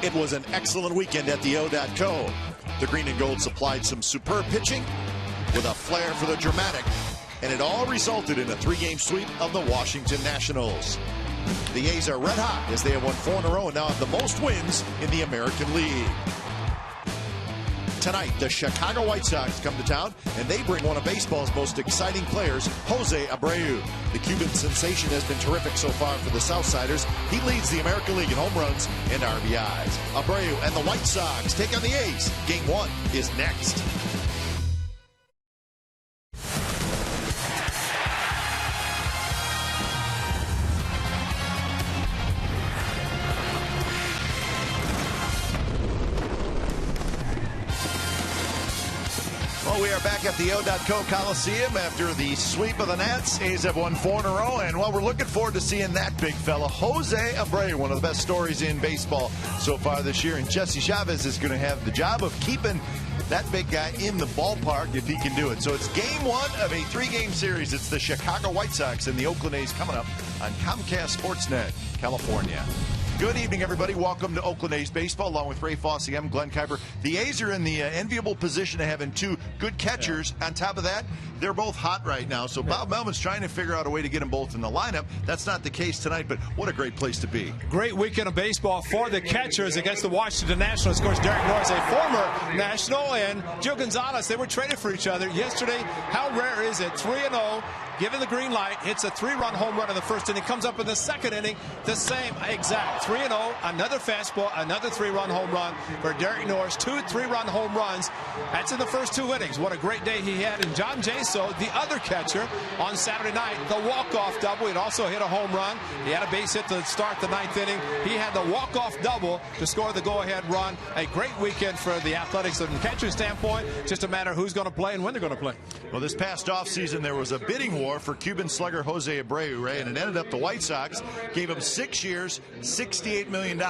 It was an excellent weekend at the O.co. The green and gold supplied some superb pitching with a flair for the dramatic, and it all resulted in a 3-game sweep of the Washington Nationals. The A's are red hot as they have won 4 in a row and now have the most wins in the American League. Tonight, the Chicago White Sox come to town, and they bring one of baseball's most exciting players, Jose Abreu. The Cuban sensation has been terrific so far for the Southsiders. He leads the American League in home runs and RBIs. Abreu and the White Sox take on the A's. Game 1 is next. Well, we are back at the O.co Coliseum after the sweep of the Nats. A's have won 4 in a row, and well, we're looking forward to seeing that big fella, Jose Abreu, one of the best stories in baseball so far this year. And Jesse Chavez is going to have the job of keeping that big guy in the ballpark if he can do it. So it's game 1 of a 3-game series. It's the Chicago White Sox and the Oakland A's coming up on Comcast Sportsnet, California. Good evening, everybody. Welcome to Oakland A's Baseball, along with Ray Fosse. I'm Glenn Kuiper. The A's are in the enviable position of having 2 good catchers. On top of that, they're both hot right now. So Bob Melvin's trying to figure out a way to get them both in the lineup. That's not the case tonight, but what a great place to be. Great weekend of baseball for the catchers against the Washington Nationals. Of course, Derek Norris, a former National, and Joe Gonzalez, they were traded for each other yesterday. How rare is it? 3-0. Given the green light, hits a 3-run home run in the first inning, comes up in the second inning, the same exact 3-0, another fastball, another 3-run home run for Derek Norris, 2 3-run home runs. That's in the first 2 innings. What a great day he had. And John Jaso, the other catcher, on Saturday night, the walk-off double. He'd also hit a home run. He had a base hit to start the 9th inning. He had the walk-off double to score the go-ahead run. A great weekend for the Athletics from the catcher standpoint. Just a matter of who's going to play and when they're going to play. Well, this past offseason, there was a bidding war for Cuban slugger Jose Abreu, Ray, and it ended up the White Sox gave him 6 years, $68 million.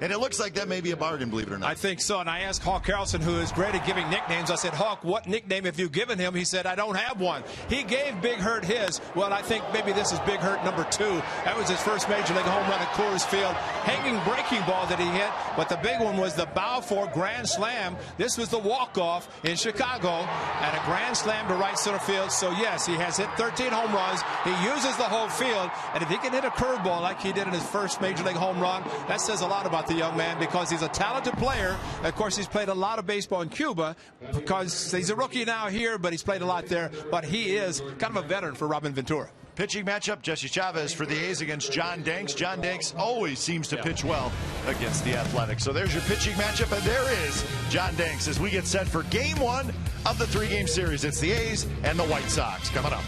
And it looks like that may be a bargain, believe it or not. I think so. And I asked Hawk Harrelson, who is great at giving nicknames. I said, Hawk, what nickname have you given him? He said, I don't have one. He gave Big Hurt his. Well, I think maybe this is Big Hurt number 2. That was his first major league home run at Coors Field. Hanging breaking ball that he hit. But the big one was the Balfour grand slam. This was the walk-off in Chicago at a grand slam to right center field. So, yes, he has hit 13 home runs. He uses the whole field, and if he can hit a curveball like he did in his first major league home run, that says a lot about the young man because he's a talented player. Of course, he's played a lot of baseball in Cuba because he's a rookie now here, but he's played a lot there. But he is kind of a veteran for Robin Ventura. Pitching matchup, Jesse Chavez for the A's against John Danks. John Danks always seems to pitch well against the Athletics. So there's your pitching matchup, and there is John Danks as we get set for game 1 of the 3-game series. It's the A's and the White Sox coming up.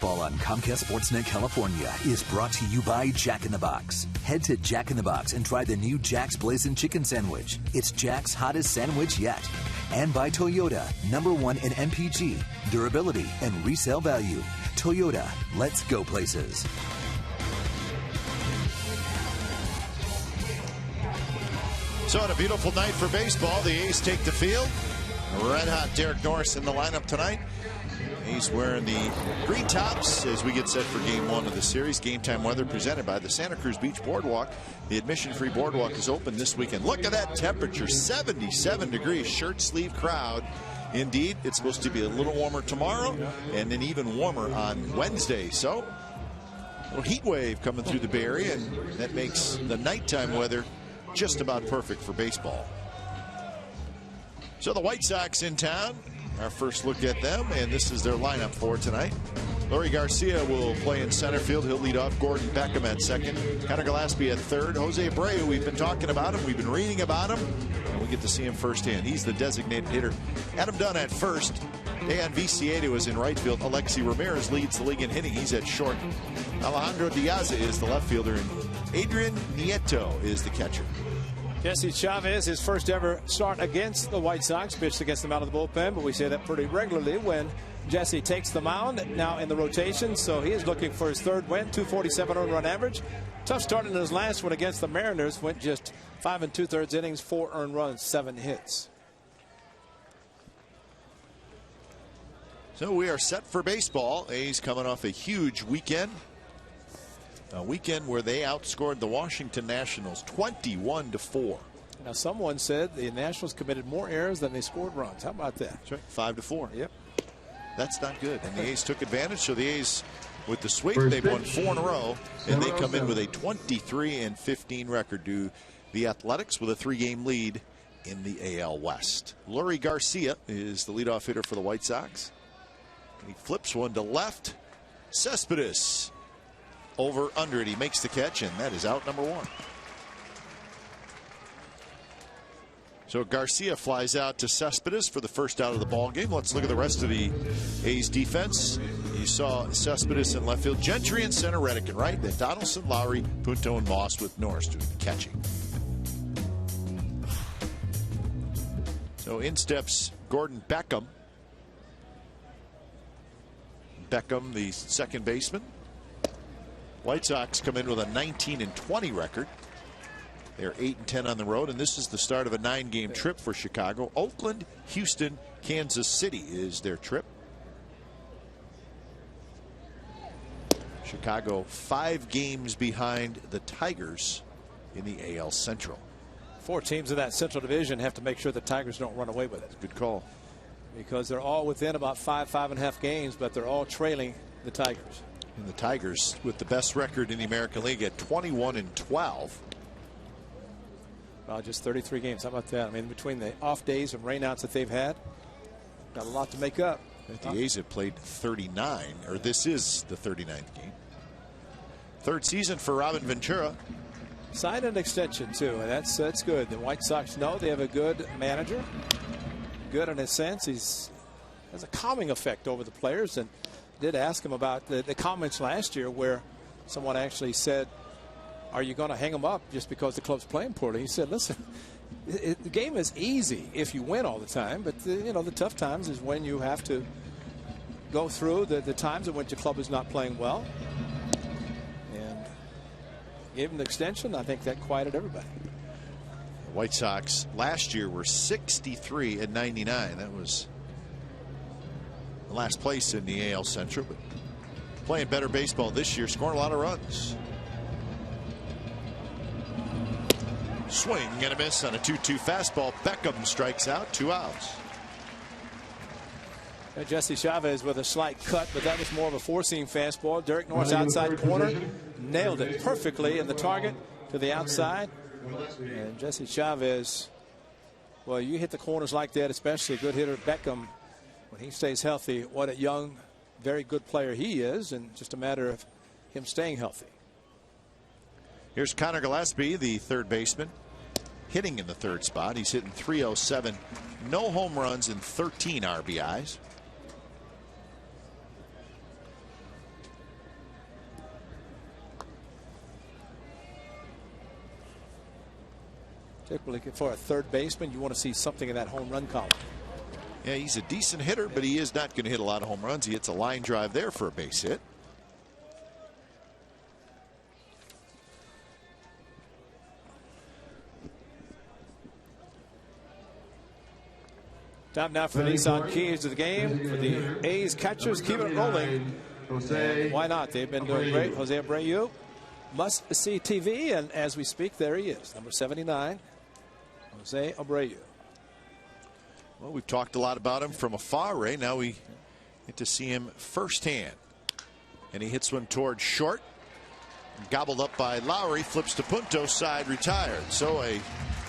Baseball on Comcast Sportsnet California is brought to you by Jack in the Box. Head to Jack in the Box and try the new Jack's Blazing Chicken Sandwich. It's Jack's hottest sandwich yet. And by Toyota, #1 in MPG, durability, and resale value. Toyota, let's go places. So on a beautiful night for baseball, the A's take the field. Red hot Derek Norris in the lineup tonight. He's wearing the green tops as we get set for game 1 of the series. Game time weather presented by the Santa Cruz Beach Boardwalk. The admission-free boardwalk is open this weekend. Look at that temperature, 77 degrees, shirt sleeve crowd. Indeed, it's supposed to be a little warmer tomorrow and then even warmer on Wednesday. So a little heat wave coming through the Bay Area, and that makes the nighttime weather just about perfect for baseball. So the White Sox in town. Our first look at them, and this is their lineup for tonight. Leury Garcia will play in center field. He'll lead off. Gordon Beckham at second. Connor Gillespie at third. Jose Abreu, we've been talking about him. We've been reading about him, and we get to see him firsthand. He's the designated hitter. Adam Dunn at first. Dayan Viciedo is in right field. Alexi Ramirez leads the league in hitting. He's at short. Alejandro Diaz is the left fielder, and Adrian Nieto is the catcher. Jesse Chavez, his first ever start against the White Sox, pitched against them out of the bullpen, but we say that pretty regularly when Jesse takes the mound, now in the rotation, so he is looking for his third win, 247 earned run average. Tough start in his last one against the Mariners, went just 5 2/3 innings, 4 earned runs, 7 hits. So we are set for baseball. A's coming off a huge weekend. A weekend where they outscored the Washington Nationals 21-4. Now, someone said the Nationals committed more errors than they scored runs. How about that? That's right. 5-4. Yep. That's not good. And the A's took advantage. So the A's, with the sweep, they've won 4 in a row, and they come in with a 23-15 record to the Athletics with a 3-game lead in the AL West. Leury Garcia is the leadoff hitter for the White Sox. He flips one to left. Cespedes over under it. He makes the catch, and that is out number 1. So Garcia flies out to Cespedes for the first out of the ball game. Let's look at the rest of the A's defense. You saw Cespedes in left field, Gentry in center, Reddick in right, then Donaldson, Lowry, Punto, and Moss with Norris doing the catching. So in steps Gordon Beckham. Beckham, the second baseman. White Sox come in with a 19-20 record. They're 8-10 on the road, and this is the start of a 9-game trip for Chicago. Oakland, Houston, Kansas City is their trip. Chicago 5 games behind the Tigers in the AL Central. 4 teams in that Central Division have to make sure the Tigers don't run away with it. Good call. Because they're all within about 5.5 games, but they're all trailing the Tigers. And the Tigers with the best record in the American League at 21-12. Well, just 33 games. How about that? I mean, between the off days and rainouts that they've had, got a lot to make up. The A's have played 39, or this is the 39th game. Third season for Robin Ventura. Signed an extension, too, and that's good. The White Sox know they have a good manager. Good in a sense. He's has a calming effect over the players, and did ask him about the comments last year where someone actually said, are you going to hang them up just because the club's playing poorly? He said, listen, the game is easy if you win all the time, but the tough times is when you have to go through the times in which your club is not playing well. And gave him the extension. I think that quieted everybody. The White Sox last year were 63-99. That was the last place in the AL Central, but playing better baseball this year, scoring a lot of runs. Swing and a miss on a 2-2 fastball. Beckham strikes out, 2 outs. Jesse Chavez with a slight cut, but that was more of a 4-seam fastball. Derek Norris outside corner, nailed it perfectly in the target to the outside. And Jesse Chavez, well, you hit the corners like that, especially a good hitter Beckham, when he stays healthy. What a young, very good player he is, and just a matter of him staying healthy. Here's Connor Gillespie, the third baseman, hitting in the third spot. He's hitting .307, no home runs and 13 RBIs. Typically, for a third baseman, you want to see something in that home run column. Yeah, he's a decent hitter, but he is not going to hit a lot of home runs. He hits a line drive there for a base hit. Time now for the Nissan keys to the game for the A's catchers. Keep it rolling. And why not? They've been doing great. Jose Abreu must see TV, and as we speak, there he is, number 79, Jose Abreu. Well, we've talked a lot about him from afar, Ray. Now we get to see him firsthand. And he hits one towards short. Gobbled up by Lowry. Flips to Punto. Side retired. So a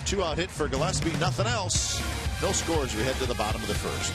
2-out hit for Gillespie. Nothing else. No scores. We head to the bottom of the first.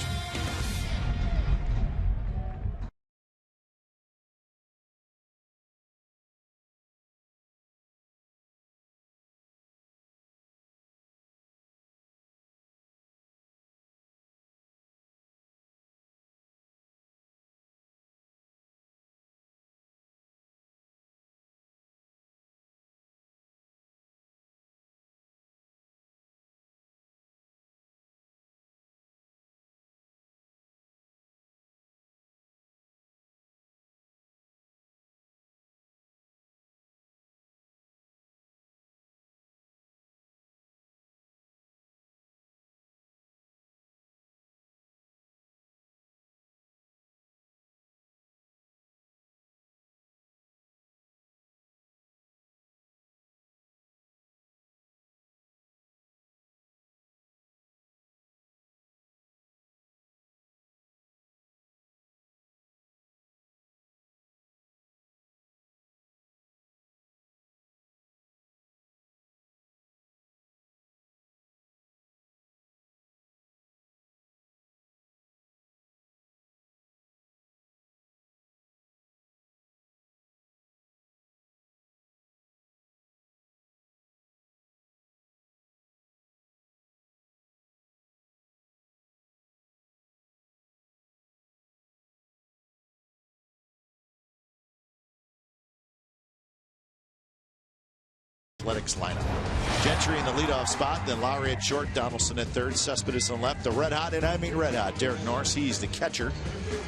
Athletics lineup. Gentry in the leadoff spot, then Lowry at short, Donaldson at third, Cespedes on left. The red hot, and I mean red hot, Derek Norris, he's the catcher.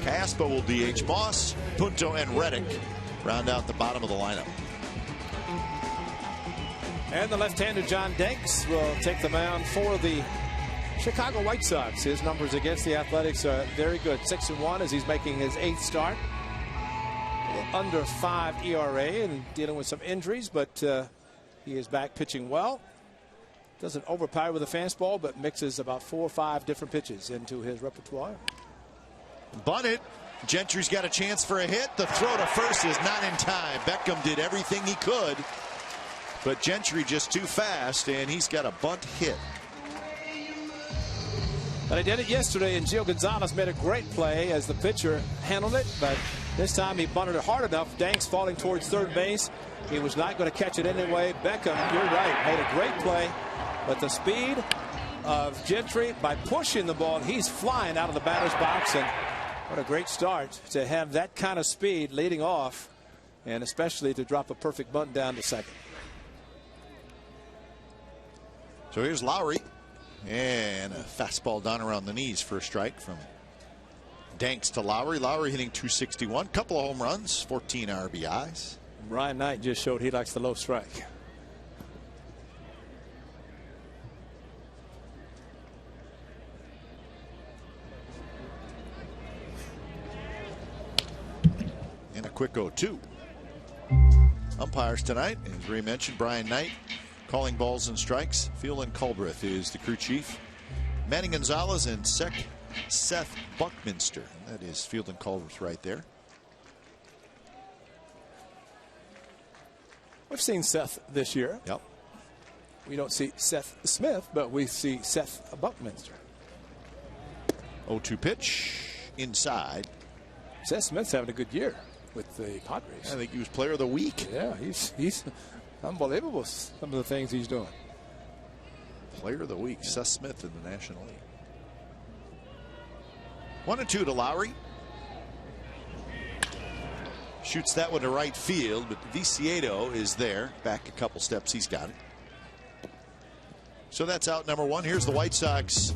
Caspa will DH Moss, Punto, and Reddick round out the bottom of the lineup. And the left-hander John Danks will take the mound for the Chicago White Sox. His numbers against the Athletics are very good. 6-1 as he's making his 8th start. A little under 5 ERA and dealing with some injuries, but he is back pitching well. Doesn't overpower with a fastball, but mixes about 4 or 5 different pitches into his repertoire. Bunted. Gentry's got a chance for a hit. The throw to first is not in time. Beckham did everything he could, but Gentry just too fast, and he's got a bunt hit. But he did it yesterday, and Gio Gonzalez made a great play as the pitcher handled it, but this time he bunted it hard enough. Danks falling towards third base. He was not going to catch it anyway. Beckham, you're right, made a great play, but the speed of Gentry by pushing the ball, he's flying out of the batter's box, and what a great start to have that kind of speed leading off, and especially to drop a perfect bunt down to second. So here's Lowry, and a fastball down around the knees for a strike from Danks to Lowry. Lowry hitting .261, couple of home runs, 14 RBIs. Brian Knight just showed he likes the low strike. And a quick 0-2. Umpires tonight, as Ray mentioned, Brian Knight calling balls and strikes. Phelan Culbreth is the crew chief. Manny Gonzalez and Seth Buckminster. That is Phelan Culbreth right there. We've seen Seth this year. Yep. We don't see Seth Smith, but we see Seth Buckminster. 0-2 pitch inside. Seth Smith's having a good year with the Padres. I think he was player of the week. Yeah, he's unbelievable, some of the things he's doing. Player of the week, Seth Smith in the National League. 1-2 to Lowry. Shoots that one to right field, but Viciedo is there. Back a couple steps, he's got it. So that's out number one. Here's the White Sox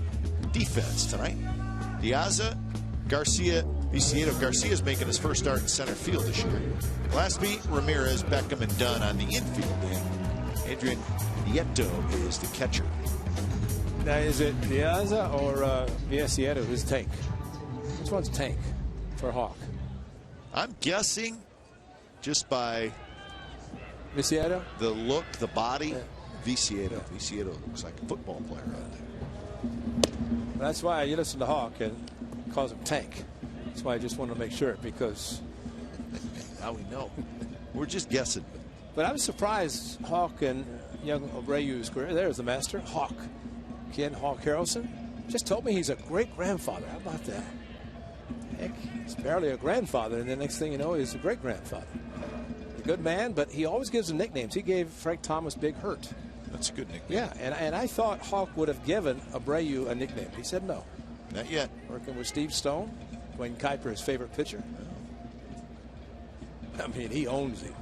defense tonight. Diaza, Garcia, Viciedo. Garcia's making his first start in center field this year. Gillespie, Ramirez, Beckham, and Dunn on the infield. And Adrian Nieto is the catcher. Now, is it Diaza or Viciedo who's tank? Which one's tank for Hawk? I'm guessing just by Viciedo? the look, the body, Viciedo. Viciedo looks like a football player out there. That's why you listen to Hawk and calls him Tank. That's why I just wanted to make sure, because now we know. We're just guessing. But I was surprised Hawk and young Abreu's career. There's the master, Hawk. Ken Hawk Harrelson just told me he's a great grandfather. How about that? Heck, he's barely a grandfather, and the next thing you know, he's a great grandfather. A good man, but he always gives them nicknames. He gave Frank Thomas Big Hurt. That's a good nickname. Yeah, and I thought Hawk would have given Abreu a nickname. He said no. Not yet. Working with Steve Stone, Dwayne Kuiper, his favorite pitcher. I mean, he owns him.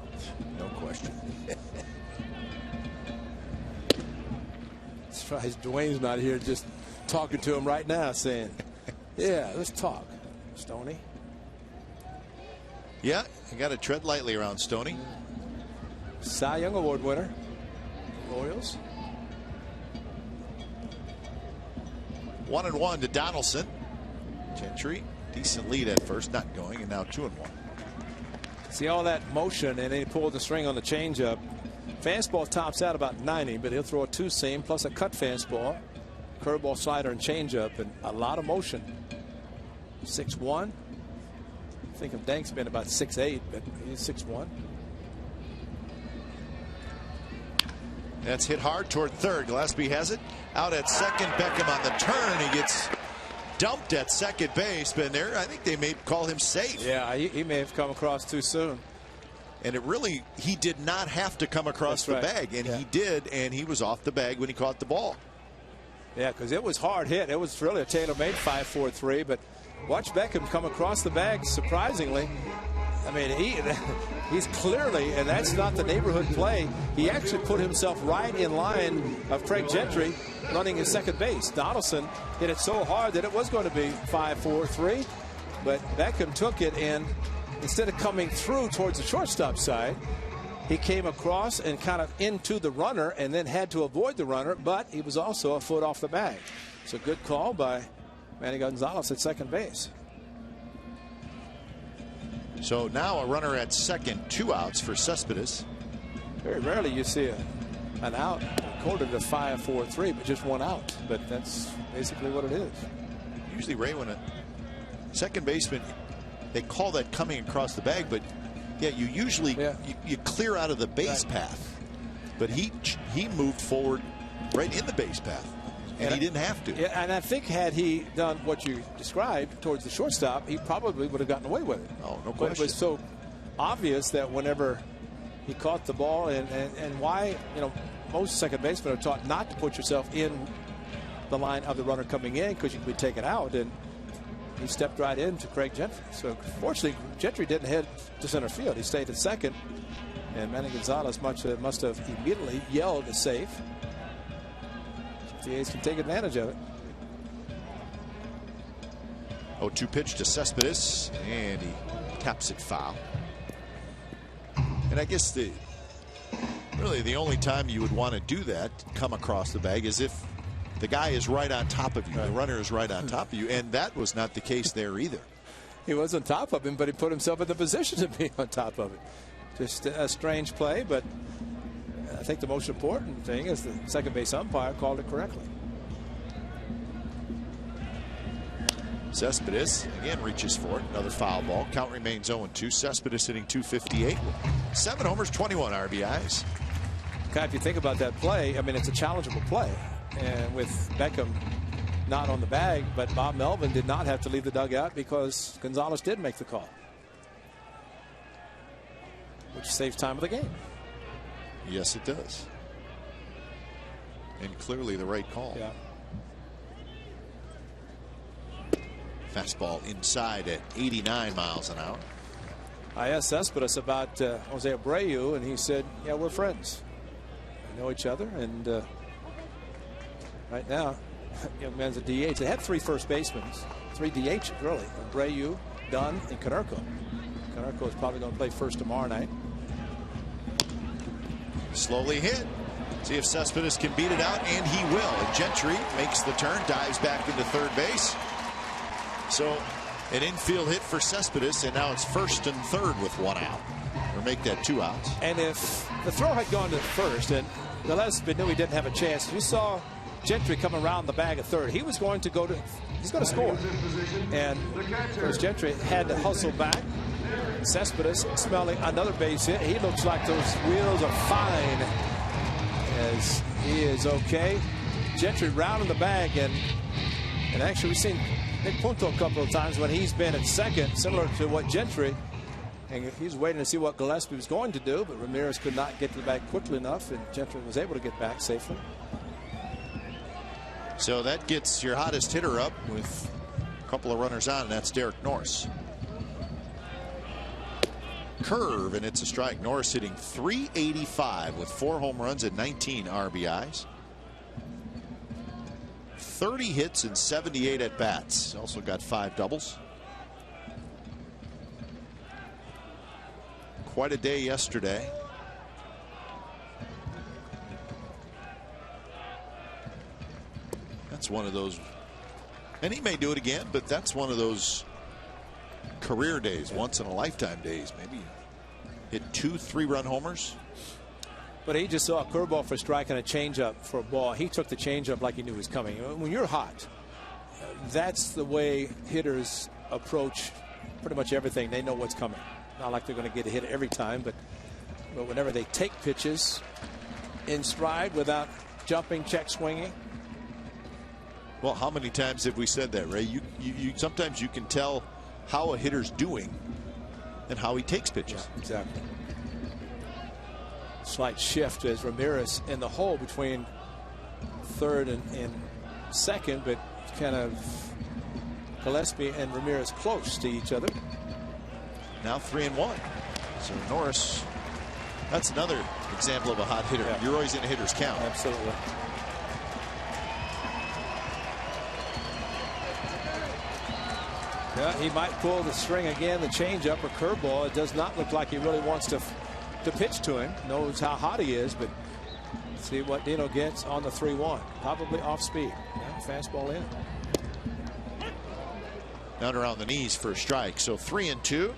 No question. Surprised Dwayne's not here just talking to him right now saying, yeah, let's talk, Stoney. Yeah, you got to tread lightly around Stoney. Cy Young Award winner, Orioles. 1-1 to Donaldson. Gentry, decent lead at first, not going, and now 2-1. See all that motion, and then he pulled the string on the changeup. Fastball tops out about 90, but he'll throw a two-seam plus a cut fastball, curveball, slider, and changeup, and a lot of motion. 6'1". I think of Dank's been about 6'8", but he's 6'1". That's hit hard toward third. Gillespie has it. Out at second, Beckham on the turn. He gets dumped at second base, but there, I think they may call him safe. Yeah, he may have come across too soon. And it really, he did not have to come across the bag, and he did, and he was off the bag when he caught the ball. Yeah, because it was hard hit. It was really a tailor-made 5-4-3, but watch Beckham come across the bag surprisingly. I mean, he's clearly, and that's not the neighborhood play, he actually put himself right in line of Craig Gentry running his second base. Donaldson hit it so hard that it was going to be 5-4-3, but Beckham took it, and instead of coming through towards the shortstop side, he came across and kind of into the runner and then had to avoid the runner, but he was also a foot off the bag. So good call by Manny Gonzalez at second base. So now a runner at second, 2 outs for Cespedes. Very rarely you see an out according to 5-4-3, but just 1 out. But that's basically what it is. Usually, Ray, when a second baseman, they call that coming across the bag, but yeah, you usually you clear out of the base path. But he moved forward right in the base path, and he didn't have to. Yeah, and I think had he done what you described towards the shortstop, he probably would have gotten away with it. Oh, no question. But it was so obvious that whenever he caught the ball, and why, you know, most second basemen are taught not to put yourself in the line of the runner coming in because you can be taken out, and he stepped right into Craig Gentry. So fortunately, Gentry didn't head to center field. He stayed at second, and Manny Gonzalez must have immediately yelled safe. The A's can take advantage of it. 0-2 pitch to Cespedes, and he taps it foul. And I guess really the only time you would want to do that, come across the bag, is if the guy is right on top of you. The runner is right on top of you, and that was not the case there either. He was on top of him, but he put himself in the position to be on top of it. Just a strange play, but I think the most important thing is the second base umpire called it correctly. Cespedes again reaches for it. Another foul ball. Count remains 0-2. Cespedes hitting .258. 7 homers, 21 RBIs. If you think about that play, I mean, it's a challengeable play. And with Beckham not on the bag, but Bob Melvin did not have to leave the dugout because Gonzalez did make the call, which saves time of the game. Yes, it does. And clearly the right call. Yeah. Fastball inside at 89 miles an hour. I asked Cespedes about Jose Abreu, and he said, yeah, we're friends. We know each other, and Right now, young man's a DH. They had 3 first basemen, 3 DHs really. Abreu, Dunn, and Konerko. Konerko is probably going to play first tomorrow night. Slowly hit. See if Cespedes can beat it out, and he will. And Gentry makes the turn, dives back into third base. So an infield hit for Cespedes, and now it's first and third with 1 out. Or make that 2 outs. And if the throw had gone to first, and Gillespie knew he didn't have a chance, you saw Gentry come around the bag at third. He was going to go to, he's going to score. And of course, Gentry had to hustle back. Cespedes smelling another base hit. He looks like those wheels are fine as he is okay. Gentry rounding the bag, and actually we've seen Nick Punto a couple of times when he's been at second, similar to what Gentry. And he's waiting to see what Gillespie was going to do, but Ramirez could not get to the bag quickly enough, and Gentry was able to get back safely. So that gets your hottest hitter up with a couple of runners on, and that's Derek Norris. Curve, and it's a strike. Norris hitting .385 with 4 home runs and 19 RBIs. 30 hits and 78 at bats. Also got 5 doubles. Quite a day yesterday. That's one of those, and he may do it again, but that's one of those career days, once in a lifetime days. Maybe hit 2 3-run homers. But he just saw a curveball for a strike and a changeup for a ball. He took the changeup like he knew he was coming. When you're hot, that's the way hitters approach pretty much everything. They know what's coming. Not like they're going to get a hit every time, but whenever they take pitches in stride without jumping, check swinging. Well, how many times have we said that, Ray? You sometimes you can tell how a hitter's doing and how he takes pitches. Yeah, exactly. Slight shift as Ramirez in the hole between third and second, but kind of Gillespie and Ramirez close to each other. Now 3-1. So Norris, that's another example of a hot hitter. Yeah. You're always in a hitter's count. Absolutely. Yeah, he might pull the string again, the changeup or curveball. It does not look like he really wants to pitch to him. Knows how hot he is, but see what Dino gets on the 3-1. Probably off speed. Yeah, fastball in. Down around the knees for a strike. So 3-2.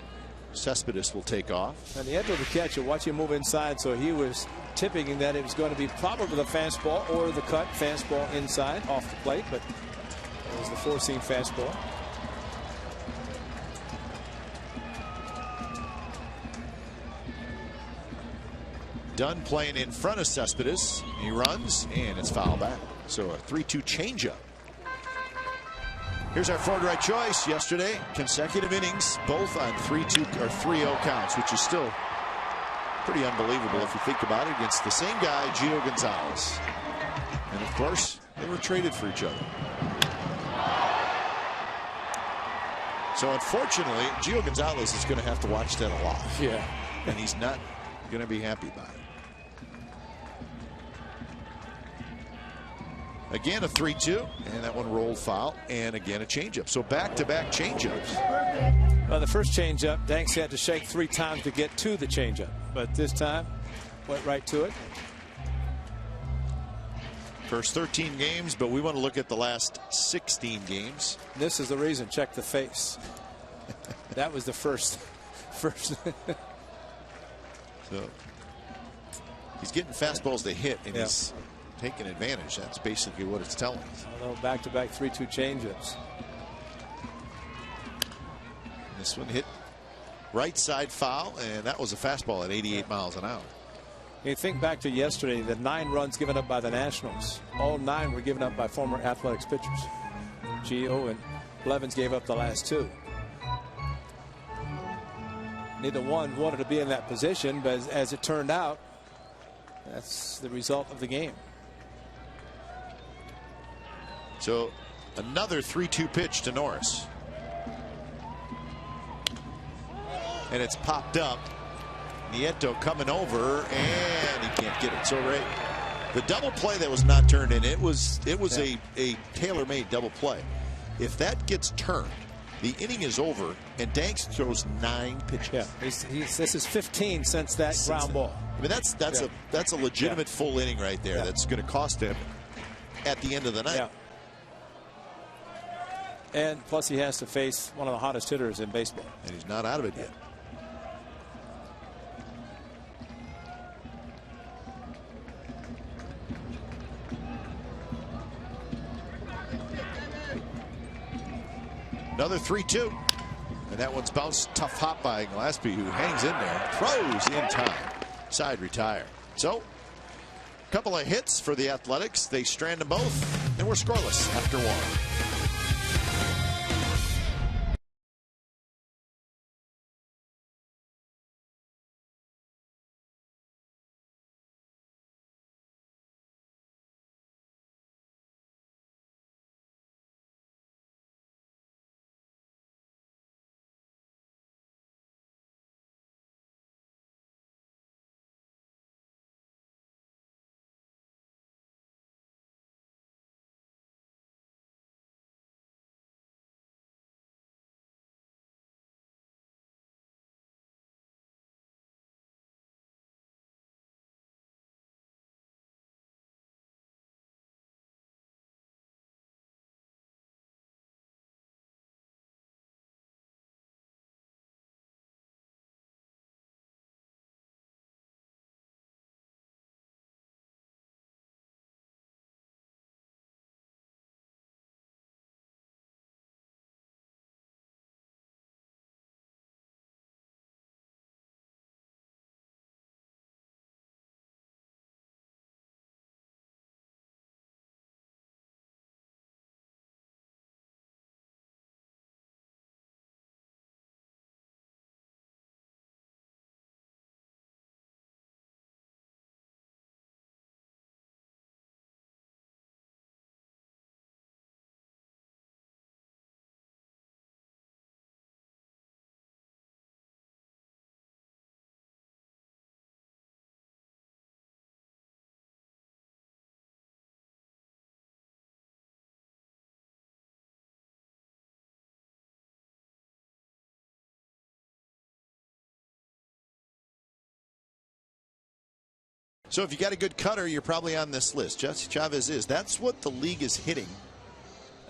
Cespedes will take off. And the end of the catcher, watch him move inside, so he was tipping that it was going to be probably the fastball or the cut fastball inside off the plate, but it was the four-seam fastball. Dunn playing in front of Cespedes. He runs, and it's foul back. So a 3-2 changeup. Here's our forward right choice. Yesterday, consecutive innings, both on 3-2 or 3-0 counts, which is still pretty unbelievable if you think about it, against the same guy, Gio Gonzalez. And of course, they were traded for each other. So unfortunately, Gio Gonzalez is going to have to watch that a lot. Yeah. And he's not going to be happy about it. Again, a 3-2, and that one rolled foul, and again a changeup. So back-to-back changeups. Well, the first changeup, Danks had to shake 3 times to get to the changeup, but this time went right to it. First 13 games, but we want to look at the last 16 games. This is the reason. Check the face. That was the first. So he's getting fastballs to hit, and he's taking advantage. That's basically what it's telling us. Back-to-back 3-2 changeups. This one hit right side foul, and that was a fastball at 88 miles an hour. You think back to yesterday, the 9 runs given up by the Nationals. All 9 were given up by former Athletics pitchers. Gio and Blevins gave up the last 2. Neither one wanted to be in that position, but as it turned out, that's the result of the game. So another 3-2 pitch to Norris. And it's popped up. Nieto coming over, and he can't get it. So Ray, The double play that was not turned in, it was a tailor-made double play. If that gets turned, the inning is over, and Danks throws 9 pitches. Yeah, this is 15 since that ground ball. I mean, that's a legitimate full inning right there. That's going to cost him at the end of the night. Yeah. And plus, he has to face one of the hottest hitters in baseball, and he's not out of it yet. Another 3-2. And that one's bounced. Tough hop by Gillespie, who hangs in there. Throws in time. Side retire. So, a couple of hits for the Athletics. They strand them both. And we're scoreless after 1. So if you got a good cutter, you're probably on this list. Jesse Chavez is. That's what the league is hitting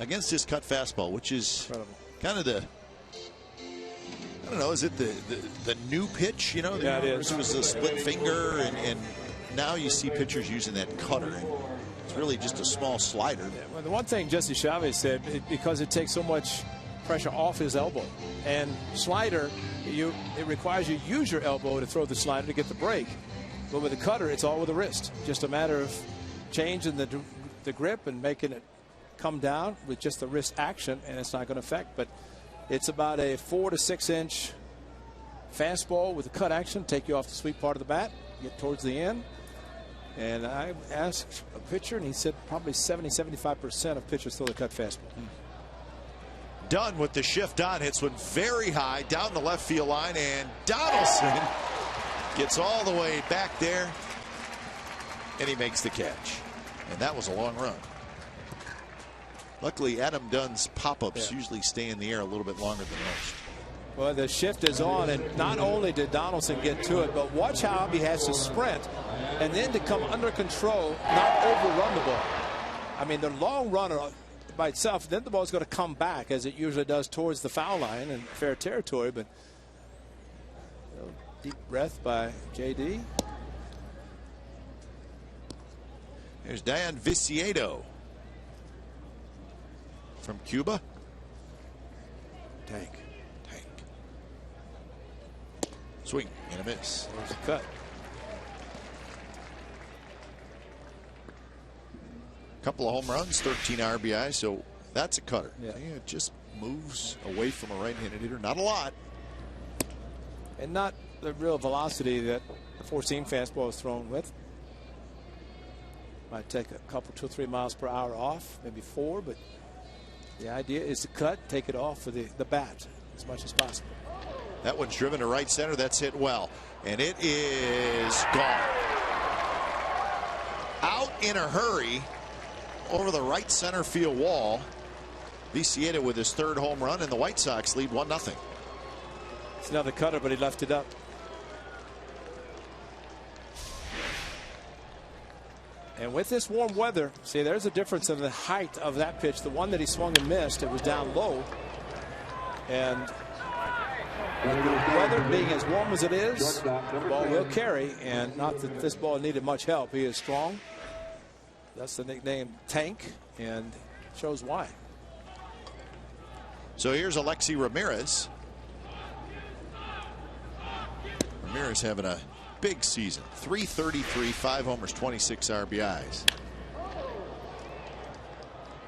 against his cut fastball, which is kind of the, I don't know, is it the new pitch? You know, yeah, it was the split finger, and now you see pitchers using that cutter. And it's really just a small slider. Yeah, well, the one thing Jesse Chavez said, because it takes so much pressure off his elbow, and slider, it requires you to use your elbow to throw the slider to get the break. But with the cutter, it's all with the wrist. Just a matter of changing the grip and making it come down with just the wrist action, and it's not going to affect. But it's about a 4 to 6 inch fastball with a cut action, take you off the sweet part of the bat, get towards the end. And I asked a pitcher, and he said probably 70-75% of pitchers throw the cut fastball. Dunn with the shift on, hits one very high down the left field line, and Donaldson gets all the way back there, and he makes the catch. And that was a long run. Luckily, Adam Dunn's pop-ups usually stay in the air a little bit longer than most. Well, the shift is on, and not only did Donaldson get to it, but watch how he has to sprint and then to come under control, not overrun the ball. I mean, the long runner by itself, then the ball's going to come back, as it usually does, towards the foul line and fair territory, but deep breath by JD. There's Diane Viciedo from Cuba. Tank. Swing and a miss. There's a cut. Couple of home runs, 13 RBI, so that's a cutter. Yeah. It just moves away from a right-handed hitter. Not a lot. And not the real velocity that the four-seam fastball is thrown with. Might take a couple, 2 or 3 miles per hour off, maybe 4, but the idea is to cut, take it off for the bat as much as possible. That one's driven to right center. That's hit well, and it is gone. out in a hurry over the right center field wall. Viciedo with his third home run, and the White Sox lead 1-0. It's another cutter, but he left it up. And with this warm weather, see, there's a difference in the height of that pitch. The one that he swung and missed, it was down low. And with the weather being as warm as it is, the ball will carry. And not that this ball needed much help. He is strong. That's the nickname, Tank, and shows why. So here's Alexi Ramirez. Ramirez having a big season. 333, 5 homers, 26 RBIs.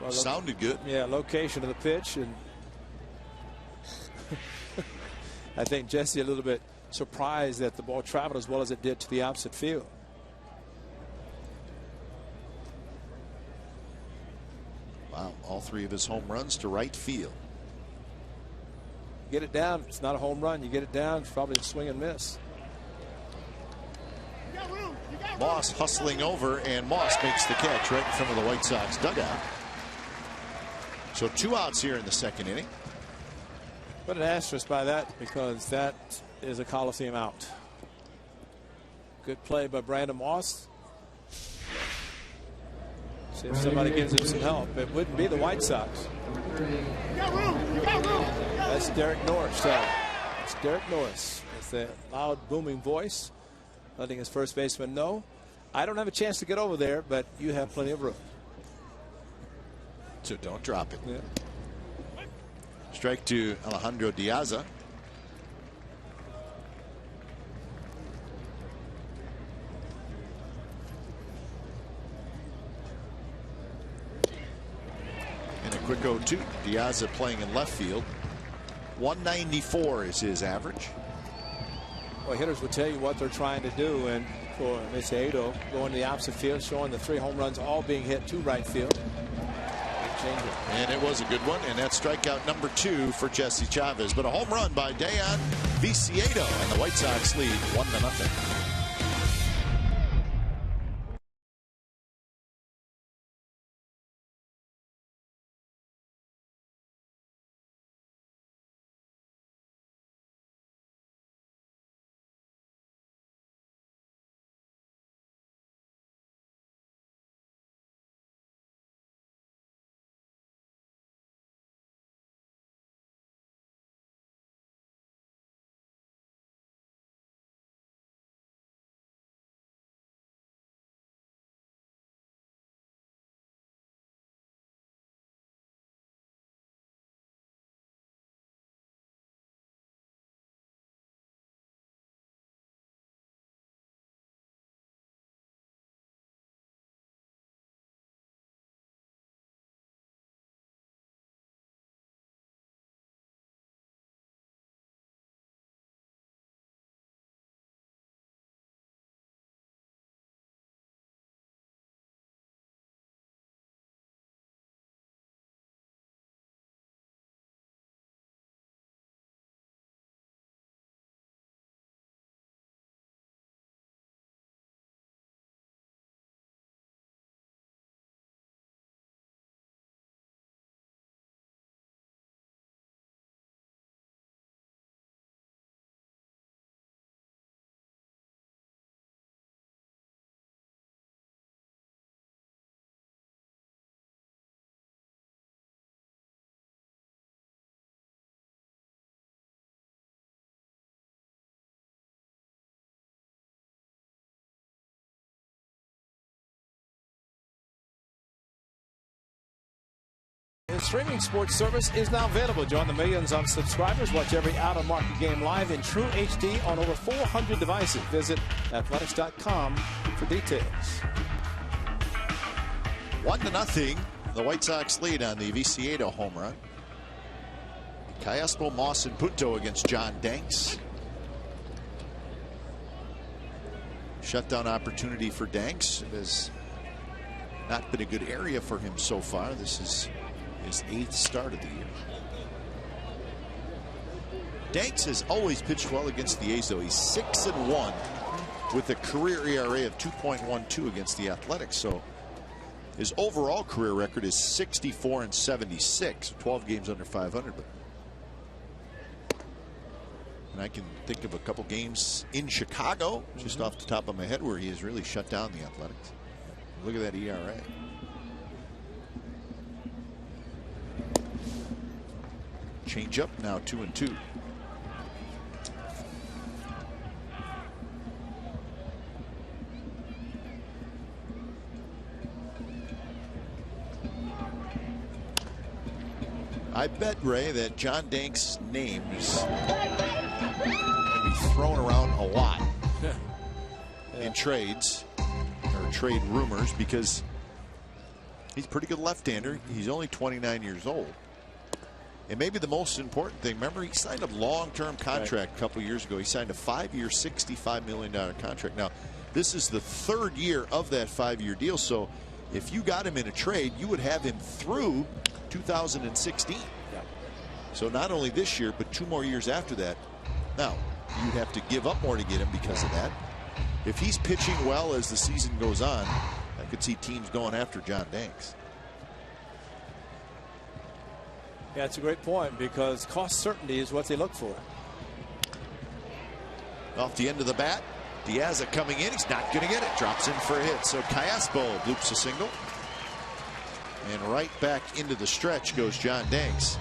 Well, sounded good. Yeah, location of the pitch. And I think Jesse a little bit surprised that the ball traveled as well as it did to the opposite field. Wow, all 3 of his home runs to right field. Get it down. It's not a home run. You get it down, it's probably a swing and miss. Moss hustling over, and Moss makes the catch right in front of the White Sox dugout. So 2 outs here in the second inning. Put an asterisk by that because that is a Coliseum out. Good play by Brandon Moss. See if somebody gives him some help. It wouldn't be the White Sox. That's Derek Norris. That's Derek Norris. It's that loud, booming voice, letting his first baseman know, I don't have a chance to get over there, but you have plenty of room. So don't drop it. Yeah. Strike to Alejandro Diaz. And a quick 0-2. Diaz playing in left field. 194 is his average. Well, hitters will tell you what they're trying to do, and for Viciedo going to the opposite field, showing the 3 home runs all being hit to right field. And it was a good one, and that's strikeout number 2 for Jesse Chavez. But a home run by Dayan Viciedo, and the White Sox lead 1-0. His streaming sports service is now available. Join the millions of subscribers. Watch every out-of-market game live in true HD on over 400 devices. Visit athletics.com for details. 1-0. The White Sox lead on the Viciedo home run. Callaspo, Moss, and Punto against John Danks. Shutdown opportunity for Danks. It has not been a good area for him so far. This is his 8th start of the year. Danks has always pitched well against the A's, though. He's 6-1 with a career ERA of 2.12 against the Athletics. So his overall career record is 64-76, 12 games under 500. And I can think of a couple games in Chicago, just off the top of my head, where he has really shut down the Athletics. Look at that ERA. Change up now, 2-2. I bet, Ray, that John Dank's name is going to be thrown around a lot in trades or trade rumors, because he's a pretty good left-hander. He's only 29 years old. And maybe the most important thing, remember, he signed a long-term contract a couple years ago. He signed a 5-year, $65 million contract. Now, this is the 3rd year of that 5-year deal. So if you got him in a trade, you would have him through 2016. So not only this year, but 2 more years after that. Now, you'd have to give up more to get him because of that. If he's pitching well as the season goes on, I could see teams going after John Danks. Yeah, it's a great point, because cost certainty is what they look for. Off the end of the bat, Diaz coming in. He's not going to get it. Drops in for a hit. So Callaspo bloops a single. And right back into the stretch goes John Danks.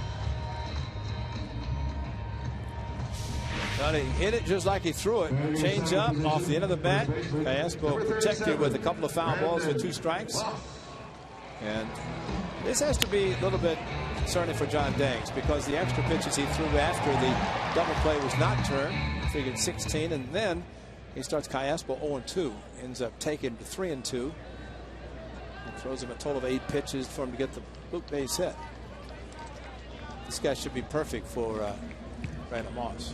Well, he hit it just like he threw it. Change up off the end of the bat. Callaspo protected with a couple of foul balls with 2 strikes. And this has to be a little bit concerning for John Danks, because the extra pitches he threw after the double play was not turned, figured 16, and then he starts Callaspo 0-2, ends up taking to 3-2, and throws him a total of 8 pitches for him to get the blue base hit. This guy should be perfect for Brandon Moss.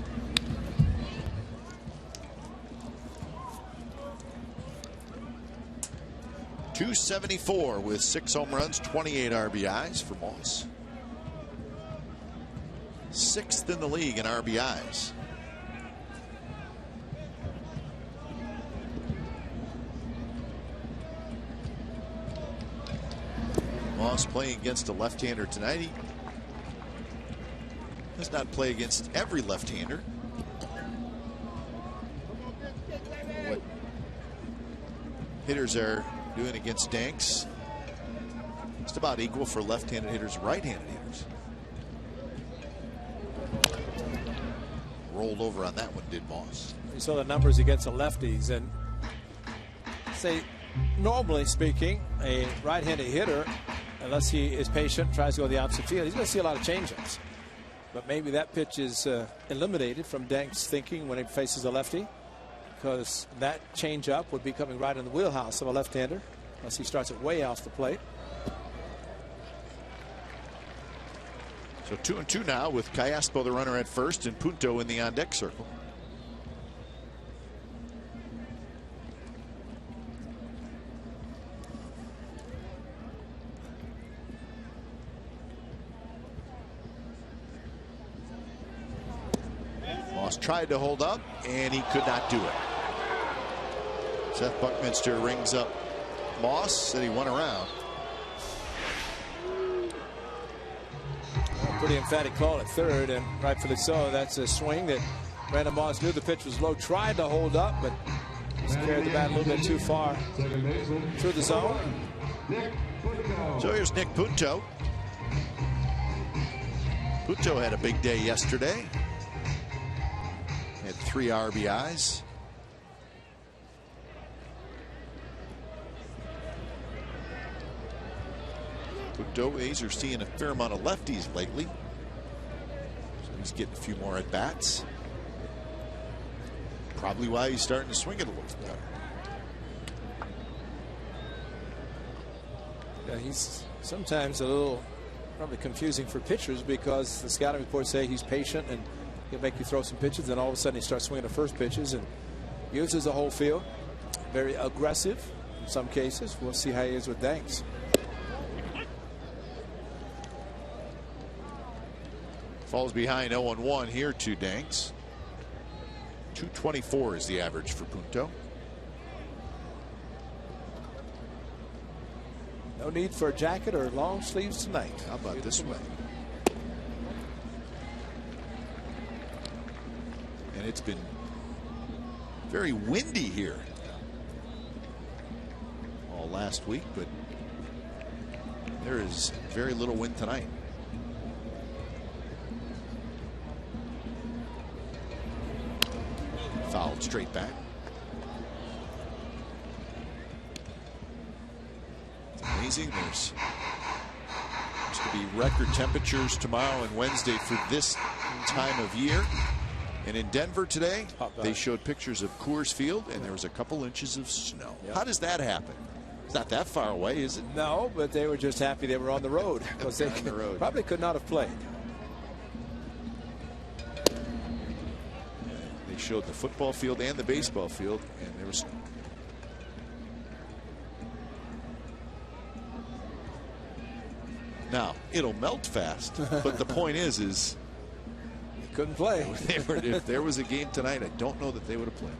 .274 with 6 home runs, 28 RBIs for Moss. 6th in the league in RBIs. Moss playing against a left-hander tonight. He does not play against every left-hander. What hitters are doing against Danks, just about equal for left-handed hitters, right-handed hitters. Rolled over on that one, did Moss. You saw the numbers against the lefties, and say, normally speaking, a right-handed hitter, unless he is patient, tries to go the opposite field, he's going to see a lot of change-ups. But maybe that pitch is eliminated from Danks' thinking when he faces a lefty, because that change-up would be coming right in the wheelhouse of a left-hander, unless he starts it way off the plate. So 2-2 now, with Callaspo the runner at first and Punto in the on-deck circle. Moss tried to hold up, and he could not do it. Seth Buckminster rings up Moss, said he won around. Pretty emphatic call at third, and rightfully so. That's a swing that Brandon Moss knew the pitch was low, tried to hold up, but just carried the bat a little bit too far through the zone. So here's Nick Punto. Punto had a big day yesterday. Had 3 RBIs. Punto's are seeing a fair amount of lefties lately, so he's getting a few more at bats. Probably why he's starting to swing it a little better. Yeah, he's sometimes a little probably confusing for pitchers, because the scouting reports say he's patient and he'll make you throw some pitches, then all of a sudden he starts swinging the first pitches and uses the whole field. Very aggressive in some cases. We'll see how he is with Danks. Falls behind 0-1 here to Danks. 224 is the average for Punto. No need for a jacket or long sleeves tonight. How about this way? And it's been very windy here all last week, but there is very little wind tonight. Fouled straight back. It's amazing. There's supposed to be record temperatures tomorrow and Wednesday for this time of year. And in Denver today, they showed pictures of Coors Field, and there was a couple inches of snow. Yep. How does that happen? It's not that far away, is it? No, but they were just happy they were on the road because they probably could not have played. They showed the football field and the baseball field, and there was. Now it'll melt fast, but the point is couldn't play. If there was a game tonight, I don't know that they would have played.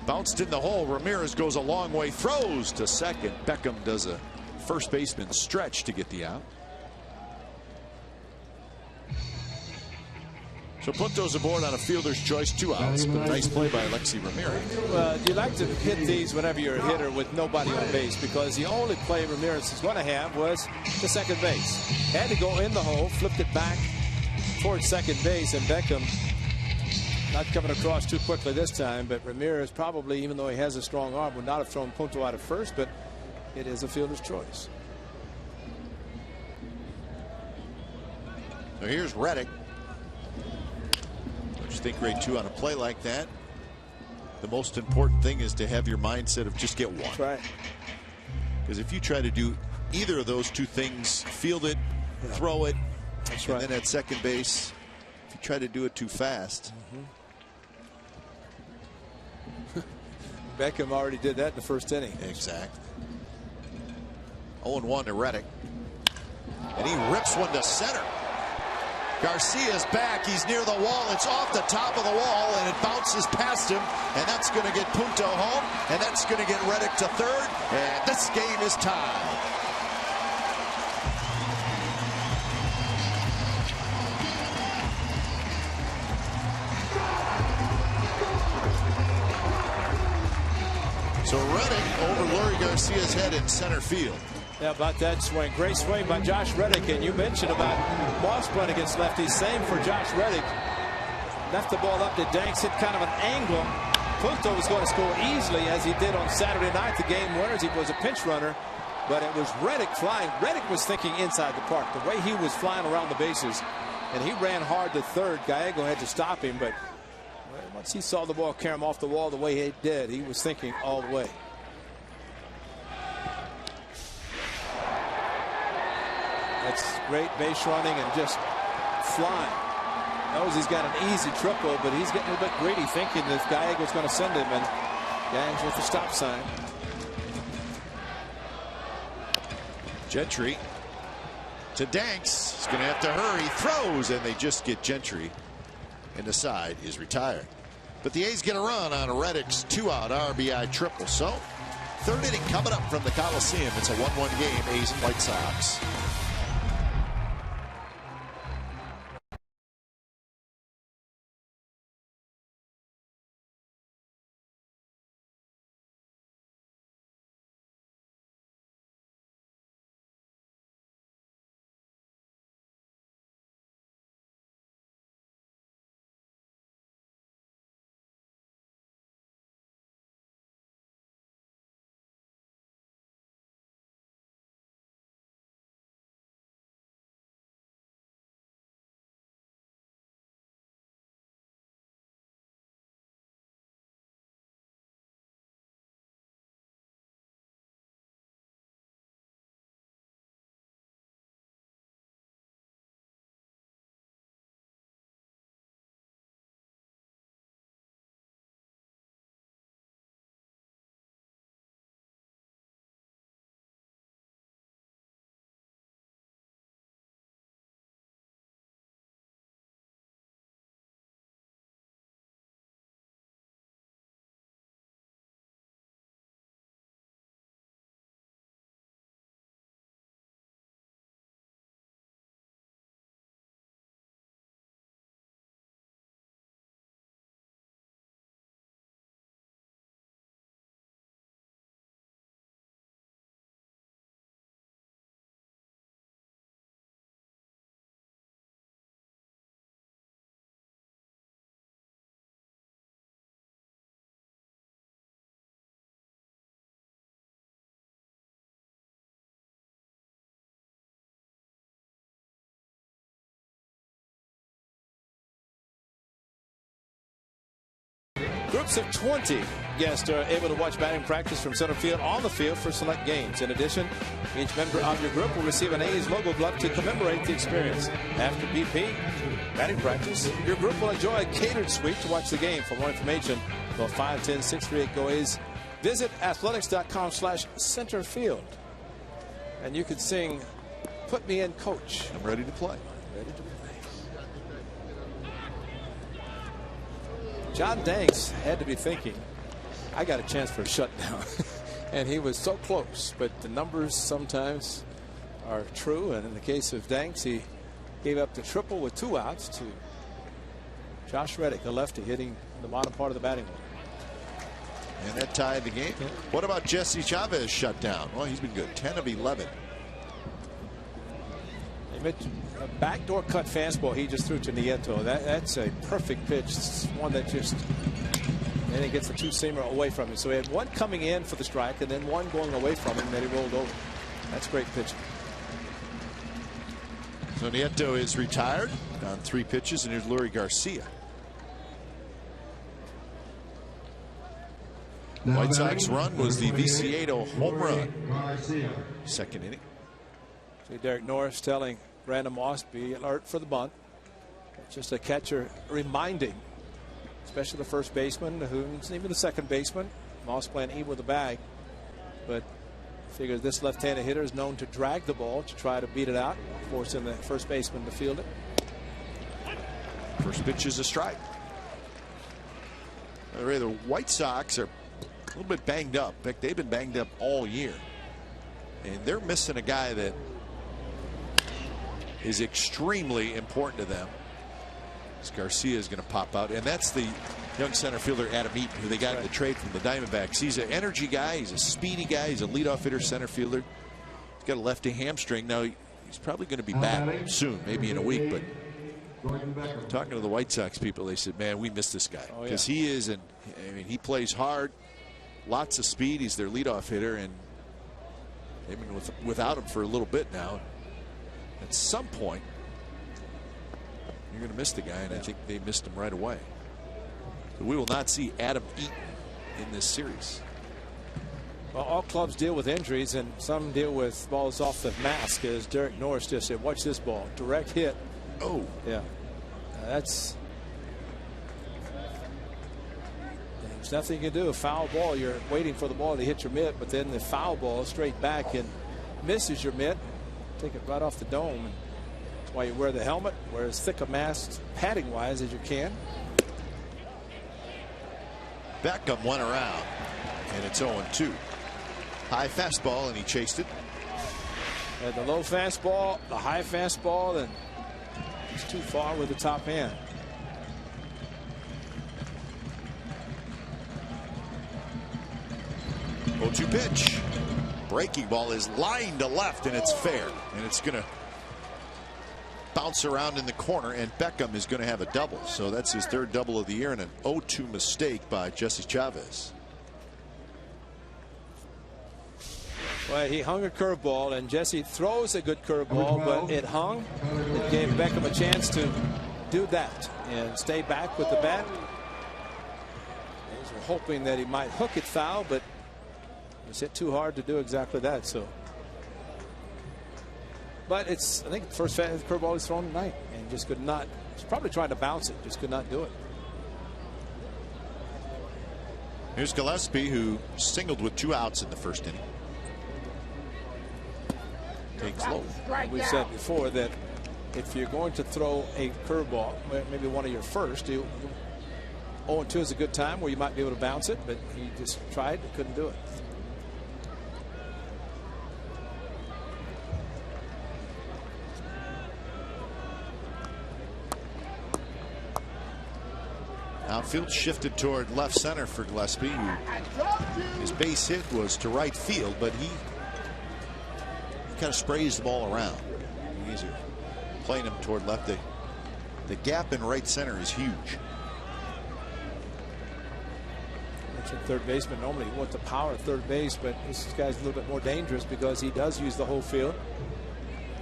Bounced in the hole. Ramirez goes a long way, throws to second. Beckham does a first baseman stretch to get the out. So Punto's aboard on a fielder's choice, 2 outs, but nice play by Alexi Ramirez. Well, you like to hit these whenever you're a hitter with nobody on base, because the only play Ramirez is going to have was the second base. Had to go in the hole, flipped it back towards second base, and Beckham not coming across too quickly this time, but Ramirez probably, even though he has a strong arm, would not have thrown Punto out at first, but it is a fielder's choice. So here's Reddick. Think grade 2 on a play like that. The most important thing is to have your mindset of just get one. That's right. Because if you try to do either of those two things, field it, throw it, that's and right. then at second base, if you try to do it too fast. Beckham already did that in the first inning. Exactly. 0-1 to Reddick. And he rips one to center. Garcia's back. He's near the wall. It's off the top of the wall, and it bounces past him, and that's going to get Punto home, and that's going to get Reddick to third, and this game is tied. So Reddick over Leury Garcia's head in center field. Yeah, about that swing. Great swing by Josh Reddick. And you mentioned about Moss playing against lefties. Same for Josh Reddick. Left the ball up to Danks, hit kind of an angle. Punto was going to score easily, as he did on Saturday night. The game winners. He was a pinch runner, but it was Reddick flying. Reddick was thinking inside the park. The way he was flying around the bases, and he ran hard to third. Gallego had to stop him, but once he saw the ball carry him off the wall the way he did, he was thinking all the way. That's great base running and just flying. Knows he's got an easy triple, but he's getting a little bit greedy, thinking that Gallego's going to send him, and Gang's with the stop sign. Gentry to Danks. He's going to have to hurry. Throws, and they just get Gentry. And the side is retired. But the A's get a run on Reddick's 2-out RBI triple. So, third inning coming up from the Coliseum. It's a 1-1 game, A's and White Sox. Groups of 20 guests are able to watch batting practice from center field on the field for select games. In addition, each member of your group will receive an A's logo glove to commemorate the experience. After BP batting practice, your group will enjoy a catered suite to watch the game. For more information, call 510-638-GO-A's. Visit athletics.com/centerfield. And you could sing "Put Me In, Coach." I'm ready to play. Ready to play. John Danks had to be thinking, I got a chance for a shutdown. And he was so close, but the numbers sometimes are true. And in the case of Danks, he gave up the triple with 2 outs to Josh Reddick, a lefty, hitting the bottom part of the batting order. And that tied the game. What about Jesse Chavez shut down? Well, he's been good. 10 of 11. A backdoor cut fastball he just threw to Nieto. That's a perfect pitch. It's one that just, and he gets the 2-seamer away from him. So he had one coming in for the strike and then one going away from him that he rolled over. That's great pitching. So Nieto is retired on 3 pitches, and here's Lurie Garcia. White Sox run was the Viciedo home run. Second inning. See Derek Norris telling Brandon Moss, be alert for the bunt. Just a catcher reminding, especially the first baseman, who's even the second baseman. Moss playing even with the bag, but figures this left-handed hitter is known to drag the ball to try to beat it out, forcing the first baseman to field it. First pitch is a strike. The White Sox are a little bit banged up. In fact, they've been banged up all year, and they're missing a guy that is extremely important to them. This Garcia is going to pop out, and that's the young center fielder Adam Eaton, who they got in the trade from the Diamondbacks. He's an energy guy. He's a speedy guy. He's a leadoff hitter, center fielder. He's got a lefty hamstring. Now, he's probably going to be back soon, maybe in a week. But talking to the White Sox people, they said, man, we miss this guy. Because he is, and I mean, he plays hard, lots of speed. He's their leadoff hitter, and they've been without him for a little bit now. At some point, you're going to miss the guy, and I think they missed him right away. So we will not see Adam Eaton in this series. Well, all clubs deal with injuries, and some deal with balls off the mask, as Derek Norris just said. Watch this ball. Direct hit. Oh. Yeah. That's. There's nothing you can do. A foul ball, you're waiting for the ball to hit your mitt, but then the foul ball straight back and misses your mitt. Take it right off the dome. And that's why you wear the helmet, wear as thick a mask padding wise as you can. Beckham went around, and it's 0-2. High fastball, and he chased it. And the low fastball, the high fastball, and it's too far with the top hand. Oh-2 pitch. Breaking ball is lined to left, and it's fair, and it's going to bounce around in the corner, and Beckham is going to have a double. So that's his 3rd double of the year, and an 0-2 mistake by Jesse Chavez. Well, he hung a curveball, and Jesse throws a good curveball, but it hung. It gave Beckham a chance to do that and stay back with the bat. They were hoping that he might hook it foul, but it's hit too hard to do exactly that. So, but it's, I think, the first curveball he's thrown tonight, and just could not. He's probably trying to bounce it, just could not do it. Here's Gillespie, who singled with 2 outs in the first inning. Takes low. We said before that if you're going to throw a curveball, maybe one of your first, 0-2 is a good time where you might be able to bounce it, but he just tried, couldn't do it. Outfield shifted toward left center for Gillespie, who his base hit was to right field, but he kind of sprays the ball around. He's playing him toward left. The gap in right center is huge. Third baseman normally you want the power at third base, but this guy's a little bit more dangerous because he does use the whole field.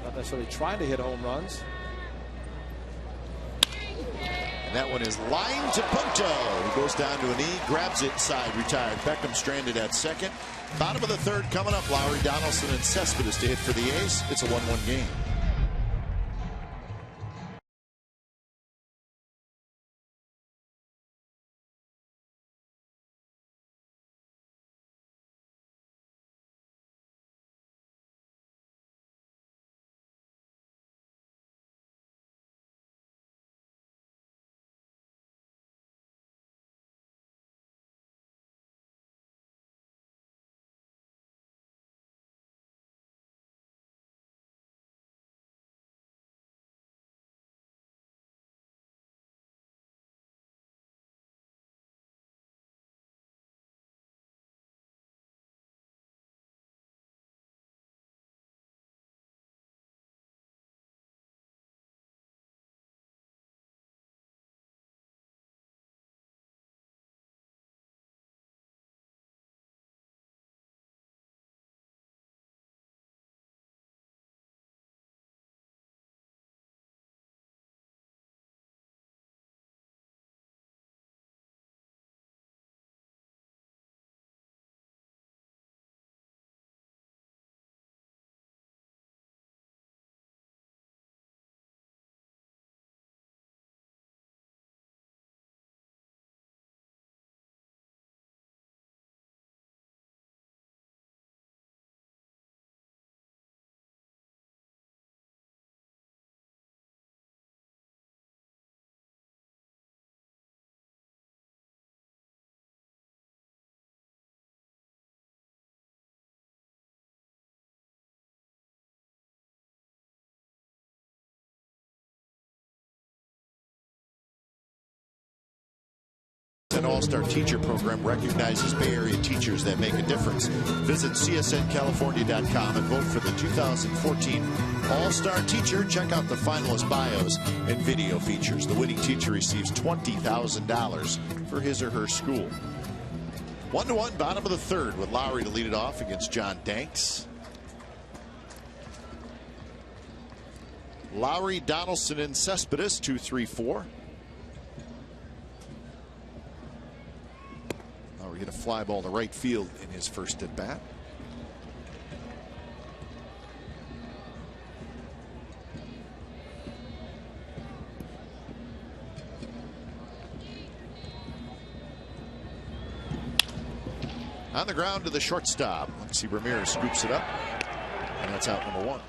Not necessarily trying to hit home runs. And that one is lined to Punto. He goes down to a knee, grabs it side, retired. Beckham stranded at second. Bottom of the third coming up. Lowry, Donaldson, and Cespedes to hit for the A's. It's a 1-1 game. An all-star teacher program recognizes Bay Area teachers that make a difference. Visit csncalifornia.com and vote for the 2014 All-Star Teacher. Check out the finalist bios and video features. The winning teacher receives $20,000 for his or her school. 1-1, bottom of the third, with Lowry to lead it off against John Danks. Lowry, Donaldson, and Cespedes, 2-3-4. Lowry hit a fly ball to right field in his first at bat. On the ground to the shortstop. Let's see, Ramirez scoops it up, and that's out number one.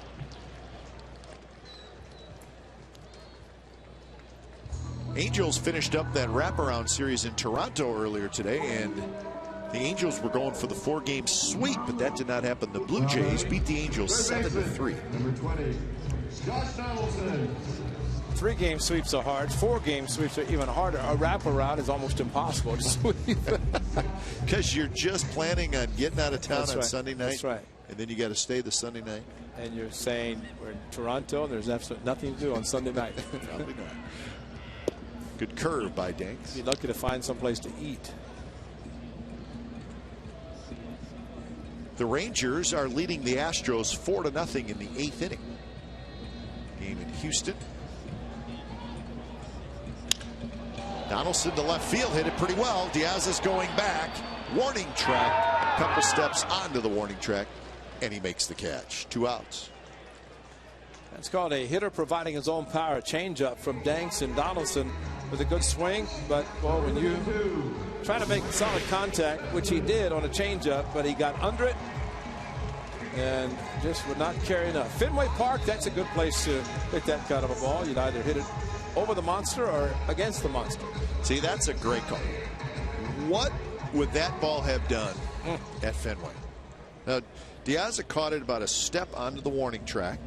Angels finished up that wraparound series in Toronto earlier today, and the Angels were going for the 4-game sweep, but that did not happen. The Blue Jays beat the Angels 7-3. Number 20, Scott Donaldson. 3-game sweeps are hard. 4-game sweeps are even harder. A wraparound is almost impossible to sweep. Because you're just planning on getting out of town on Sunday night. That's right. And then you got to stay the Sunday night. And you're saying we're in Toronto and there's absolutely nothing to do on Sunday night. Probably not. Good curve by Danks. Be lucky to find someplace to eat. The Rangers are leading the Astros 4-0 in the 8th inning. Game in Houston. Donaldson to left field, hit it pretty well. Diaz is going back. Warning track. Couple steps onto the warning track, and he makes the catch. 2 outs. That's called a hitter providing his own power. Changeup from Danks and Donaldson with a good swing. But, well, when you try to make solid contact, which he did on a changeup, but he got under it and just would not carry enough. Fenway Park, that's a good place to hit that kind of a ball. You'd either hit it over the monster or against the monster. See, that's a great call. What would that ball have done at Fenway? Now, Diaz caught it about a step onto the warning track,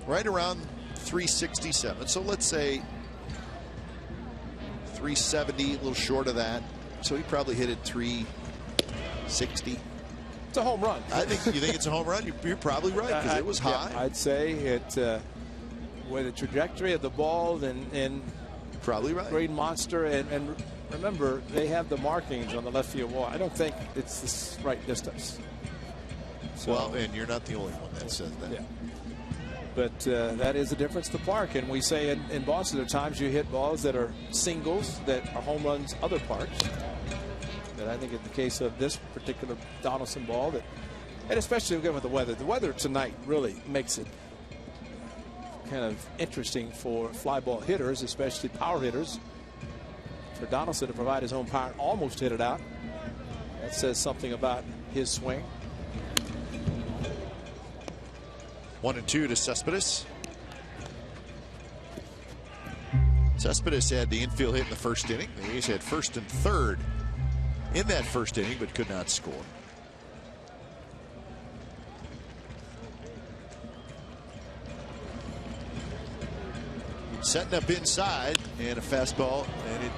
right around 367. So let's say 370, a little short of that. So he probably hit it 360. It's a home run. You think it's a home run? You're probably right, because it was high. Yeah, I'd say it with the trajectory of the ball and probably right. Green monster, and remember, they have the markings on the left field wall. I don't think it's the right distance. So, well, and you're not the only one that says that. Yeah. But that is the difference in the park. And we say in Boston, there are times you hit balls that are singles that are home runs other parks. But I think in the case of this particular Donaldson ball, and especially again with the weather tonight really makes it kind of interesting for fly ball hitters, especially power hitters. For Donaldson to provide his own power and almost hit it out. That says something about his swing. 1-2 to Cespedes. Cespedes had the infield hit in the first inning. The A's had first and third in that first inning, but could not score. Setting up inside and a fastball, and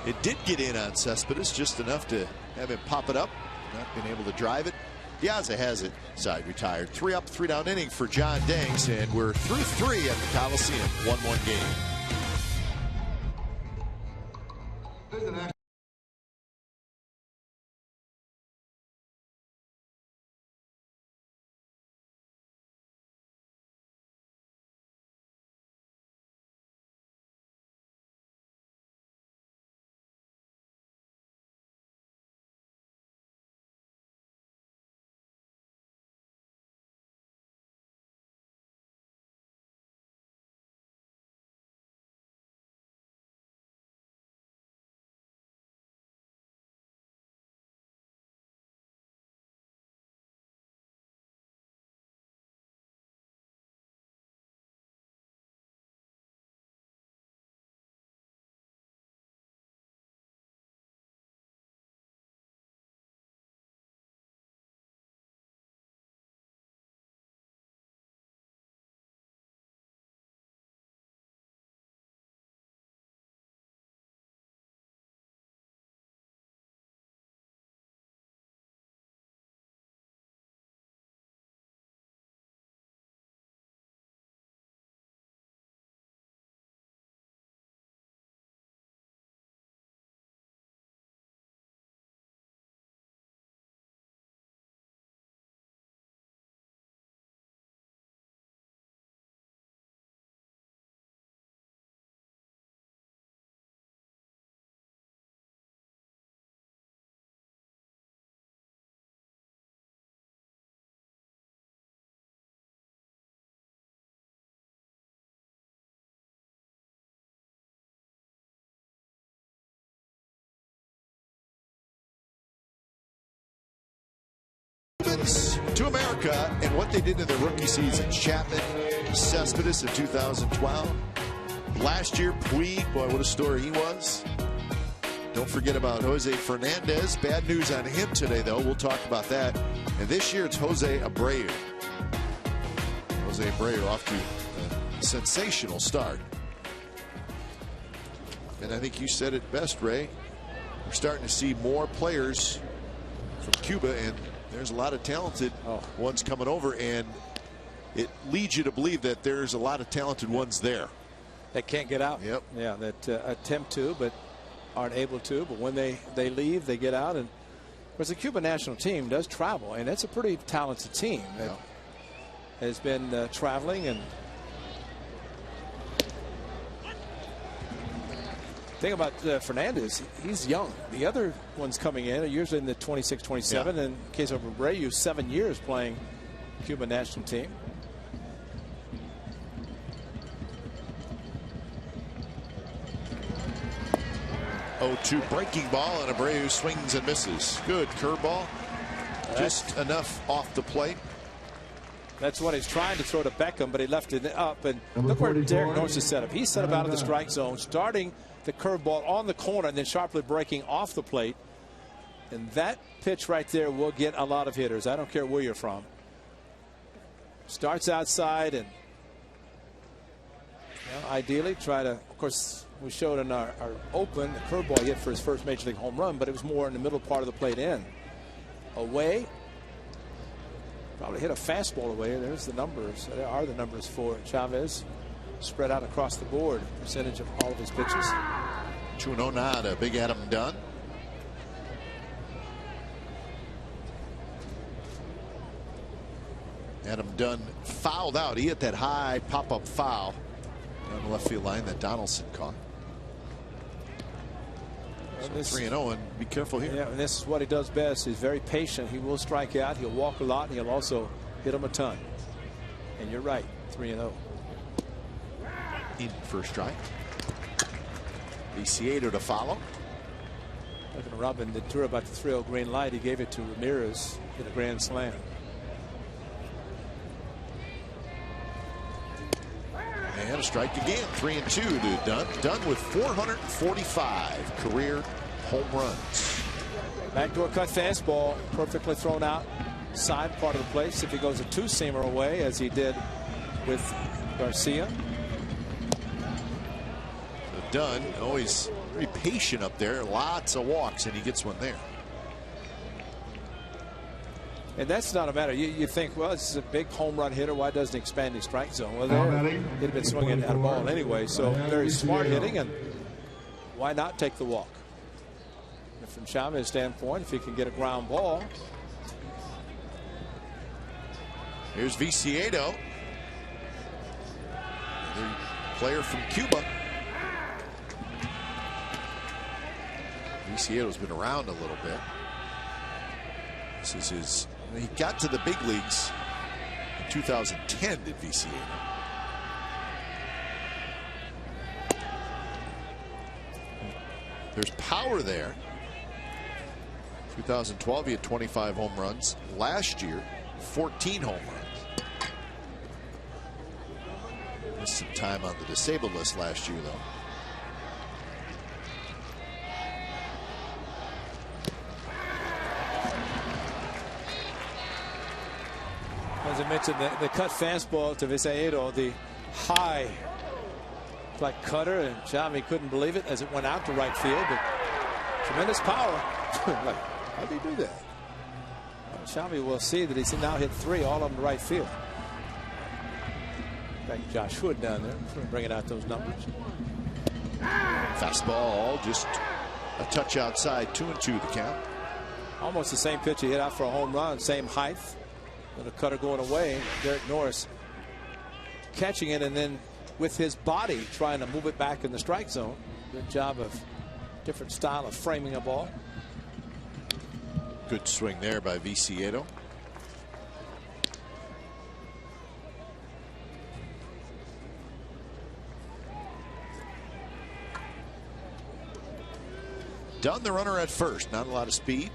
it did get in on Cespedes, just enough to have him pop it up. Not being able to drive it. Piazza has it. Side retired. 3 up, 3 down inning for John Danks, and we're through 3 at the Coliseum. 1-1 game. To America and what they did in their rookie season. Chapman, Cespedes in 2012. Last year, Puig, boy, what a story he was. Don't forget about Jose Fernandez. Bad news on him today, though. We'll talk about that. And this year, it's Jose Abreu. Jose Abreu off to a sensational start. And I think you said it best, Ray. We're starting to see more players from Cuba, and there's a lot of talented ones coming over, and it leads you to believe that there's a lot of talented ones there that can't get out. Yep. Yeah, that attempt to but aren't able to. But when they leave, they get out. And of course, the Cuban national team does travel, and it's a pretty talented team that has been traveling. And thing about Fernandez, he's young. The other ones coming in are usually in the 26, 27. In case of Abreu, 7 years playing Cuban national team. To breaking ball, and Abreu swings and misses. Good curveball, just enough off the plate. That's what he's trying to throw to Beckham, but he left it up. And look where Derek Norris is set up. He's set up out of the strike zone, starting the curveball on the corner and then sharply breaking off the plate. And that pitch right there will get a lot of hitters. I don't care where you're from. Starts outside, and ideally try to, of course, we showed in our Oakland the curveball he hit for his first major league home run, but it was more in the middle part of the plate in. Away. Probably hit a fastball away. There's the numbers. There are the numbers for Chavez. Spread out across the board. Percentage of all of his pitches. 2-0 now to Big Adam Dunn. Adam Dunn fouled out. He hit that high pop-up foul on the left field line that Donaldson caught. So 3-0, and be careful here. Yeah, and this is what he does best. He's very patient. He will strike out. He'll walk a lot, and he'll also hit him a ton. And you're right, 3-0. In first strike. Viciedo to follow. Looking at Robin Ventura about the 3-0 green light. He gave it to Ramirez in a grand slam. And a strike again. 3-2 to Dunn. Dunn with 445 career home runs. Backdoor cut fastball, perfectly thrown out side part of the plate. If he goes a two-seamer away, as he did with Garcia. So Dunn always very patient up there. Lots of walks, and he gets one there. And that's not a matter. You think, well, this is a big home run hitter. Why doesn't he expand his strike zone? Well, there he'd have been swinging at a ball anyway. So very smart hitting, and why not take the walk? And from Chavez's standpoint, if he can get a ground ball. Here's Viciedo, another player from Cuba. Viciedo's been around a little bit. This is his. He got to the big leagues in 2010, did Viciedo. There's power there. 2012, he had 25 home runs. Last year, 14 home runs. Missed some time on the disabled list last year, though. As I mentioned, the cut fastball to Viciedo, the high like cutter, and Chavez couldn't believe it as it went out to right field. But tremendous power. Like, how did he do that? Well, Chavez will see that he's now hit 3, all of them to right field. In fact, Josh Hood down there bringing out those numbers. Fastball, just a touch outside. 2-2 the count. Almost the same pitch he hit out for a home run, same height. And a cutter going away. Derek Norris catching it, and then with his body trying to move it back in the strike zone. Good job of different style of framing a ball. Good swing there by Viciedo. Dunn the runner at first. Not a lot of speed.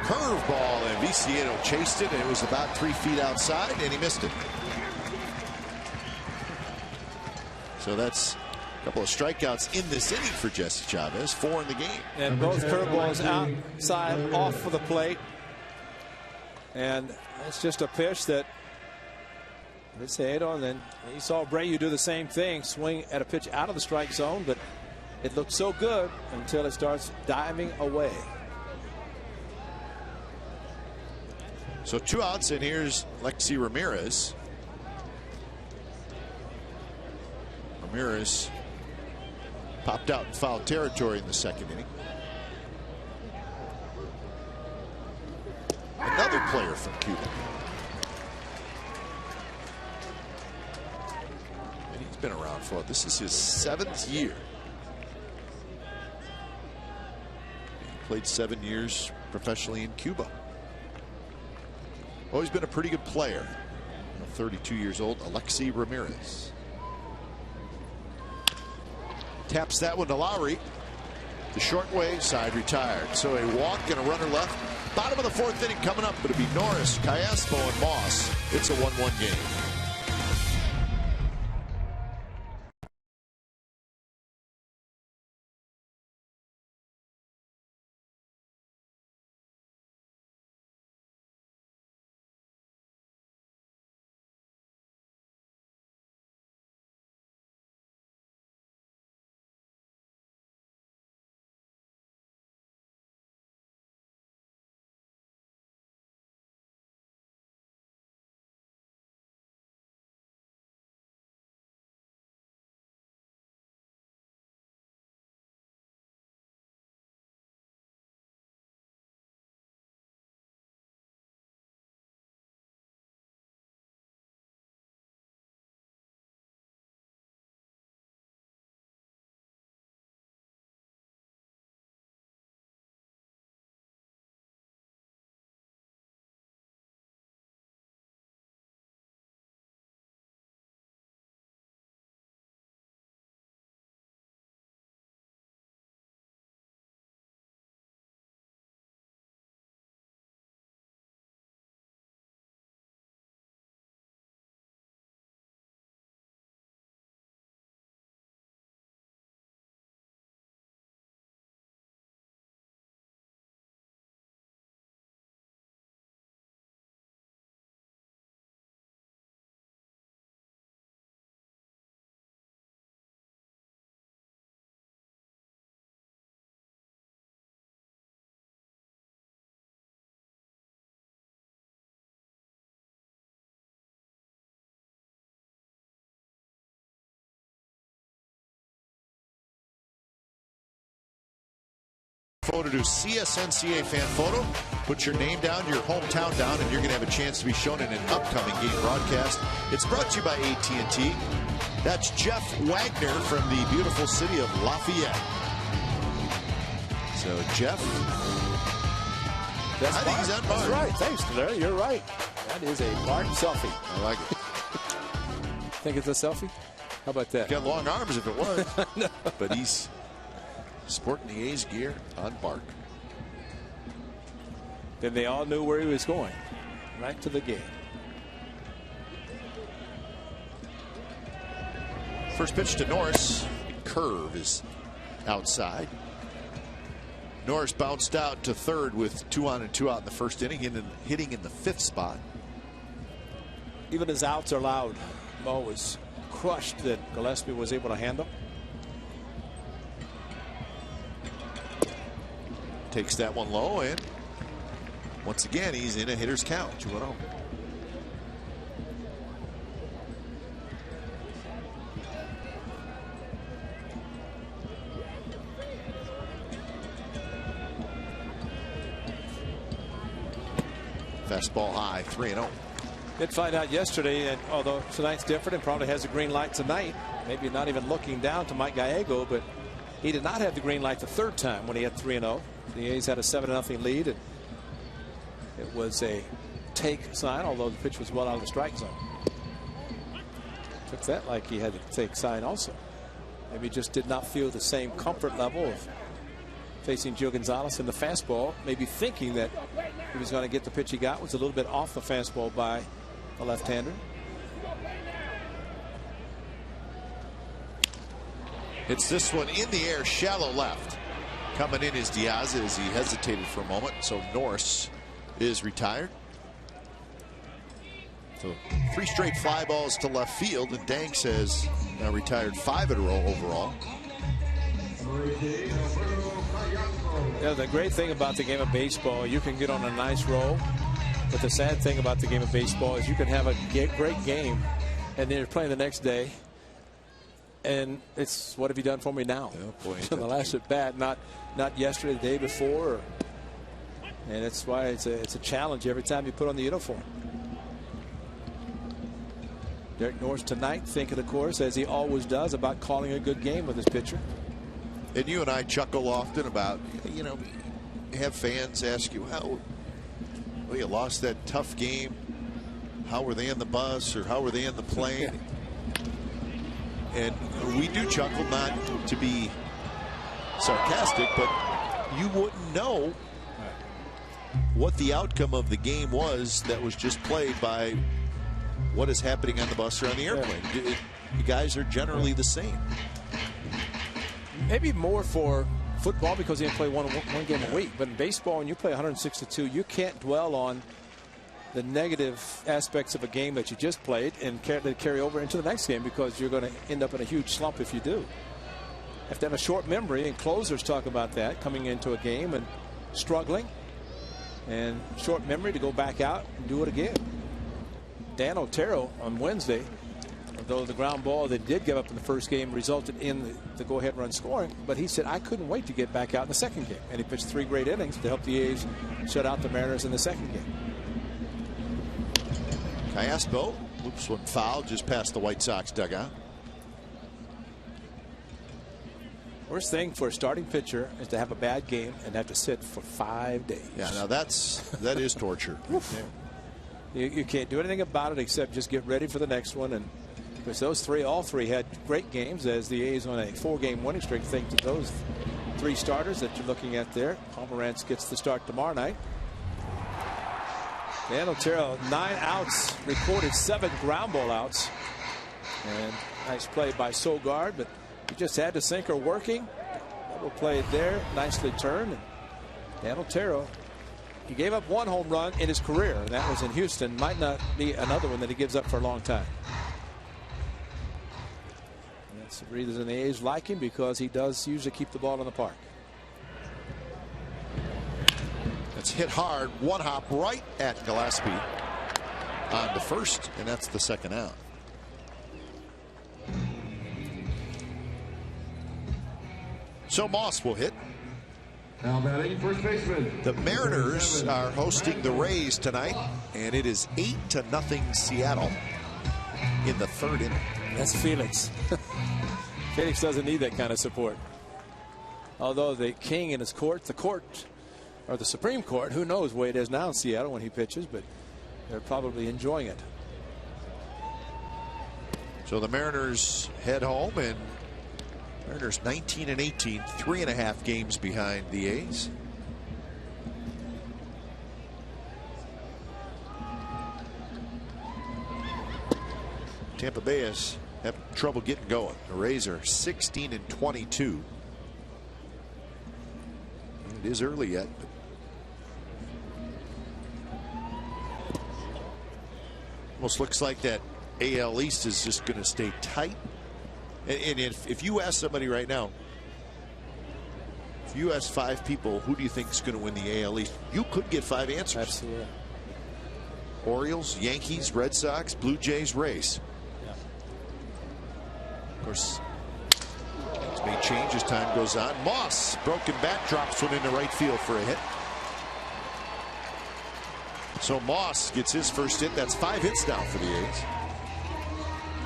Curveball, and Viciedo chased it, and it was about 3 feet outside, and he missed it. So that's a couple of strikeouts in this inning for Jesse Chavez. 4 in the game. And both curveballs outside off of the plate. And it's just a pitch that Viciedo, and then you saw Abreu do the same thing, swing at a pitch out of the strike zone, but it looked so good until it starts diving away. So 2 outs, and here's Lexi Ramirez. Ramirez popped out in foul territory in the second inning. Another player from Cuba. And he's been around for, this is his 7th year. He played 7 years professionally in Cuba. Always been a pretty good player. 32 years old, Alexi Ramirez. Taps that one to Lowry. The short way, side retired. So a walk and a runner left. Bottom of the 4th inning coming up. It'll be Norris, Callaspo, and Moss. It's a 1-1 game. photo to CSNCA fan photo. Put your name down, your hometown down, and you're going to have a chance to be shown in an upcoming game broadcast. It's brought to you by AT&T. That's Jeff Wagner from the beautiful city of Lafayette. So, Jeff, I think he's on Bart. That's right. Thanks, Larry. You're right. That is a Bart selfie. I like it. Think it's a selfie? How about that? Got long arms if it was. No. But he's sporting the A's gear on Bart. Then they all knew where he was going. Right to the game. First pitch to Norris. Curve is outside. Norris bounced out to third with 2 on and 2 out in the first inning, and hitting in the 5th spot. Even his outs are loud. Mo was crushed that Gillespie was able to handle. Takes that one low, and once again he's in a hitter's count. 2-0. Fastball high, 3-0. Did find out yesterday, and although tonight's different and probably has a green light tonight, maybe not even looking down to Mike Gallego, but he did not have the green light the 3rd time when he had 3-0. The A's had a 7-0 lead, and it was a take sign, although the pitch was well out of the strike zone. Took that like he had the take sign also. Maybe just did not feel the same comfort level of facing Gio Gonzalez in the fastball, maybe thinking that he was going to get the pitch he got. Was a little bit off the fastball by the left-hander. Hits this one in the air, shallow left. Coming in is Diaz as he hesitated for a moment. So Norris is retired. So 3 straight fly balls to left field, and Danks has now retired 5 in a row overall. Yeah, the great thing about the game of baseball, you can get on a nice roll, but the sad thing about the game of baseball is you can have a great game, and then you're playing the next day, and it's what have you done for me now? Oh, boy, the last at bat, not yesterday, the day before, and that's why it's a challenge every time you put on the uniform. Derek Norris tonight thinking, of course, as he always does, about calling a good game with his pitcher. And you and I chuckle often about, you know, have fans ask you, how, well, you lost that tough game. How were they in the bus, or how were they in the plane? And we do chuckle, not to be sarcastic, but you wouldn't know what the outcome of the game was that was just played by what is happening on the bus or on the airplane. The guys are generally the same. Maybe more for football because you play one game a week. But in baseball, when you play 162, you can't dwell on the negative aspects of a game that you just played and carry over into the next game, because you're going to end up in a huge slump if you do. You have to have a short memory, and closers talk about that, coming into a game and struggling, and short memory to go back out and do it again. Dan Otero on Wednesday, although the ground ball they did give up in the first game resulted in the go-ahead run scoring, but he said, I couldn't wait to get back out in the second game. And he pitched 3 great innings to help the A's shut out the Mariners in the second game. Callaspo loops one foul just past the White Sox dugout. Worst thing for a starting pitcher is to have a bad game and have to sit for 5 days. Yeah, now that is torture. You can't do anything about it except just get ready for the next one. And because all three had great games, as the A's on a 4-game winning streak. Think to those 3 starters that you're looking at there. Pomeranz gets the start tomorrow night. Dan Otero, 9 outs, recorded 7 ground ball outs. And nice play by Sogard, but he just had the sinker working. Double play there, nicely turned. And Dan Otero, he gave up 1 home run in his career, and that was in Houston. Might not be another one that he gives up for a long time. And that's the reason the A's like him, because he does usually keep the ball in the park. It's hit hard, 1 hop right at Gillespie on the first, and that's the second out. So Moss will hit. Now batting first baseman. The Mariners are hosting the Rays tonight, and it is 8-0 Seattle in the third inning. That's Felix. Felix doesn't need that kind of support. Although the king in his court, or the Supreme Court, who knows where it is now in Seattle when he pitches, but they're probably enjoying it. So the Mariners head home, and Mariners 19-18, 3.5 games behind the A's. Tampa Bay is having trouble getting going. The Rays are 16-22. It is early yet, but almost looks like that AL East is just going to stay tight. And if you ask somebody right now, if you ask 5 people, who do you think is going to win the AL East, you could get 5 answers. Absolutely. Orioles, Yankees, Red Sox, Blue Jays, Rays. Yeah. Of course, things may change as time goes on. Moss, broken bat, drops one into right field for a hit. So Moss gets his first hit. That's 5 hits now for the A's.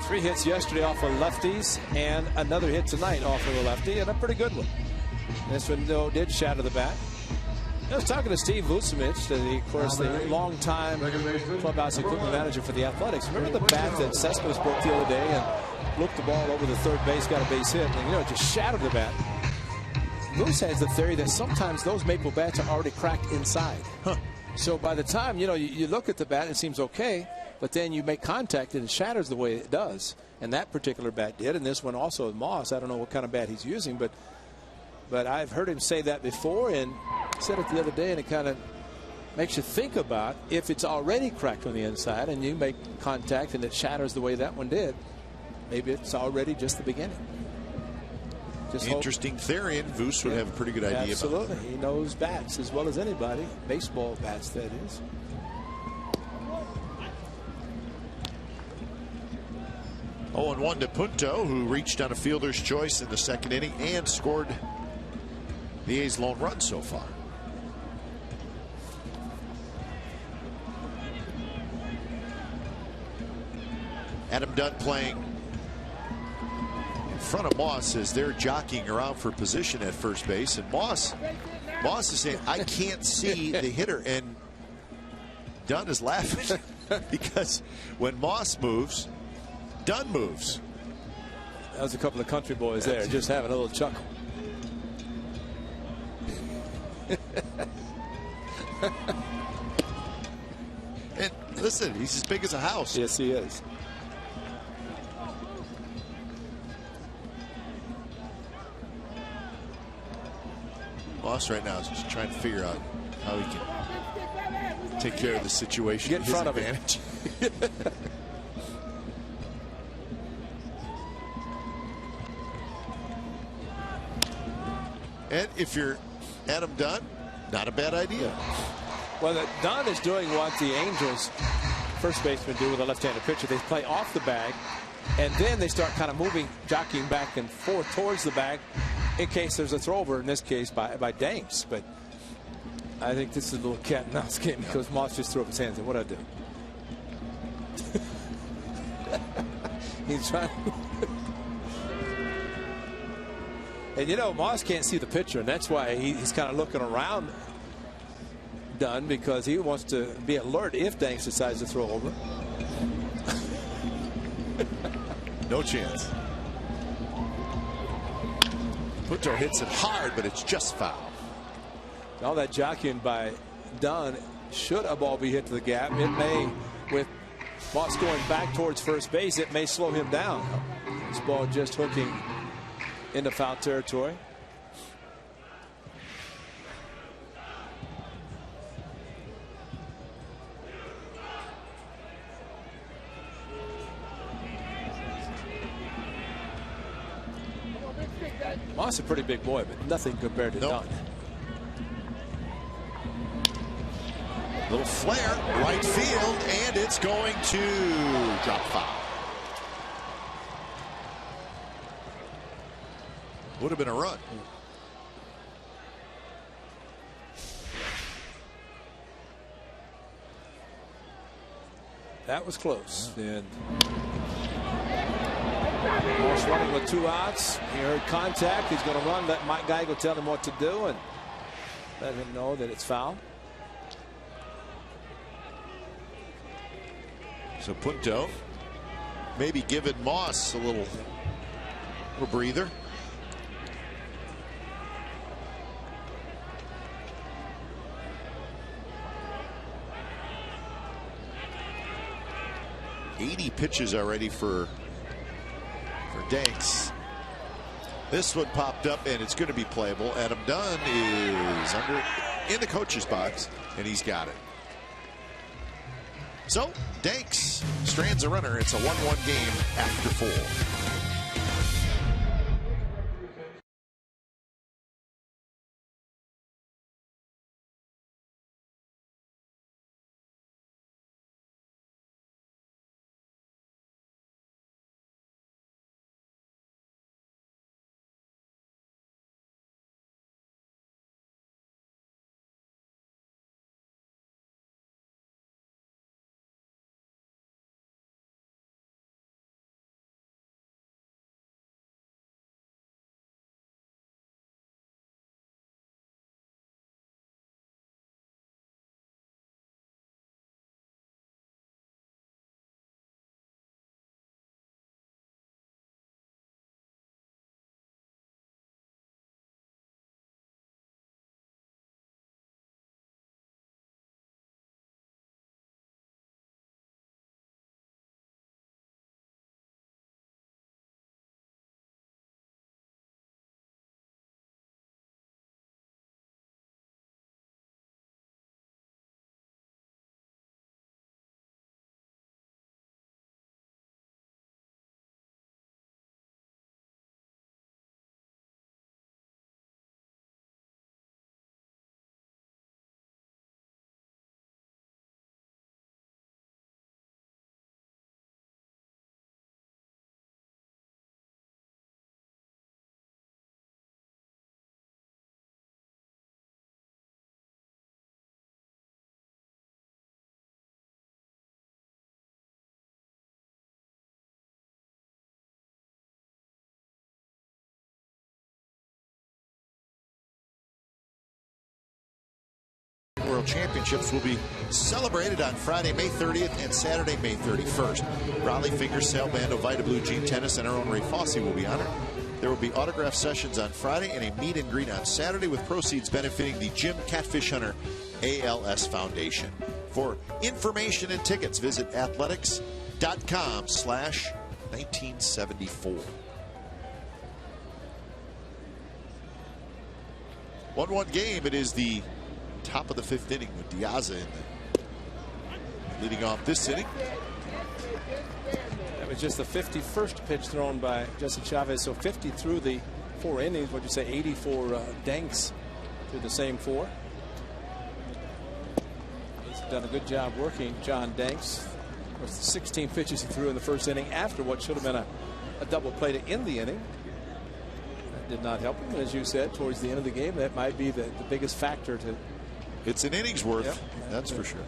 3 hits yesterday off of lefties, and another hit tonight off of a lefty, and a pretty good one. This one, though, did shatter the bat. I was talking to Steve Vucinic, of course, the longtime clubhouse equipment manager for the Athletics. Remember the bat that Cespedes broke the other day and looked the ball over the third base, got a base hit, and it just shattered the bat. Moose has the theory that sometimes those maple bats are already cracked inside. So by the time you look at the bat, it seems okay, but then you make contact and it shatters the way it does. And that particular bat did, and this one also with Moss. I don't know what kind of bat he's using, but I've heard him say that before, and said it the other day, and it kind of makes you think about if it's already cracked on the inside and you make contact and it shatters the way that one did, maybe it's already just the beginning. Interesting theory, and Voos would have a pretty good idea absolutely. about it. He knows bats as well as anybody. Baseball bats, that is. Oh, and 1 to Punto, who reached on a fielder's choice in the second inning and scored the A's lone run so far. Adam Dunn playing in front of Moss as they're jockeying around for position at first base, and Moss is saying, I can't see the hitter, and Dunn is laughing because when Moss moves, Dunn moves. That was a couple of country boys there just having a little chuckle. And listen, he's as big as a house. Yes, he is. Moss right now is just trying to figure out how he can take care of the situation. Get in front of advantage. And if you're Adam Dunn, not a bad idea. Well, Dunn is doing what the Angels first baseman do with a left-handed pitcher. They play off the bag, and then they start kind of moving, jockeying back and forth towards the bag in case there's a throwover, in this case by Danks. But I think this is a little cat and mouse game because Moss just threw up his hands and what'd I do? He's trying. And Moss can't see the pitcher, and that's why he's kind of looking around Dunn, because he wants to be alert if Danks decides to throw over. No chance. Punto hits it hard, but it's just foul. All that jockeying by Dunn, should a ball be hit to the gap, it may, with Moss going back towards first base, it may slow him down. This ball just hooking into foul territory. Moss is a pretty big boy, but nothing compared to Dunn. Little flare, right field, and it's going to drop foul. Would have been a run. That was close. And Moss running with 2 outs. He heard contact. He's going to run. Let Mike Geigel tell him what to do and let him know that it's foul. So Punto maybe giving Moss a little breather. .80 pitches already for Danks. This one popped up and it's going to be playable. Adam Dunn is in the coach's box and he's got it. So Danks strands a runner. It's a 1-1 game after 4. World Championships will be celebrated on Friday, May 30th and Saturday, May 31st. Raleigh Figure Sail, Bando, Vita Blue, Jean Tennis, and our own Ray Fosse will be honored. There will be autograph sessions on Friday and a meet and greet on Saturday with proceeds benefiting the Jim Catfish Hunter ALS Foundation. For information and tickets, visit athletics.com/1974. 1-1 game. It is the top of the 5th inning with Diaza leading off this inning. That was just the 51st pitch thrown by Jesse Chavez. So 50 through the 4 innings. What'd you say? 80 for Danks through the same 4. He's done a good job working John Danks. Of course, the 16 pitches he threw in the first inning after what should have been a double play to end the inning. That did not help him. As you said, towards the end of the game, that might be the biggest factor to. It's an inning's worth, yep, that's for sure.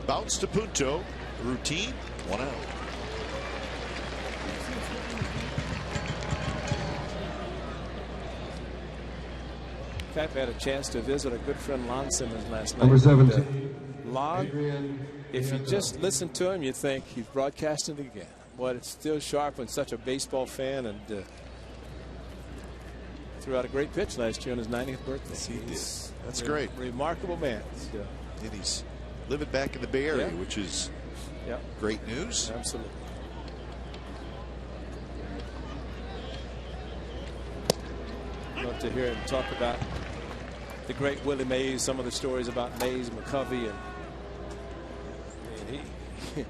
Bounce to Punto. Routine, 1 out. In fact, I had a chance to visit a good friend, Lon Simmons, last night. Number 17. Lon, if you just listen to him, you think he's broadcasting again. But it's still sharp and such a baseball fan, and threw out a great pitch last year on his 90th birthday. Yes, he did. That's great. Remarkable man. Yeah. And he's living back in the Bay Area, yeah, which is yeah, great news. Absolutely. Love to hear him talk about the great Willie Mays, some of the stories about Mays and McCovey, and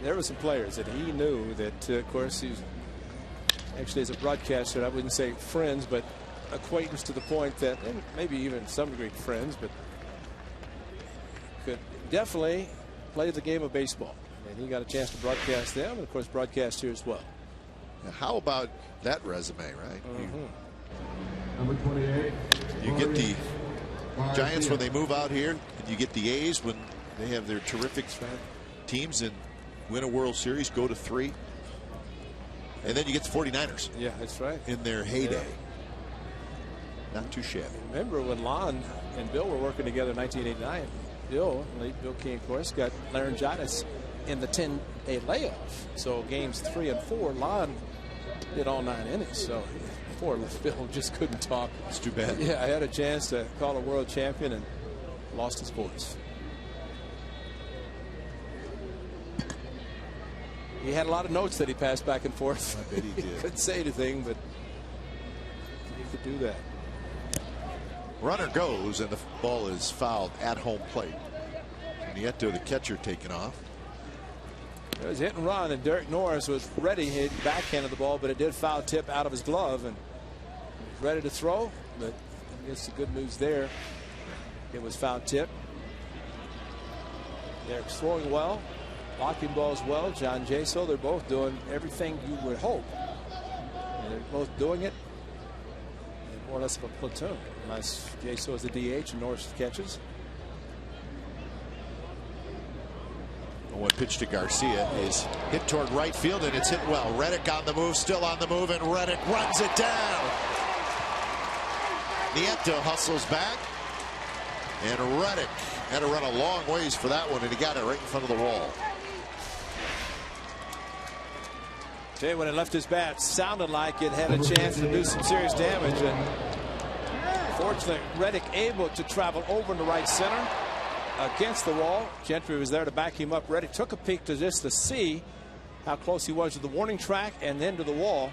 there were some players that he knew that, of course, he's actually, as a broadcaster, I wouldn't say friends, but acquaintance to the point that, and maybe even some degree friends, but could definitely play the game of baseball. And he got a chance to broadcast them, and of course broadcast here as well. Now, how about that resume, right? Number 28. You get the Giants, when they move out here, and you get the A's when they have their terrific teams and win a World Series, go to 3. And then you get the 49ers. Yeah, that's right. In their heyday. Not too shabby. Remember when Lon and Bill were working together in 1989. Bill King, of course, got laryngitis in the 10-day layoff. So games 3 and 4, Lon did all 9 innings. So poor Bill just couldn't talk. It's too bad. Yeah, I had a chance to call a world champion and lost his voice. He had a lot of notes that he passed back and forth. I bet he did. Couldn't say anything, but he could do that. Runner goes, and the ball is fouled at home plate. Nieto, the catcher, taken off. It was hit and run, and Derek Norris was ready. He backhanded the ball, but it did foul tip out of his glove, and he was ready to throw. But I guess the good news there, it was foul tip. Derek's throwing well, blocking balls well. John Jaso, they're both doing everything you would hope. And they're both doing it in more or less of a platoon. Unless Jaso is the DH and Norris catches. One pitch to Garcia is hit toward right field, and it's hit well. Reddick on the move, still on the move, and Reddick runs it down. Nieto hustles back, and Reddick had to run a long ways for that one, and he got it right in front of the wall. Jay, when it left his bat, sounded like it had a chance to do some serious damage, and fortunately, Reddick able to travel over into right center. Against the wall. Gentry was there to back him up. Reddick took a peek to see how close he was to the warning track and then to the wall.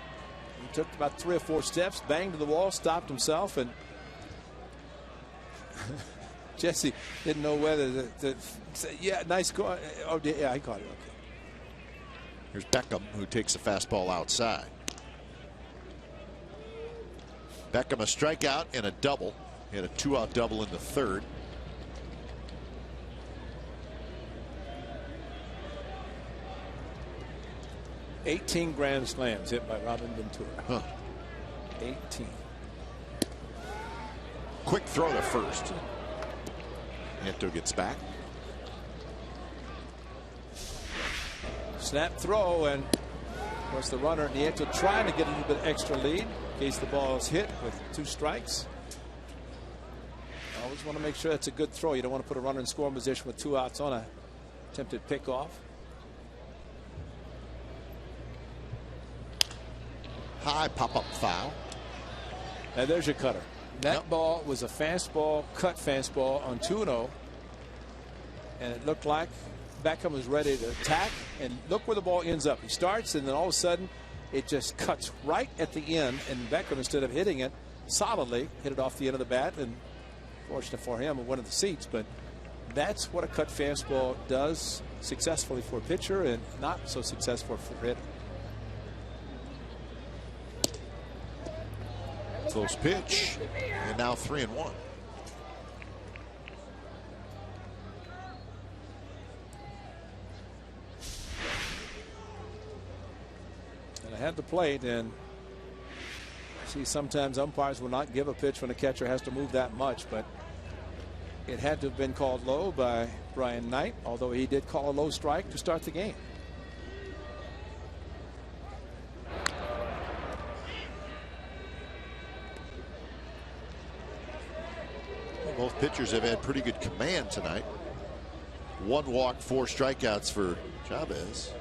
He took about 3 or 4 steps, banged to the wall, stopped himself, and Jesse didn't know whether to say, yeah, nice call. Oh, yeah, he caught it. Okay. Here's Beckham, who takes a fastball outside. Beckham a strikeout and a double. He had a 2-out double in the 3rd. $18 grand slams hit by Robin Ventura. Huh. 18. Quick throw to first. Nieto gets back. Snap throw, and of course the runner Nieto trying to get a little bit extra lead in case the ball is hit with 2 strikes. Always want to make sure that's a good throw. You don't want to put a runner in scoring position with 2 outs on a attempted pickoff. High pop-up foul. And there's your cutter. That ball was a fastball, cut fastball on 2-0. And it looked like Beckham was ready to attack. And look where the ball ends up. He starts, and then all of a sudden, it just cuts right at the end. And Beckham, instead of hitting it solidly, hit it off the end of the bat. And fortunate for him, one of the seats. But that's what a cut fastball does successfully for a pitcher and not so successful for a hitter. Close pitch, and now 3-1. And I had the plate, and see sometimes umpires will not give a pitch when a catcher has to move that much, but it had to have been called low by Brian Knight, although he did call a low strike to start the game. Both pitchers have had pretty good command tonight. 1 walk, 4 strikeouts for Chavez.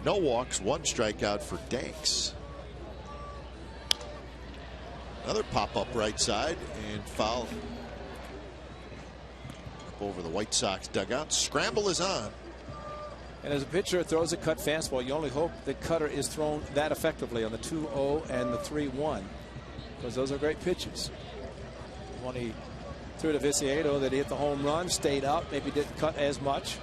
No walks, 1 strikeout for Danks. Another pop-up right side and foul up over the White Sox dugout. Scramble is on. And as a pitcher throws a cut fastball, you only hope the cutter is thrown that effectively on the 2-0 and the 3-1, because those are great pitches. When he threw to Viciedo, that he hit the home run, stayed up, maybe didn't cut as much.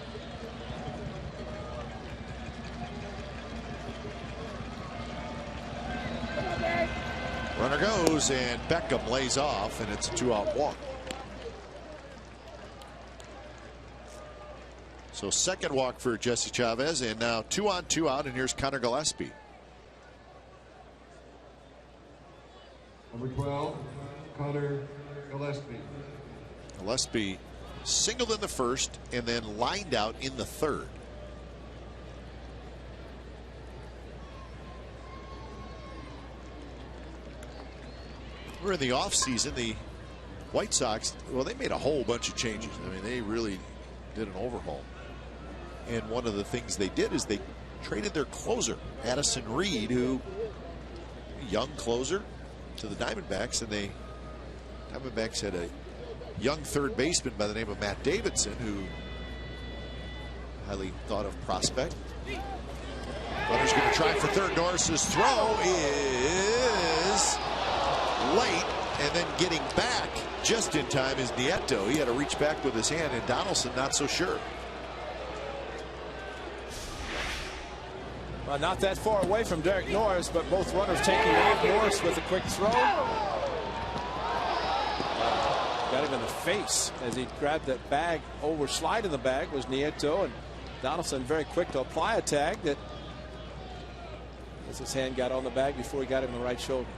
Runner goes, and Beckham lays off, and it's a 2-out walk. So second walk for Jesse Chavez, and now 2 on, 2 out, and here's Connor Gillespie. Number 12, Connor Gillespie singled in the first and then lined out in the third. We're in the offseason. The White Sox, well, they made a whole bunch of changes. I mean, they really did an overhaul. And one of the things they did is they traded their closer, Addison Reed, who young closer, to the Diamondbacks, and the Diamondbacks had a young third baseman by the name of Matt Davidson, who highly thought of prospect. Runner's going to try for third. Norris's throw is late, and then getting back just in time is Nieto. He had to reach back with his hand, and Donaldson not so sure. Well, not that far away from Derek Norris, but both runners taking off. Norris with a quick throw. Got him in the face as he grabbed that bag. Over slide in the bag was Nieto, and Donaldson very quick to apply a tag that as his hand got on the bag before he got him in the right shoulder.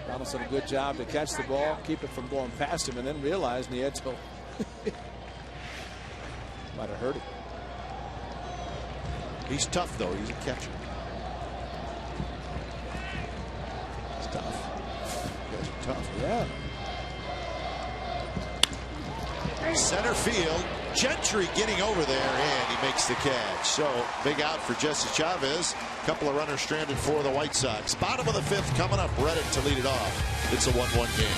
Donaldson a good job to catch the ball, keep it from going past him, and then realize Nieto might have hurt him. He's tough, though. He's a catcher. He's tough. You guys are tough. Yeah. Center field. Gentry getting over there, and he makes the catch. So big out for Jesse Chavez. A couple of runners stranded for the White Sox. Bottom of the fifth coming up. Reddick to lead it off. It's a 1-1 game.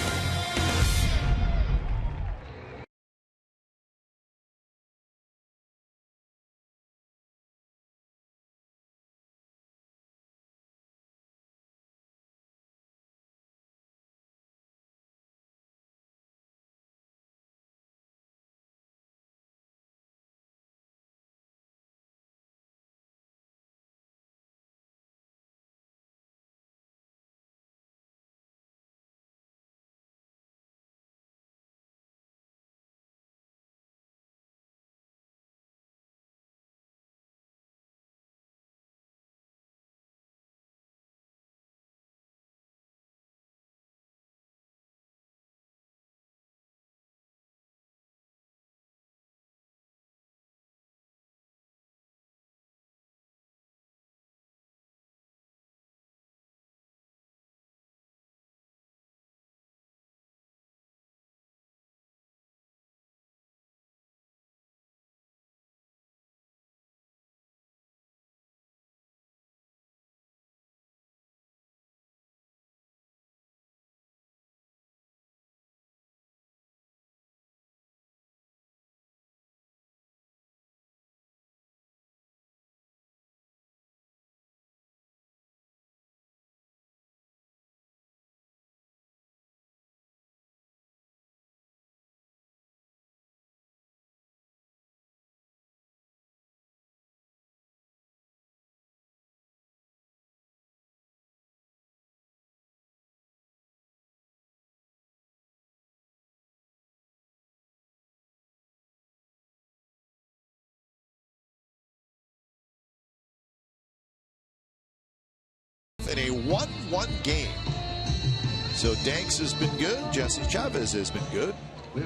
In a 1-1 game. So Danks has been good. Jesse Chavez has been good. The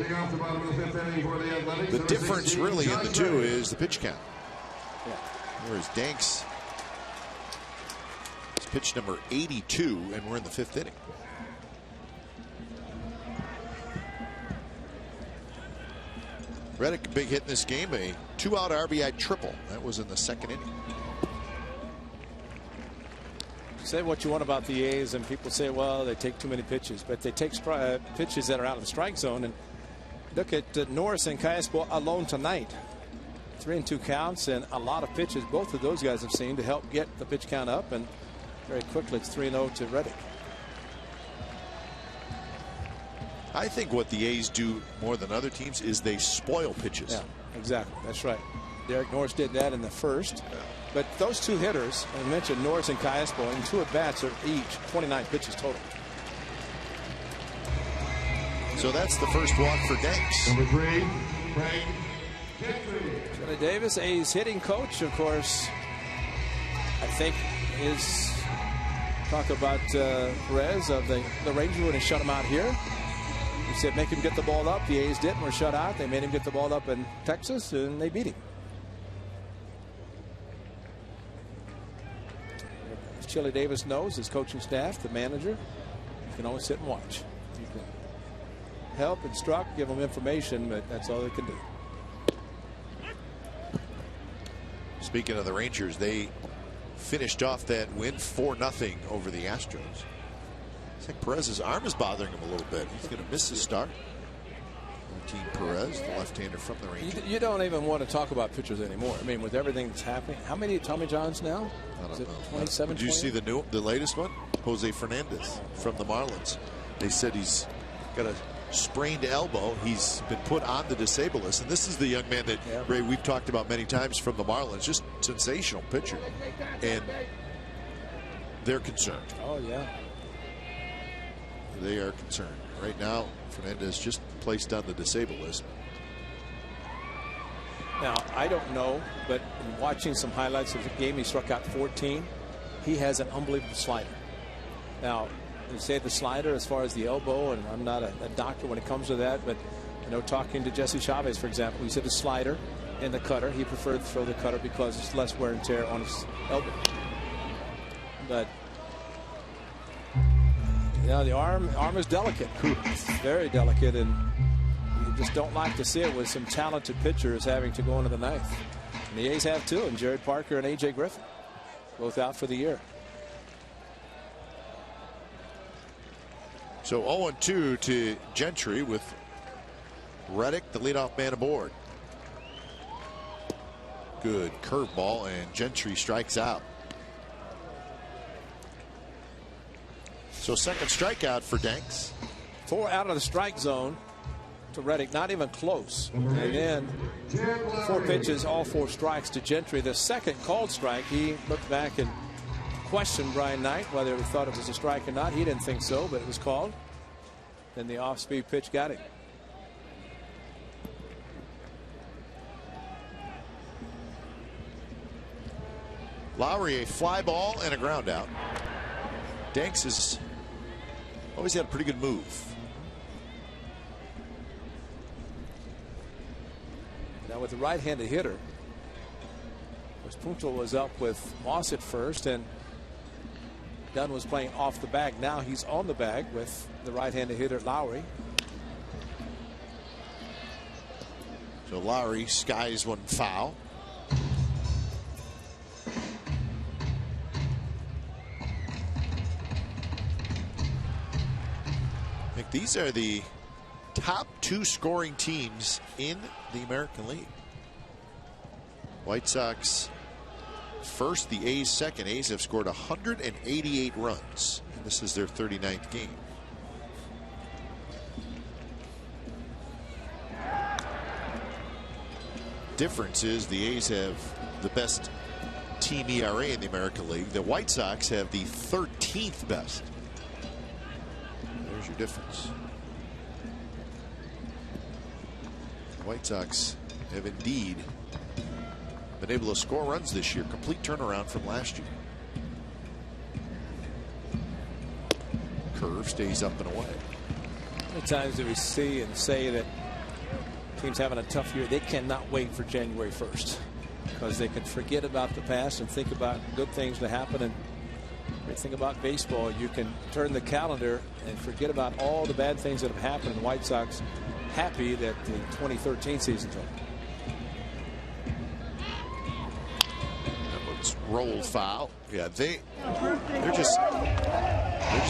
difference really in the two is the pitch count. Yeah. Whereas Danks is pitch number 82, and we're in the fifth inning. Reddick, big hit in this game, a 2-out RBI triple. That was in the second inning. Say what you want about the A's, and people say, well, they take too many pitches, but they take pitches that are out of the strike zone. And look at Norris and Callaspo alone tonight. 3-2 counts and a lot of pitches. Both of those guys have seen to help get the pitch count up, and very quickly it's 3-0 to Reddick. I think what the A's do more than other teams is they spoil pitches. Yeah, exactly. That's right. Derek Norris did that in the first. Yeah. But those two hitters, I mentioned Norris and Callaspo, and 2 at-bats are each 29 pitches total. So that's the first walk for Danks. Number 3, Frank Johnny Davis, A's hitting coach, of course, I think is talk about Perez of the Rangers would have shut him out here. He said make him get the ball up. The A's didn't. Were shut out. They made him get the ball up in Texas, and they beat him. As Chili Davis knows, his coaching staff, the manager, you can only sit and watch. You can help, instruct, give them information, but that's all they can do. Speaking of the Rangers, they finished off that win 4-0 over the Astros. It's like Perez's arm is bothering him a little bit. He's going to miss his start. Martin Perez, the left-hander from the Rangers. You don't even want to talk about pitchers anymore. I mean, with everything that's happening, how many Tommy Johns now? I don't know. 27. Did you see the latest one? Jose Fernandez from the Marlins. They said he's got a sprained elbow. He's been put on the disabled list, and this is the young man that Ray, we've talked about many times from the Marlins. Just sensational pitcher, and they're concerned. Oh yeah, they are concerned right now. Fernandez just placed on the disabled list. Now I don't know, but in watching some highlights of the game, he struck out 14. He has an unbelievable slider. Now, you say the slider as far as the elbow, and I'm not a doctor when it comes to that, but you know, talking to Jesse Chavez, for example, he said the slider and the cutter, he preferred to throw the cutter because it's less wear and tear on his elbow. But you know, the arm is delicate. It's very delicate, and you just don't like to see it with some talented pitchers having to go into the ninth. And the A's have two, and Jared Parker and A.J. Griffin, both out for the year. So 0-2 to Gentry with Reddick, the leadoff man, aboard. Good curveball, and Gentry strikes out. So second strikeout for Danks. 4 out of the strike zone to Reddick, not even close. And then 4 pitches, all 4 strikes to Gentry. The second called strike, he looked back and questioned Brian Knight whether he thought it was a strike or not. He didn't think so, but it was called. Then the off-speed pitch got him. Lowry, a fly ball and a ground out. Danks has always had a pretty good move. Now with the right-handed hitter, Punto was up with Moss at first, and Dunn was playing off the bag. Now he's on the bag with the right-handed hitter Lowry. So Lowry skies one foul. I think these are the top 2 scoring teams in the American League. White Sox first, the A's second. A's have scored 188 runs, and this is their 39th game. Difference is the A's have the best team ERA in the American League. The White Sox have the 13th best. There's your difference. The White Sox have indeed been able to score runs this year. Complete turnaround from last year. Curve stays up and away. How many times do we see and say that teams having a tough year, they cannot wait for January 1st because they can forget about the past and think about good things to happen. And the thing about baseball, you can turn the calendar and forget about all the bad things that have happened. And the White Sox happy that the 2013 season's over. Roll foul. Yeah, they're just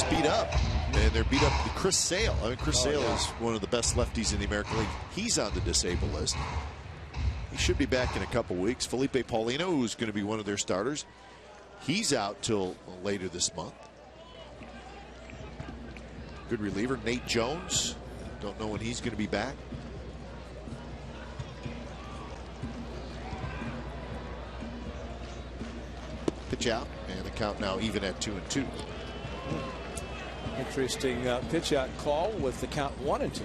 beat up, and they're beat up. Chris Sale. I mean, Chris Sale is one of the best lefties in the American League. He's on the disabled list. He should be back in a couple weeks. Felipe Paulino, who's going to be one of their starters, he's out till later this month. Good reliever Nate Jones. Don't know when he's going to be back. Pitch out, and the count now even at 2-2. Interesting pitch out call with the count 1-2.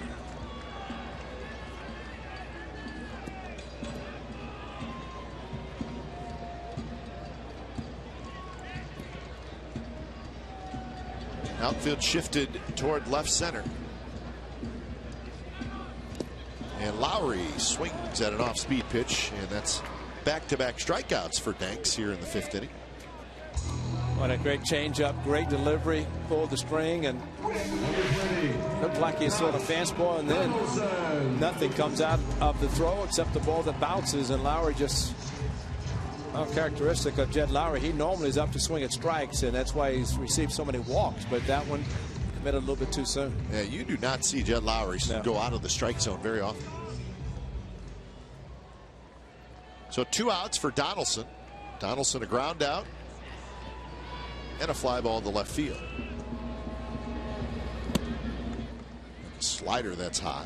Outfield shifted toward left center. And Lowry swings at an off-speed pitch, and that's back-to-back strikeouts for Danks here in the 5th inning. What a great changeup, great delivery, pulled the string, and looked like he threw a fastball, and then nothing comes out of the throw except the ball that bounces, and Lowry just, uncharacteristic of Jed Lowry, he normally is up to swing at strikes, and that's why he's received so many walks, but that one made it a little bit too soon. Yeah, you do not see Jed Lowry go out of the strike zone very often. So 2 outs for Donaldson. Donaldson a ground out and a fly ball to left field. Slider that's high.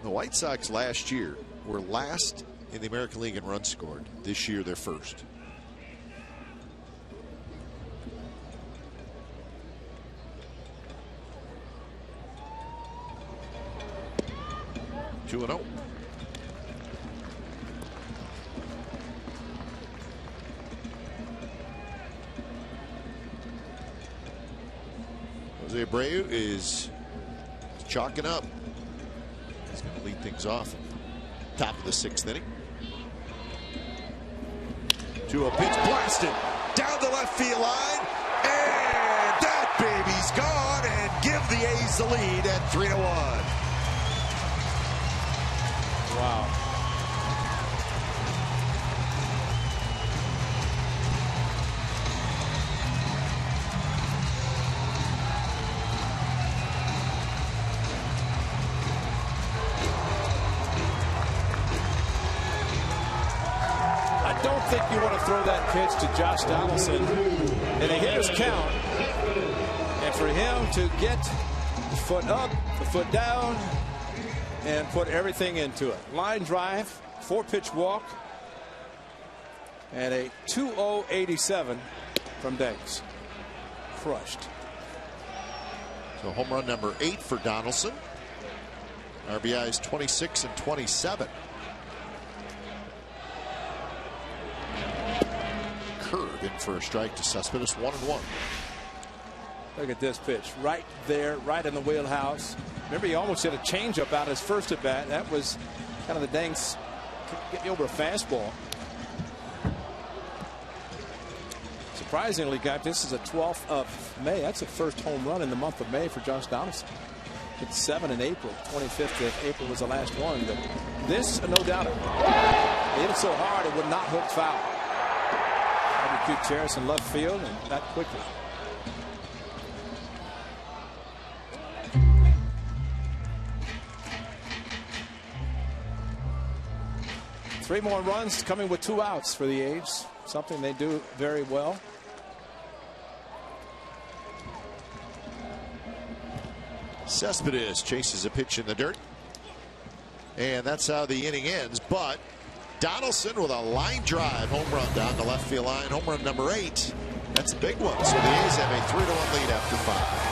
The White Sox last year were last in the American League in runs scored. This year they're first. Two and 0. Jose Abreu is chalking up. He's going to lead things off. Top of the 6th inning. To a pitch blasted down the left field line. And that baby's gone, and give the A's the lead at 3-1. Wow. I don't think you want to throw that pitch to Josh Donaldson in a hitter's count, and for him to get the foot up, the foot down, and put everything into it. Line drive, 4-pitch walk, and a 2-0-87 from Danks. Crushed. So home run number 8 for Donaldson. RBIs 26 and 27. Curve in for a strike to Cespedes. 1-1. Look at this pitch right there, right in the wheelhouse. Remember, he almost hit a changeup out his first at bat. That was kind of the Danks get me over a fastball. Surprisingly, guys, this is the 12th of May. That's the first home run in the month of May for Josh Donaldson. It's 7 in April. 25th of April was the last one. But this, no doubt, he hit it so hard it would not hook foul. Cute Terrace in left field, and that quickly. Three more runs coming with 2 outs for the A's. Something they do very well. Cespedes chases a pitch in the dirt. And that's how the inning ends. But Donaldson with a line drive home run down the left field line. Home run number 8. That's a big one. So the A's have a 3-1 lead after 5.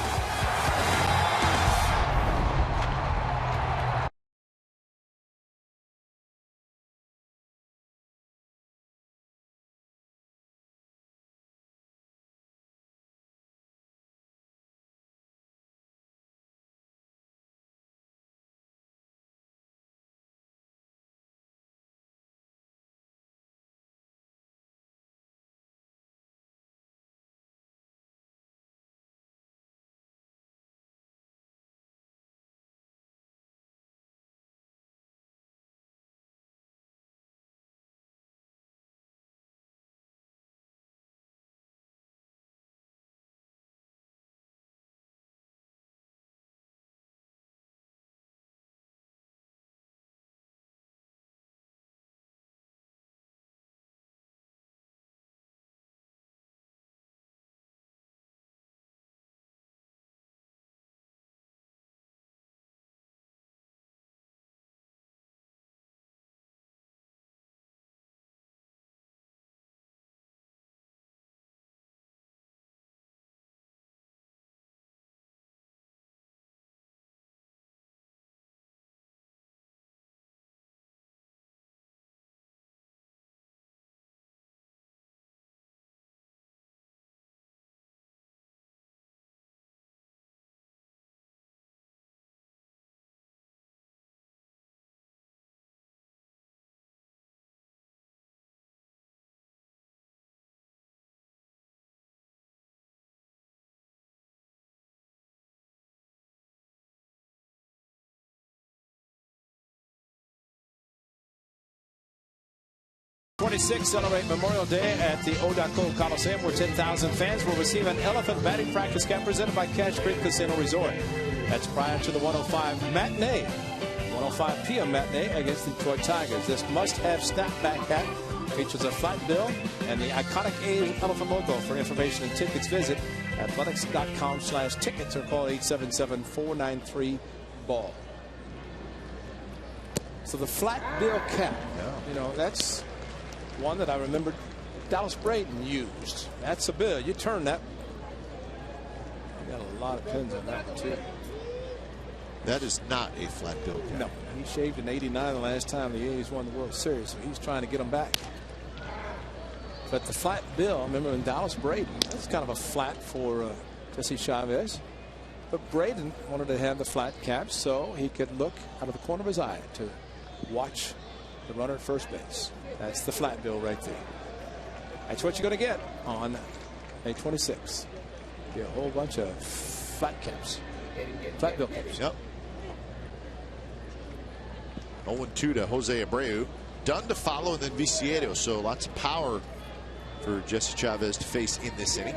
7:26, celebrate Memorial Day at the O.Co Coliseum, where 10,000 fans will receive an elephant batting practice camp presented by Cash Creek Casino Resort. That's prior to the 105 matinee, 105 p.m. matinee against the Detroit Tigers. This must-have snapback hat features a flat bill and the iconic A's elephant logo. For information and tickets, visit athletics.com/tickets or call 877-493-BALL. So the flat bill cap, you know, that's one that I remember Dallas Braden used. That's a bill. You turn that. You got a lot of pins on that one, too. That is not a flat bill cap. No, he shaved in '89 the last time the A's won the World Series, so he's trying to get them back. But the flat bill, I remember in Dallas Braden, that's kind of a flat for Jesse Chavez. But Braden wanted to have the flat cap so he could look out of the corner of his eye to watch the runner at first base. That's the flat bill right there. That's what you're going to get on May 26th. Get a whole bunch of flat caps. Flat bill caps. Yep. 0-2 to Jose Abreu. Dunn to follow, and then Viciedo. So lots of power for Jesse Chavez to face in this inning.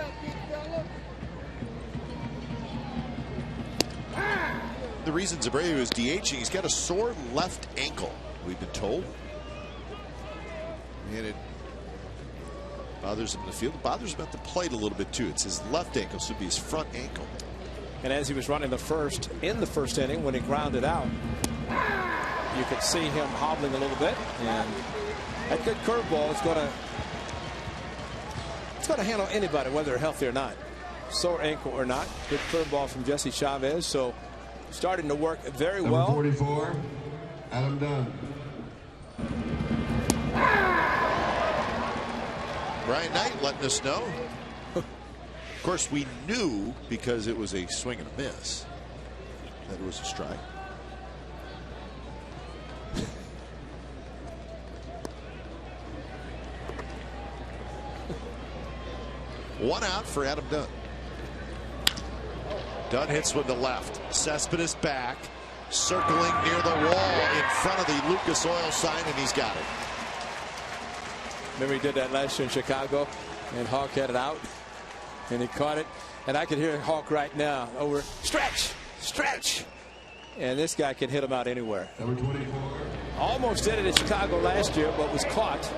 The reasons Abreu is DHing, he's got a sore left ankle, we've been told. And it bothers him in the field. It bothers him at the plate a little bit too. It's his left ankle, so it'd be his front ankle. And as he was running the first in the first inning, when he grounded out, you could see him hobbling a little bit. And that good curveball is going to handle anybody, whether they're healthy or not. Sore ankle or not. Good curveball from Jesse Chavez. So starting to work very well. Number 44, Adam Dunn. Brian Knight letting us know. Of course, we knew because it was a swing and a miss that it was a strike. One out for Adam Dunn. Dunn hits with the left. Cespedes back, circling near the wall in front of the Lucas Oil sign, and he's got it. Remember he did that last year in Chicago, and Hawk had it out, and he caught it. And I can hear Hawk right now over, stretch, stretch. And this guy can hit him out anywhere. Number 24. Almost did it in Chicago last year, but was caught.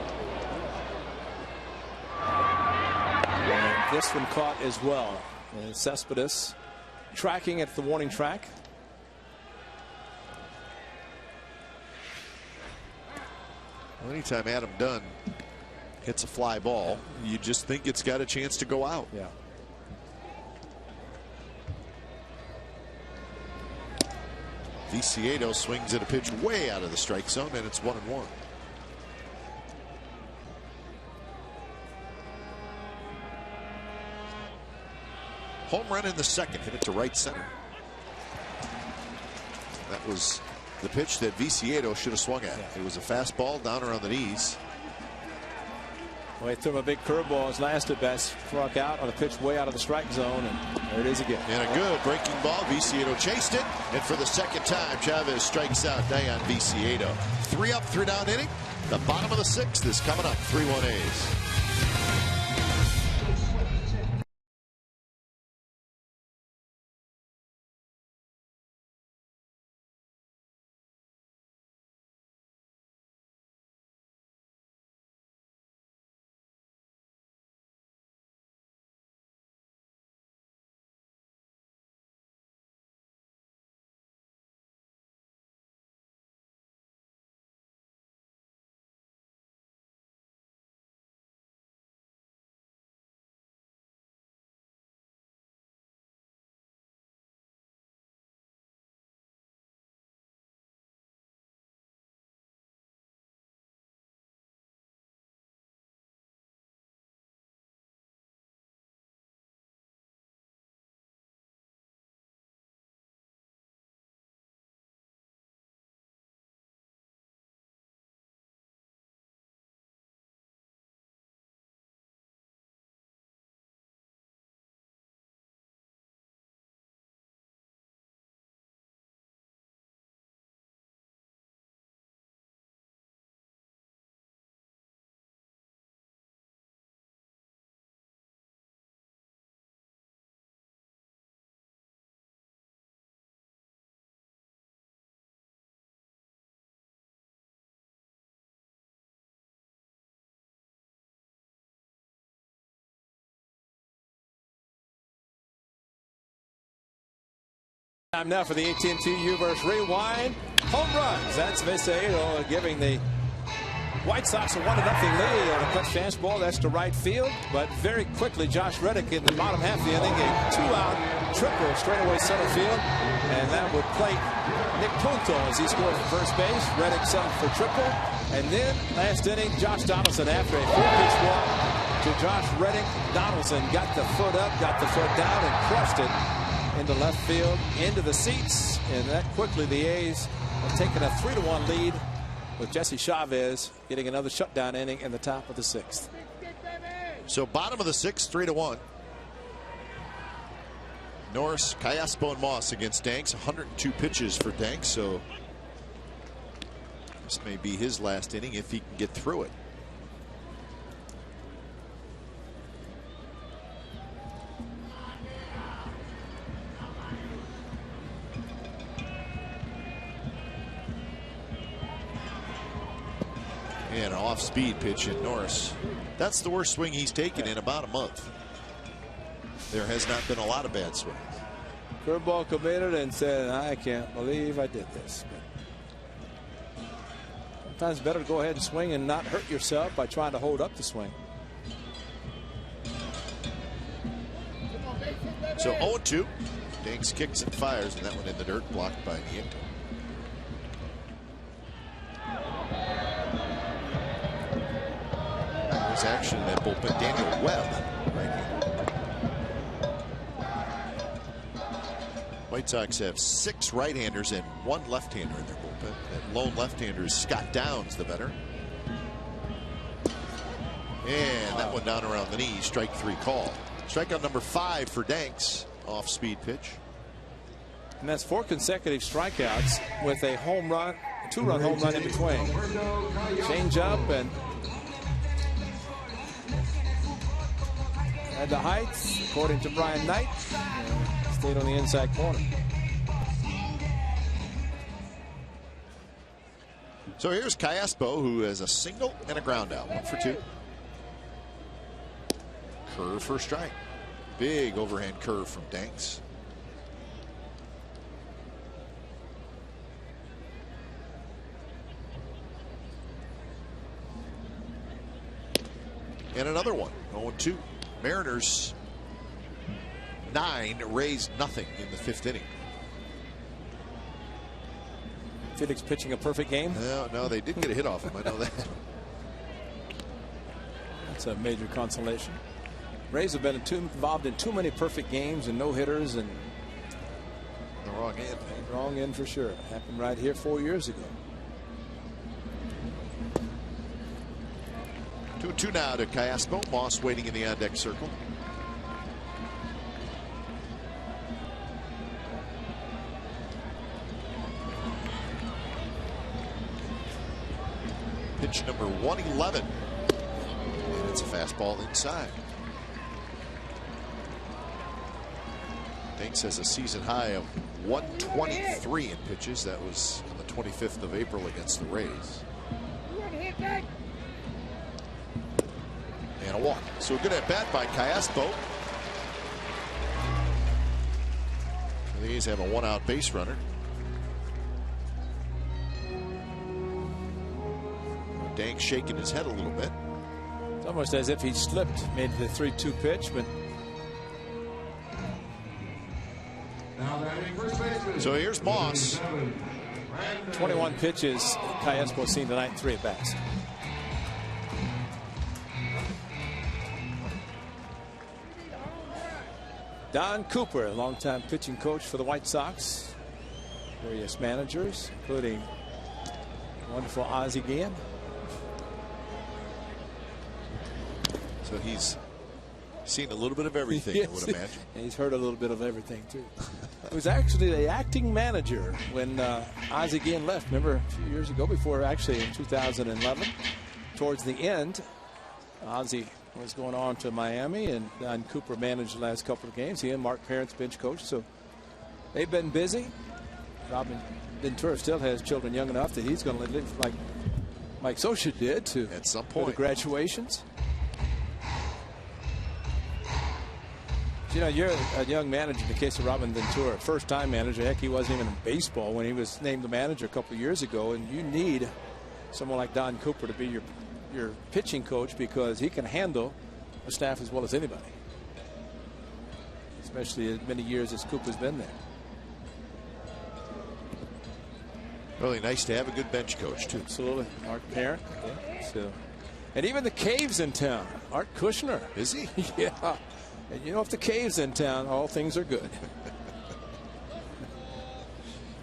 And this one caught as well. And Cespedes tracking at the warning track. Well, anytime Adam Dunn hits a fly ball, you just think it's got a chance to go out. Yeah. Viciedo swings at a pitch way out of the strike zone, and it's 1-1. Home run in the second, hit it to right center. That was the pitch that Viciedo should have swung at. It was a fastball down around the knees. Well, he threw him a big curveball his last at bat, struck out on a pitch way out of the strike zone, and there it is again. And a good breaking ball. Viciedo chased it, and for the second time, Chavez strikes out Dayan Viciedo. 3 up, 3 down inning. The bottom of the 6th is coming up. 3-1 A's. Time now for the AT&T Uverse Rewind. Home runs. That's Visaito giving the White Sox a 1-0 lead on a cut fastball. That's to right field. But very quickly, Josh Reddick in the bottom half of the inning, a 2-out triple straightaway center field. And that would plate Nick Punto as he scores from first base. Reddick settled for triple. And then last inning, Josh Donaldson after a 4-pitch walk to Josh Reddick. Donaldson got the foot up, got the foot down, and crushed it into left field, into the seats. And that quickly the A's have taken a 3-1 lead, with Jesse Chavez getting another shutdown inning in the top of the 6th. So bottom of the 6th, 3-1. Norris, Callaspo, and Moss against Danks. 102 pitches for Danks, so this may be his last inning if he can get through it. And an off-speed pitch in Norris. That's the worst swing he's taken in about a month. There has not been a lot of bad swings. Curveball committed and said, I can't believe I did this. But sometimes it's better to go ahead and swing and not hurt yourself by trying to hold up the swing. So 0-2. Danks kicks and fires, and that one in the dirt, blocked by Nieto. There's action in that bullpen. Daniel Webb right here. White Sox have 6 right-handers and 1 left-hander in their bullpen. That lone left-hander is Scott Downs, the veteran. And that one down around the knee. Strike 3 call. Strikeout number 5 for Danks. Off-speed pitch. And that's 4 consecutive strikeouts with a home run, a 2-run home run in between. Change up and at the heights, according to Brian Knight, stayed on the inside corner. So here's Callaspo, who has a single and a ground out. 1 for 2. Curve for a strike. Big overhand curve from Danks. And another one. 0-2. Mariners 9, Rays nothing in the 5th inning. Felix pitching a perfect game. No, they did get a hit off him. I know that. That's a major consolation. Rays have been involved in too many perfect games and no hitters and the wrong end. Wrong end for sure. Happened right here 4 years ago. 2-2 now to Callaspo. Moss waiting in the on-deck circle. Pitch number 111. And it's a fastball inside. Danks has a season high of 123 in pitches. That was on the 25th of April against the Rays. And a walk. So a good at bat by Callaspo. The A's have a 1-out base runner. Danks shaking his head a little bit. It's almost as if he slipped, made the 3-2 pitch, but so here's Moss. 21 pitches Callaspo seen tonight, 3 at bats. Don Cooper, a longtime pitching coach for the White Sox. Various managers, including wonderful Ozzie Guillen. So he's seen a little bit of everything, yes. I would imagine. And he's heard a little bit of everything, too. He was actually the acting manager when Ozzie Guillen left. Remember a few years ago, before actually in 2011. Towards the end, Ozzie was going on to Miami, and Don Cooper managed the last couple of games. He and Mark Parent's bench coach, so they've been busy. Robin Ventura still has children young enough that he's going to live like Mike Scioscia did to at some point the graduations. You know, you're a young manager in the case of Robin Ventura, first-time manager. Heck, he wasn't even in baseball when he was named the manager a couple of years ago. And you need someone like Don Cooper to be your pitching coach because he can handle a staff as well as anybody, especially as many years as Cooper's been there. Really nice to have a good bench coach, too. Absolutely. Art Parent. Yeah. So, and even the Cave's in town. Art Kushner. Is he? Yeah. And you know, if the Cave's in town, all things are good.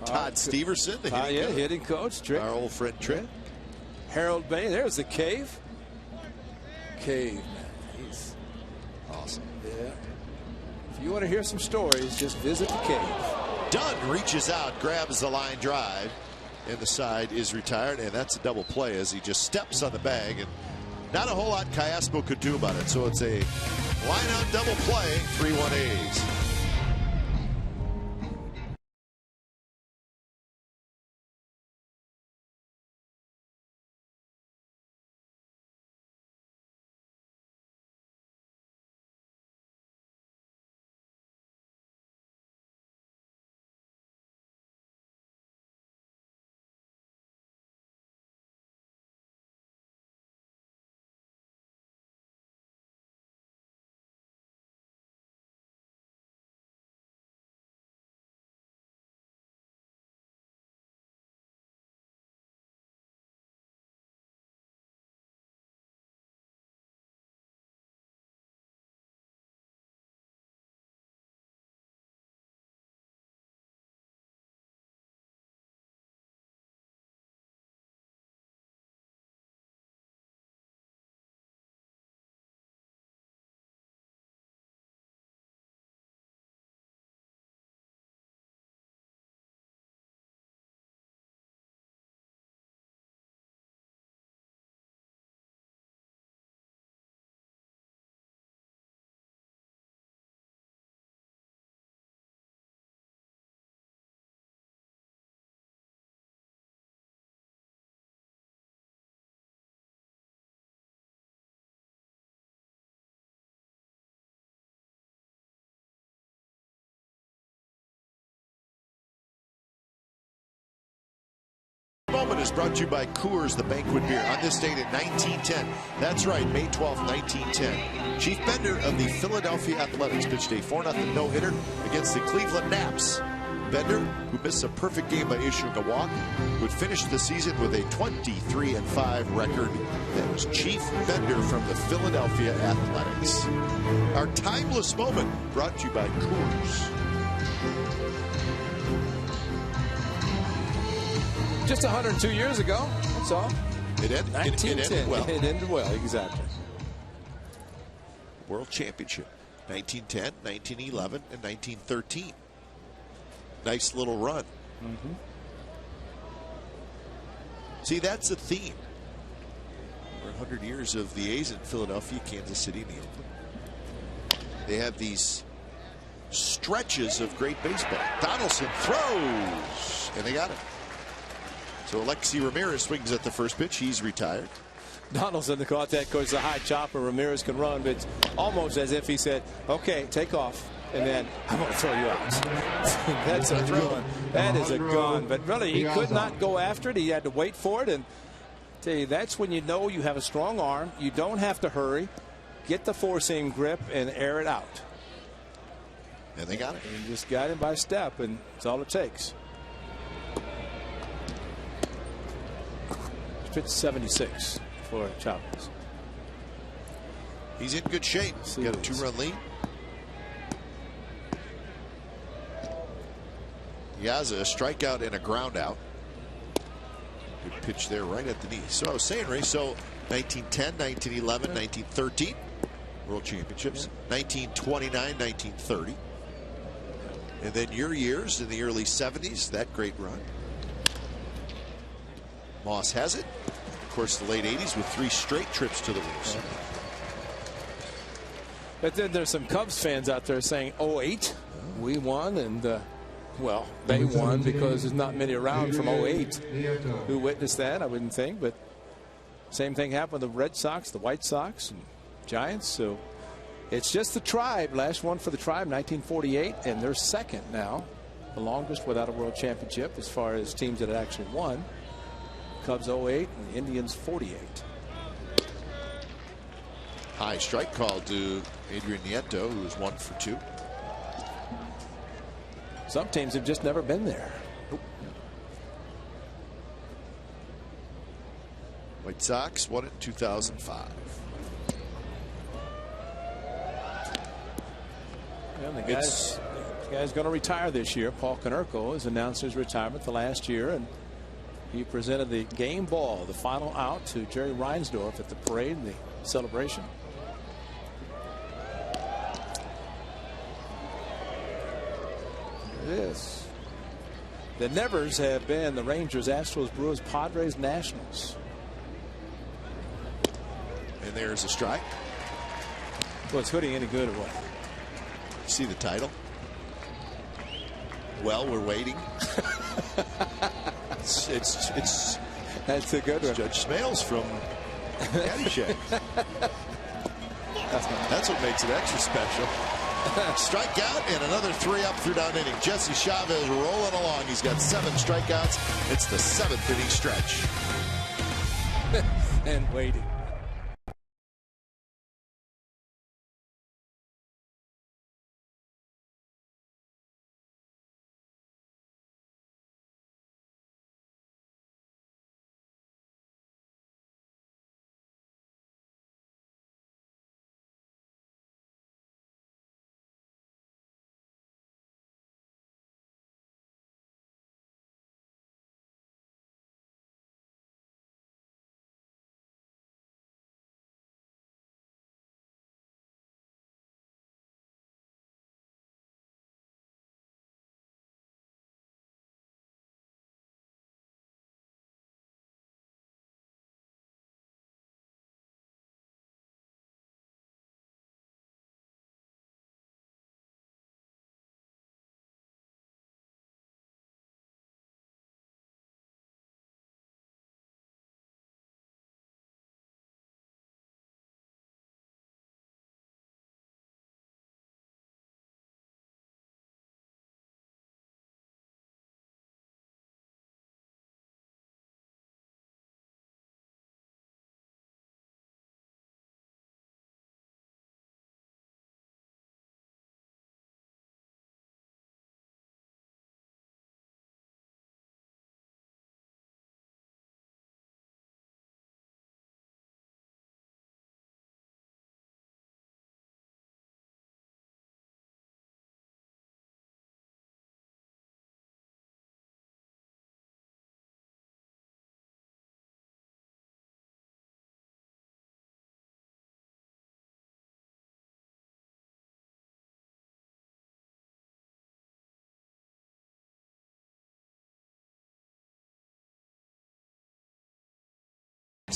Todd Steverson, the hitting coach. Hitting coach. Trick. Our old friend Trick. Harold Bay. There's the Cave. Cave, man. He's awesome. Yeah. If you want to hear some stories, just visit the Cave. Dunn reaches out, grabs the line drive, and the side is retired, and that's a double play as he just steps on the bag, and not a whole lot Cayaspo could do about it. So it's a line-out double play, 3-1 A's. Moment is brought to you by Coors, the banquet beer, on this date in 1910. That's right, May 12th, 1910. Chief Bender of the Philadelphia Athletics pitched a 4-0 no-hitter against the Cleveland Naps. Bender, who missed a perfect game by issuing a walk, would finish the season with a 23-5 record. That was Chief Bender from the Philadelphia Athletics. Our timeless moment brought to you by Coors. Just 102 years ago, that's all. It ended well. It ended well, exactly. World Championship, 1910, 1911, and 1913. Nice little run. Mm-hmm. See, that's a theme. For 100 years of the A's in Philadelphia, Kansas City, and Oakland. They have these stretches of great baseball. Donaldson throws, and they got it. So Alexi Ramirez swings at the first pitch. He's retired. Donaldson caught that because the high chopper. Ramirez can run, but it's almost as if he said, okay, take off, and then I'm going to throw you out. That's a gun. That is a gun. But really, he could not go after it. He had to wait for it. And I tell you, that's when you know you have a strong arm. You don't have to hurry. Get the four-seam grip and air it out. And they got it. And just got him by step, and that's all it takes. Pitch 76 for Chavez. He's in good shape. Got a 2-run lead. Yaza, a strikeout and a ground out. Good pitch there right at the knee. So I was saying, Ray, so 1910, 1911, 1913 World Championships, 1929, 1930. And then your years in the early 70s, that great run. Moss has it. Of course, the late 80s with 3 straight trips to the World Series. But then there's some Cubs fans out there saying, 08, we won, and well, they won because there's not many around from 08 who witnessed that, I wouldn't think. But same thing happened with the Red Sox, the White Sox, and Giants. So It's just the Tribe. Last one for the Tribe, 1948, and they're second now. The longest without a world championship as far as teams that had actually won. Cubs 08 and the Indians 48. High strike call to Adrian Nieto, who is 1 for 2. Some teams have just never been there. White Sox won it in 2005. Well, the guy's going to retire this year. Paul Konerko has announced his retirement the last year, and he presented the game ball, the final out, to Jerry Reinsdorf at the parade and the celebration. This. The nevers have been the Rangers, Astros, Brewers, Padres, Nationals. And there's a strike. Well, it's Hoodie any good or what? See the title? Well, we're waiting. it's that's a good one. Judge Smales from Caddyshack. That's what makes it extra special. Strikeout and another 3 up through down inning. Jesse Chavez rolling along. He's got 7 strikeouts. It's the 7th inning stretch. And waiting.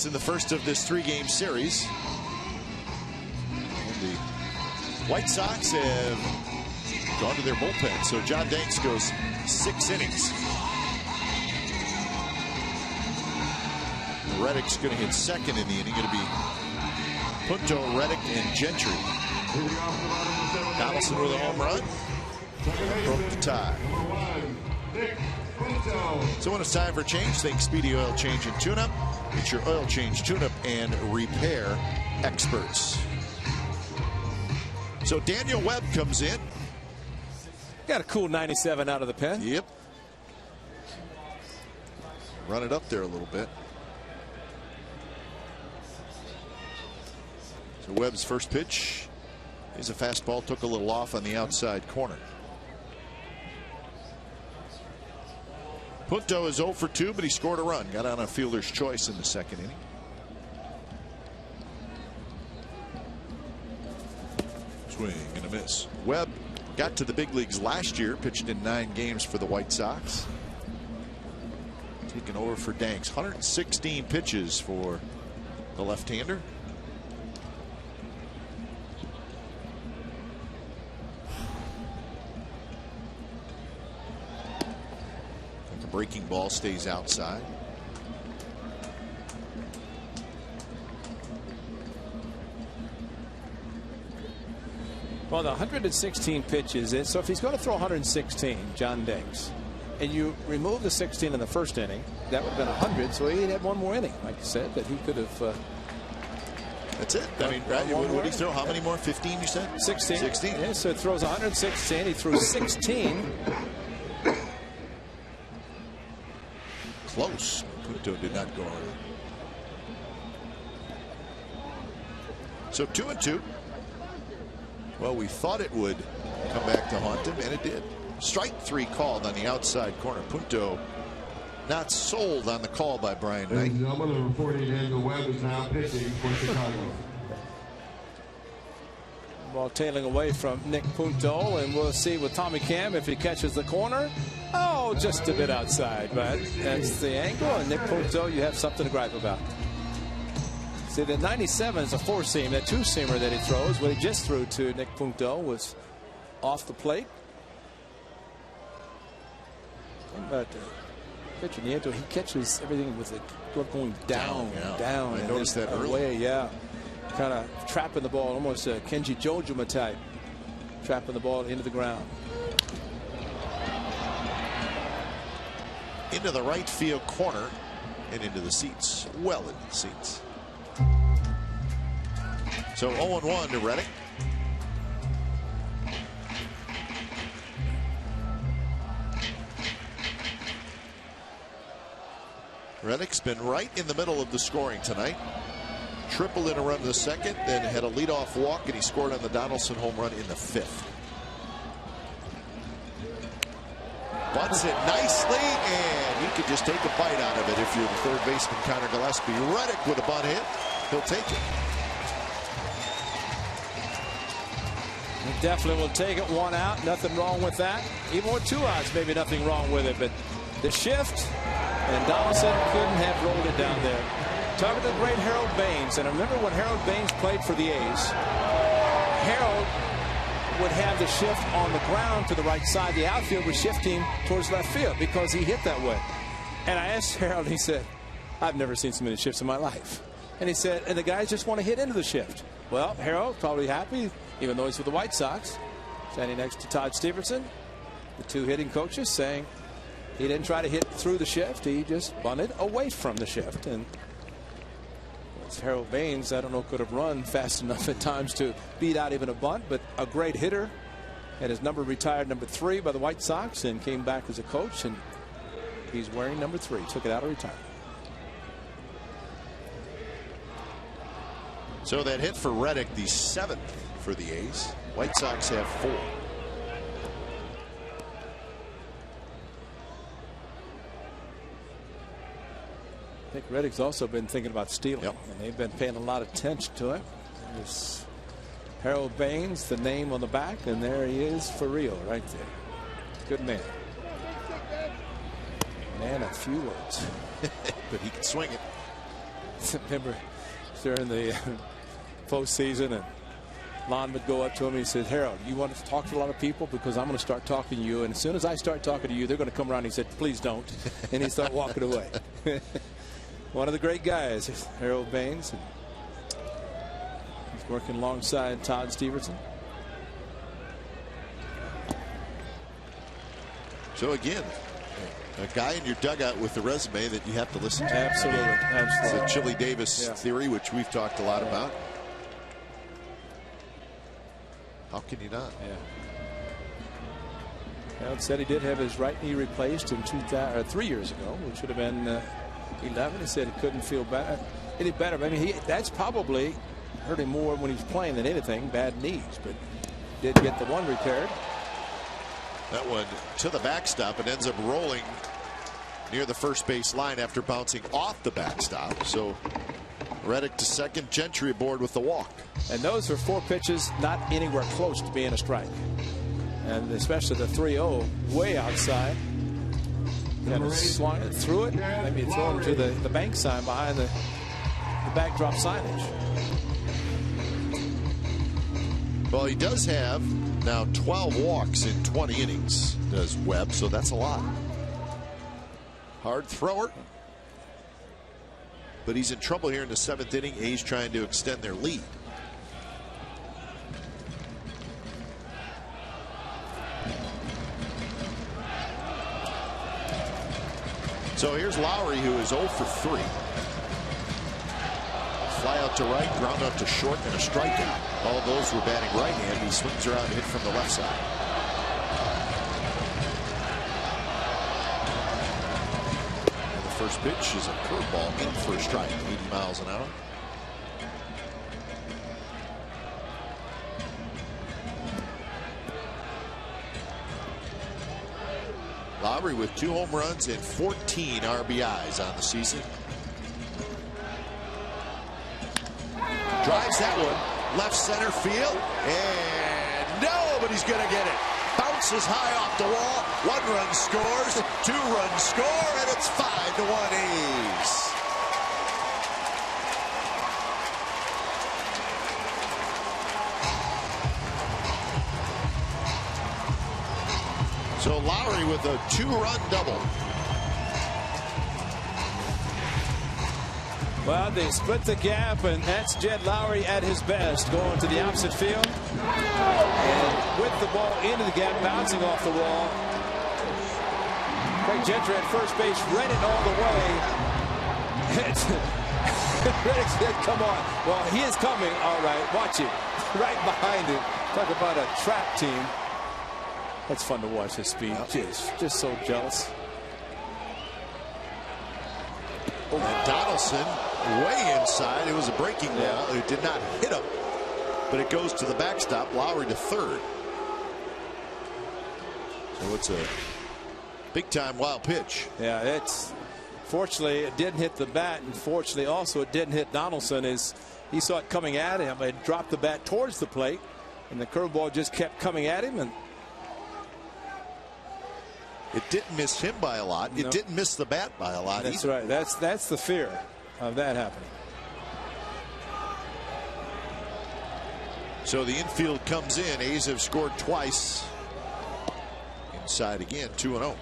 In the first of this 3-game series. And the White Sox have gone to their bullpen. So John Danks goes 6 innings. Reddick's going to hit second in the inning. It'll be Punto, Reddick, and Gentry. Donaldson with a home run. Broke the tie. So when it's time for change, think Speedy Oil Change and Tune-Up. It's your oil change, tune-up, and repair experts. So Daniel Webb comes in. Got a cool 97 out of the pen. Yep. Run it up there a little bit. So Webb's first pitch is a fastball. Took a little off on the outside corner. Punto is 0 for 2, but he scored a run. Got on a fielder's choice in the second inning. Swing and a miss. Webb got to the big leagues last year, pitched in 9 games for the White Sox. Taking over for Danks. 116 pitches for the left-hander. Breaking ball stays outside. Well, the 116 pitches, so if he's going to throw 116, John Danks, and you remove the 16 in the first inning, that would have been 100, so he had one more inning, like you said, that he could have. That's it. I mean, what did he throw? How many more? 15, you said? 16. 16. Yeah, so it throws 116. He threw 16. Close. Punto did not go on. So 2-2. Well, we thought it would come back to haunt him, and it did. Strike 3 called on the outside corner. Punto not sold on the call by Brian Knight. Ladies and gentlemen, the reporting Daniel Webb is now pitching for Chicago. Ball tailing away from Nick Punto, and we'll see with Tommy Cam if he catches the corner. Oh, just a bit outside, but that's the angle. And Nick Punto, you have something to gripe about. See, the 97 is a 4-seam. That 2-seamer that he throws, what he just threw to Nick Punto, was off the plate. But pitching the he catches everything with the glove going down. I noticed that early. Yeah. Kind of trapping the ball, almost a Kenji Jojima type, trapping the ball into the ground. Into the right field corner and into the seats. Well into the seats. So 0-1 to Reddick. Reddick's been right in the middle of the scoring tonight. Tripled in a run in the second, then had a leadoff walk, and he scored on the Donaldson home run in the 5th. Bunts it nicely, and you could just take a bite out of it if you're the third baseman, Connor Gillespie. Reddick with a bunt hit. He'll take it. He definitely will take it. 1 out. Nothing wrong with that. Even with 2 outs, maybe nothing wrong with it. But the shift, and Donaldson couldn't have rolled it down there. Talking to the great Harold Baines, and I remember when Harold Baines played for the A's, Harold would have the shift on the ground to the right side. The outfield was shifting towards left field because he hit that way. And I asked Harold, he said, I've never seen so many shifts in my life. And he said, and the guys just want to hit into the shift. Well, Harold probably happy, even though he's with the White Sox, standing next to Todd Stevenson, the 2 hitting coaches, saying he didn't try to hit through the shift. He just bunted away from the shift. And Harold Baines, I don't know, could have run fast enough at times to beat out even a bunt, but a great hitter. Had his number retired, number 3, by the White Sox, and came back as a coach, and he's wearing number 3. Took it out of retirement. So that hit for Reddick, the 7th for the A's. White Sox have 4. I think Reddick's also been thinking about stealing, and they've been paying a lot of attention to him. There's Harold Baines, the name on the back, and there he is for real right there. Good man. Man of few words. But he can swing it. Remember during the postseason, and Lon would go up to him and he said, Harold, you want to talk to a lot of people? Because I'm going to start talking to you, and as soon as I start talking to you, they're going to come around. And he said, please don't. And he started walking away. One of the great guys, Harold Baines. And he's working alongside Todd Stevenson. So again, a guy in your dugout with the resume that you have to listen to. Absolutely. Absolutely. The Chili Davis theory, which we've talked a lot about. How can you not? Harold said he did have his right knee replaced in 3 years ago, which would have been 11. He said he couldn't feel any better. I mean, that's probably hurt him more when he was playing than anything, bad knees, but did get the one repaired. That one to the backstop. It ends up rolling near the first base line after bouncing off the backstop. So Reddick to second, Gentry aboard with the walk. And those are 4 pitches not anywhere close to being a strike. And especially the 3-0 way outside. Kind of swung it through it. Maybe throw him to the bank sign behind the backdrop signage. Well, he does have now 12 walks in 20 innings, does Webb, so that's a lot. Hard thrower. But he's in trouble here in the 7th inning. A's trying to extend their lead. So here's Lowry, who is 0 for 3. Fly out to right, ground out to short, and a strikeout. All those were batting right hand. He swings around to hit from the left side. And the first pitch is a curveball in for a strike, 80 miles an hour. Lowry with 2 home runs and 14 RBIs on the season. Drives that one left center field, and no, but he's going to get it. Bounces high off the wall. 1 run scores, 2 runs score, and it's 5-1 A's. So Lowry with a 2-run double. Well, they split the gap, and that's Jed Lowry at his best, going to the opposite field. And with the ball into the gap, bouncing off the wall. Craig Gentry at first base, read it all the way. Reddick said, come on. Well, he is coming. All right, watch it. Right behind him. Talk about a trap team. That's fun to watch his speed. Just so jealous. Oh, and Donaldson way inside. It was a breaking ball. It did not hit him, but it goes to the backstop. Lowry to third. So it's a big time wild pitch. Yeah, it's fortunately it didn't hit the bat, and fortunately also it didn't hit Donaldson. As he saw it coming at him, and dropped the bat towards the plate, and the curveball just kept coming at him, and it didn't miss him by a lot. It didn't miss the bat by a lot. That's right. That's the fear of that happening. So the infield comes in. A's have scored twice. Inside again, 2-0.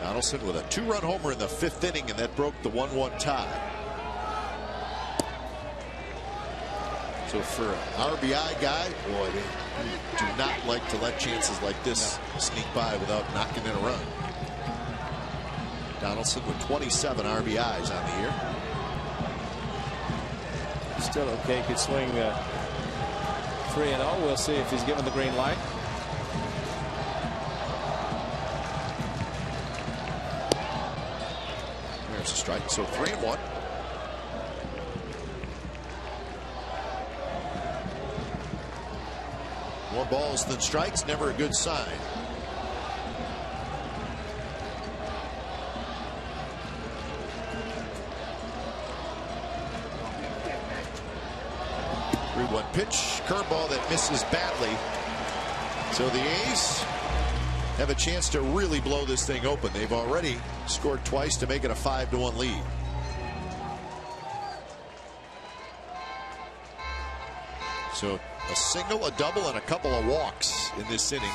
Donaldson with a 2-run homer in the 5th inning, and that broke the 1-1 tie. So for an RBI guy, boy, they do not like to let chances like this sneak by without knocking in a run. Donaldson with 27 RBIs on the year. Still okay. Could swing 3-0. We'll see if he's given the green light. There's a strike. So 3-1. More balls than strikes, never a good sign. One pitch, curveball that misses badly. So the A's have a chance to really blow this thing open. They've already scored twice to make it a 5-1 lead. So a single, a double, and a couple of walks in this inning.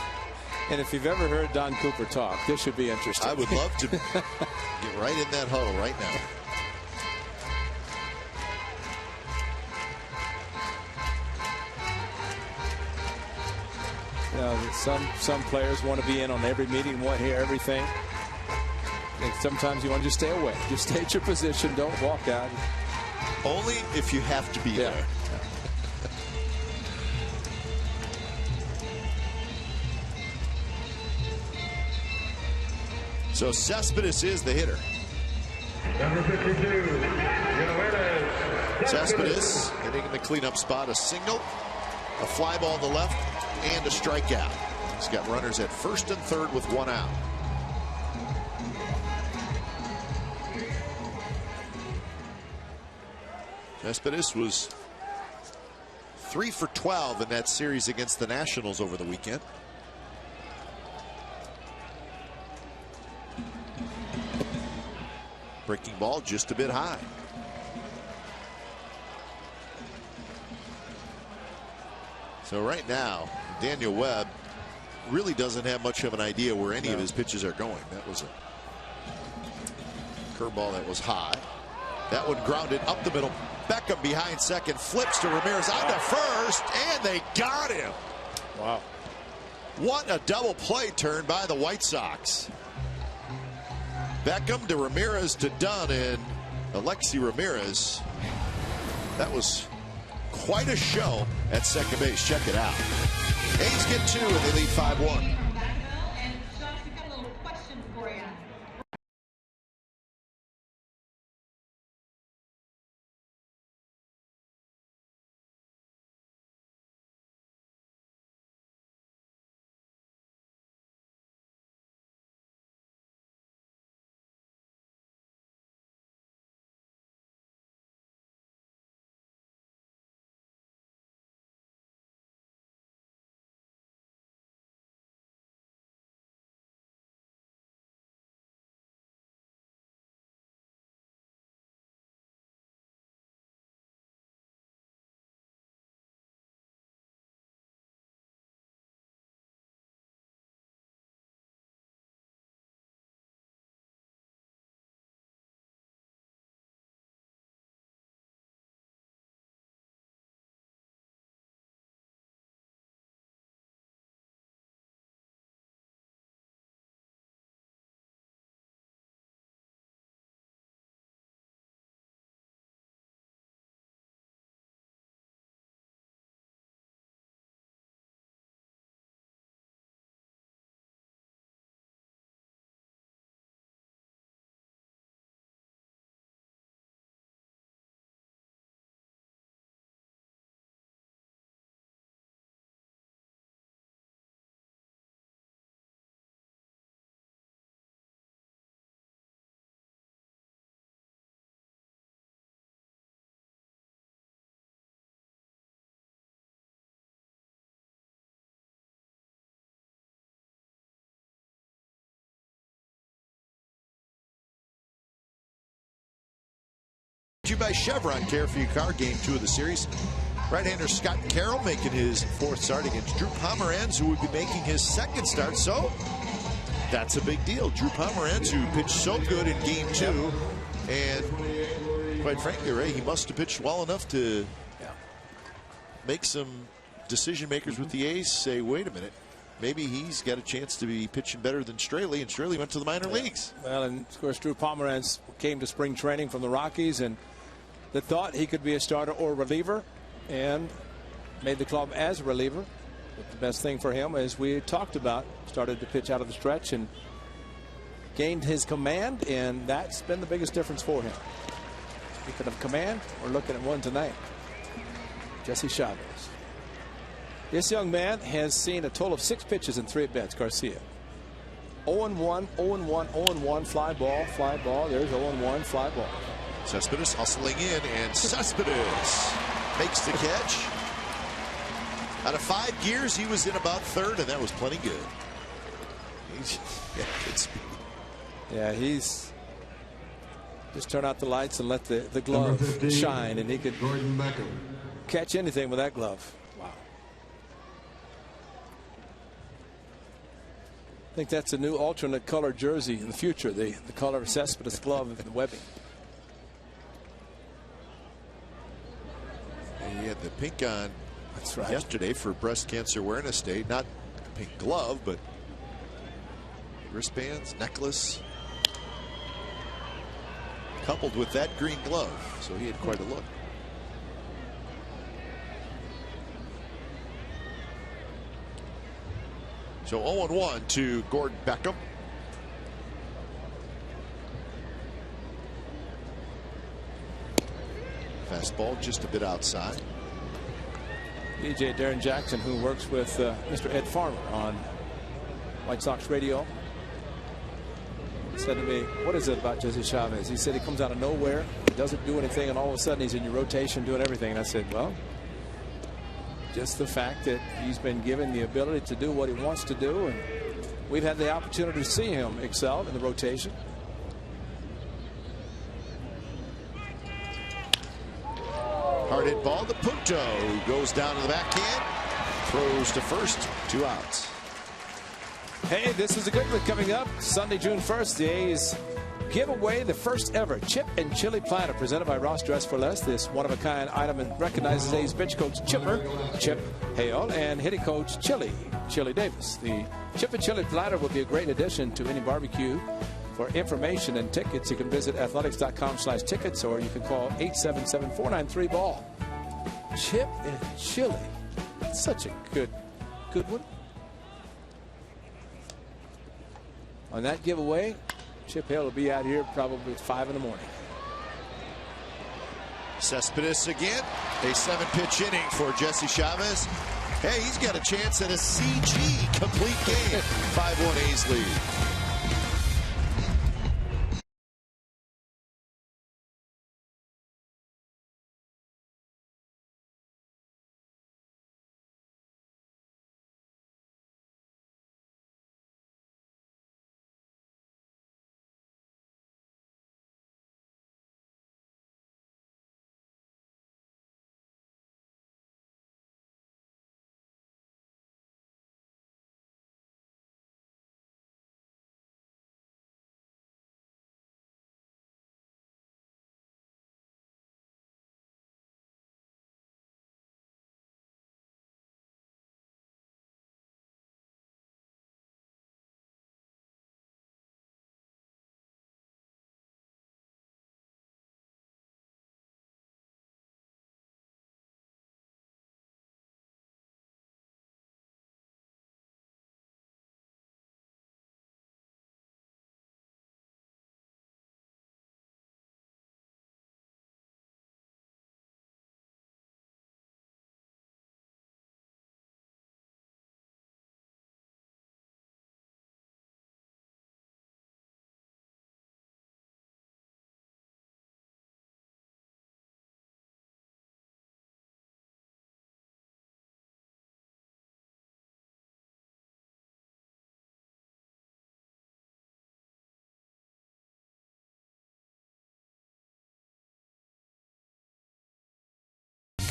And if you've ever heard Don Cooper talk, this should be interesting. I would love to get right in that huddle right now. Some players want to be in on every meeting, want to hear everything. And sometimes you want to just stay away. Just stay at your position. Don't walk out. Only if you have to be there. So Cespedes is the hitter. Number 52, Cespedes hitting in the cleanup spot. A single, a fly ball to the left, and a strikeout. He's got runners at first and third with 1 out. Cespedes was 3 for 12 in that series against the Nationals over the weekend. Breaking ball just a bit high. So right now, Daniel Webb really doesn't have much of an idea where any of his pitches are going. That was a curveball that was high. That one grounded up the middle. Beckham behind second, flips to Ramirez on to first, and they got him. Wow. What a double play turn by the White Sox. Beckham to Ramirez to Dunn, and Alexi Ramirez. That was quite a show at second base. Check it out. A's get 2 and they lead 5-1. By Chevron, care for your car. Game 2 of the series. Right-hander Scott Carroll making his 4th start against Drew Pomeranz, who would be making his 2nd start. So that's a big deal. Drew Pomeranz, who pitched so good in Game 2, and quite frankly, Ray, he must have pitched well enough to make some decision makers with the A's say, wait a minute, maybe he's got a chance to be pitching better than Straley, and Straley went to the minor leagues. Well, and of course, Drew Pomeranz came to spring training from the Rockies, and they thought he could be a starter or reliever, and made the club as a reliever. But the best thing for him, as we talked about, started to pitch out of the stretch and gained his command, and that's been the biggest difference for him. Speaking of command, we're looking at one tonight. Jesse Chavez. This young man has seen a total of 6 pitches in 3 at-bats. Garcia. 0-1, 0-1, 0-1, fly ball. There's 0-1, fly ball. Cespedes hustling in, and Cespedes makes the catch. Out of 5 gears, he was in about 3rd, and that was plenty good. Good speed. Yeah, he's just turn out the lights and let the glove 15, shine, and he could catch anything with that glove. Wow. I think that's a new alternate color jersey in the future, the color of Cespedes' glove and the webbing. He had the pink on yesterday for Breast Cancer Awareness Day. Not pink glove, but wristbands, necklace, coupled with that green glove. So he had quite a look. So 0-1 to Gordon Beckham. Fastball just a bit outside. DJ Darren Jackson, who works with Mr. Ed Farmer on White Sox radio, said to me, what is it about Jesse Chavez? He said he comes out of nowhere, he doesn't do anything, and all of a sudden he's in your rotation doing everything. And I said, well, just the fact that he's been given the ability to do what he wants to do, and we've had the opportunity to see him excel in the rotation. Hard hit ball to Punto, who goes down to the backhand, throws to first, 2 outs. Hey, this is a good one coming up Sunday, June 1st. The A's give away the first ever chip and chili platter presented by Ross Dress for Less. This one-of-a-kind item recognizes A's bench coach Chipper, Chip Hale, and hitting coach Chili Davis. The chip and chili platter will be a great addition to any barbecue. For information and tickets, you can visit athletics.com/tickets, or you can call 877-493-BALL. Chip and chili. That's such a good one. On that giveaway, Chip Hale will be out here probably at 5 in the morning. Cespedes again. A 7-pitch inning for Jesse Chavez. Hey, he's got a chance at a CG complete game. 5-1 A's lead.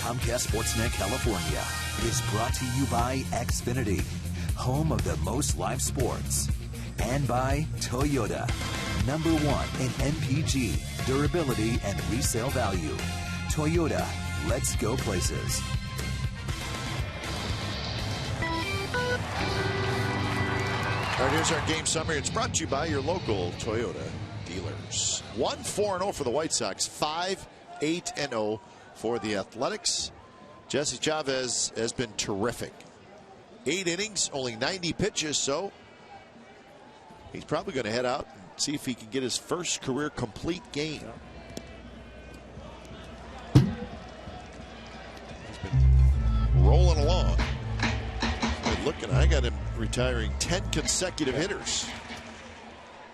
Comcast Sportsnet California is brought to you by Xfinity, home of the most live sports, and by Toyota, #1 in MPG, durability, and resale value. Toyota, let's go places. All right, here's our game summary. It's brought to you by your local Toyota dealers. 1-4-0 for the White Sox, 5-8-0 for the Athletics. Jesse Chavez has been terrific. 8 innings, only 90 pitches, so he's probably going to head out and see if he can get his first career complete game. He's been rolling along. Good looking. I got him retiring 10 consecutive hitters.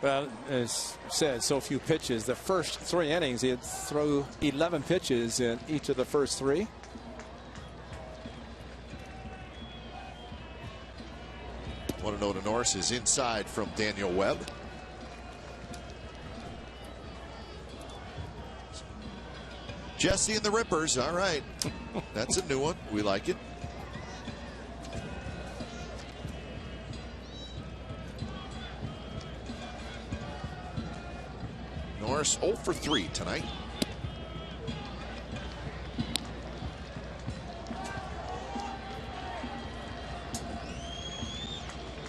Well, as said, so few pitches. The first 3 innings, he had throw 11 pitches in each of the first 3. 1-0 to Norris is inside from Daniel Webb. Jesse and the Rippers. All right. That's a new one. We like it. Norris 0 for 3 tonight.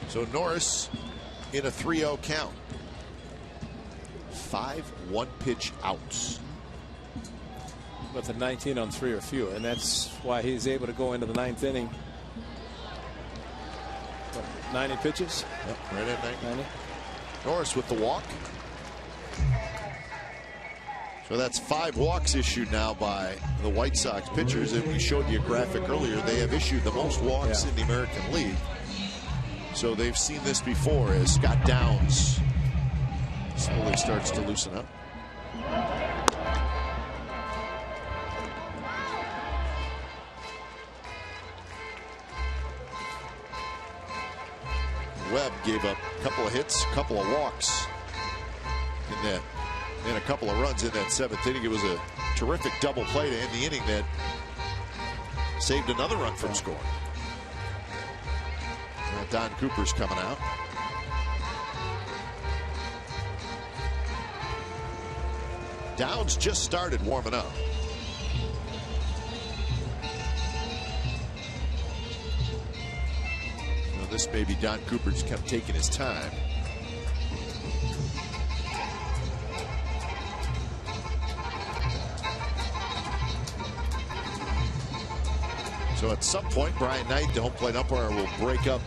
So Norris in a 3-0 count. 5 one-pitch outs. But the 19 on 3 or fewer, and that's why he's able to go into the 9th inning. What, 90 pitches? Yep, right at 90. Norris with the walk. So that's 5 walks issued now by the White Sox pitchers. And we showed you a graphic earlier. They have issued the most walks in the American League. So they've seen this before as Scott Downs slowly starts to loosen up. Webb gave up a couple of hits, a couple of walks in that, and a couple of runs in that 7th inning. It was a terrific double play to end the inning that saved another run from scoring. Now Don Cooper's coming out. Downs just started warming up. Well, this maybe Don Cooper's kept taking his time. So at some point, Brian Knight, the home plate umpire, will break up,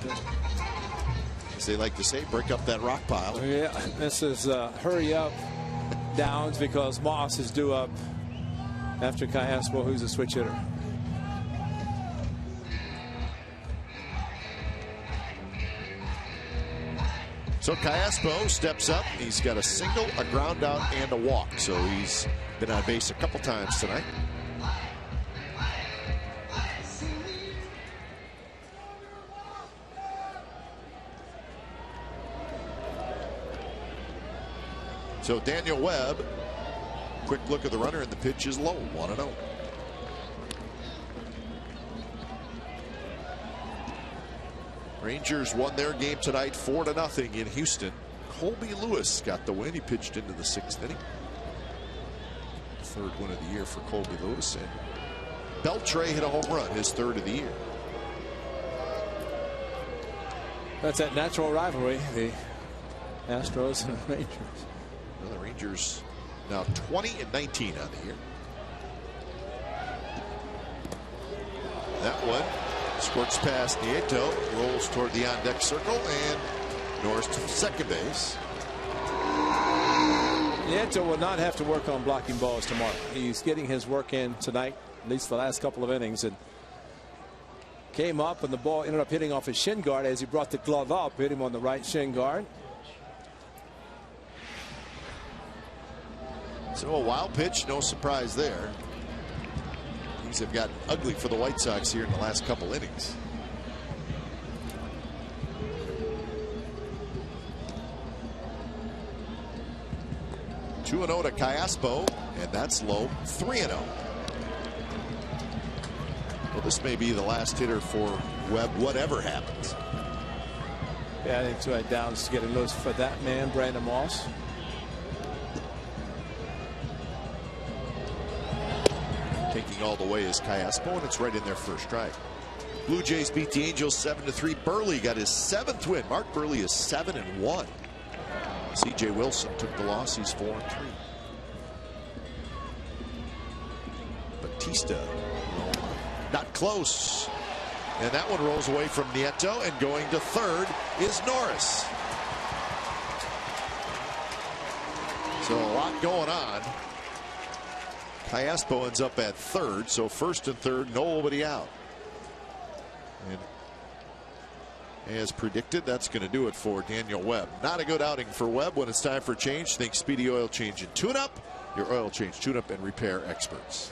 as they like to say, break up that rock pile. Yeah, this is hurry up Downs because Moss is due up after Callaspo, who's a switch hitter. So Callaspo steps up. He's got a single, a ground out, and a walk. So he's been on base a couple times tonight. So Daniel Webb, quick look at the runner, and the pitch is low, 1-0. Rangers won their game tonight 4-0 in Houston. Colby Lewis got the win. He pitched into the 6th inning. Third win of the year for Colby Lewis. And Beltre hit a home run, his 3rd of the year. That's that natural rivalry, the Astros and Rangers. Well, the Rangers now 20-19 on the year. That one squirts past Nieto, rolls toward the on-deck circle, and Norris to second base. Nieto will not have to work on blocking balls tomorrow. He's getting his work in tonight, at least the last couple of innings, and came up and the ball ended up hitting off his shin guard as he brought the glove up, hit him on the right shin guard. So a wild pitch, no surprise there. Things have gotten ugly for the White Sox here in the last couple innings. Two 2-0 to Callaspo, and that's low. 3-0. Well, this may be the last hitter for Webb, whatever happens. Yeah, I think two Downs to get a loose for that man, Brandon Moss. Taking all the way is Callaspo, and it's right in their first strike. Blue Jays beat the Angels 7-3. Burley got his 7th win. Mark Burley is 7-1. C.J. Wilson took the loss. He's 4-3. Batista, not close. And that one rolls away from Nieto, and going to third is Norris. So a lot going on. Callaspo ends up at third, so first and third, nobody out. And as predicted, that's going to do it for Daniel Webb. Not a good outing for Webb. When it's time for change, think Speedy Oil Change and Tune-Up, your oil change, tune-up, and repair experts.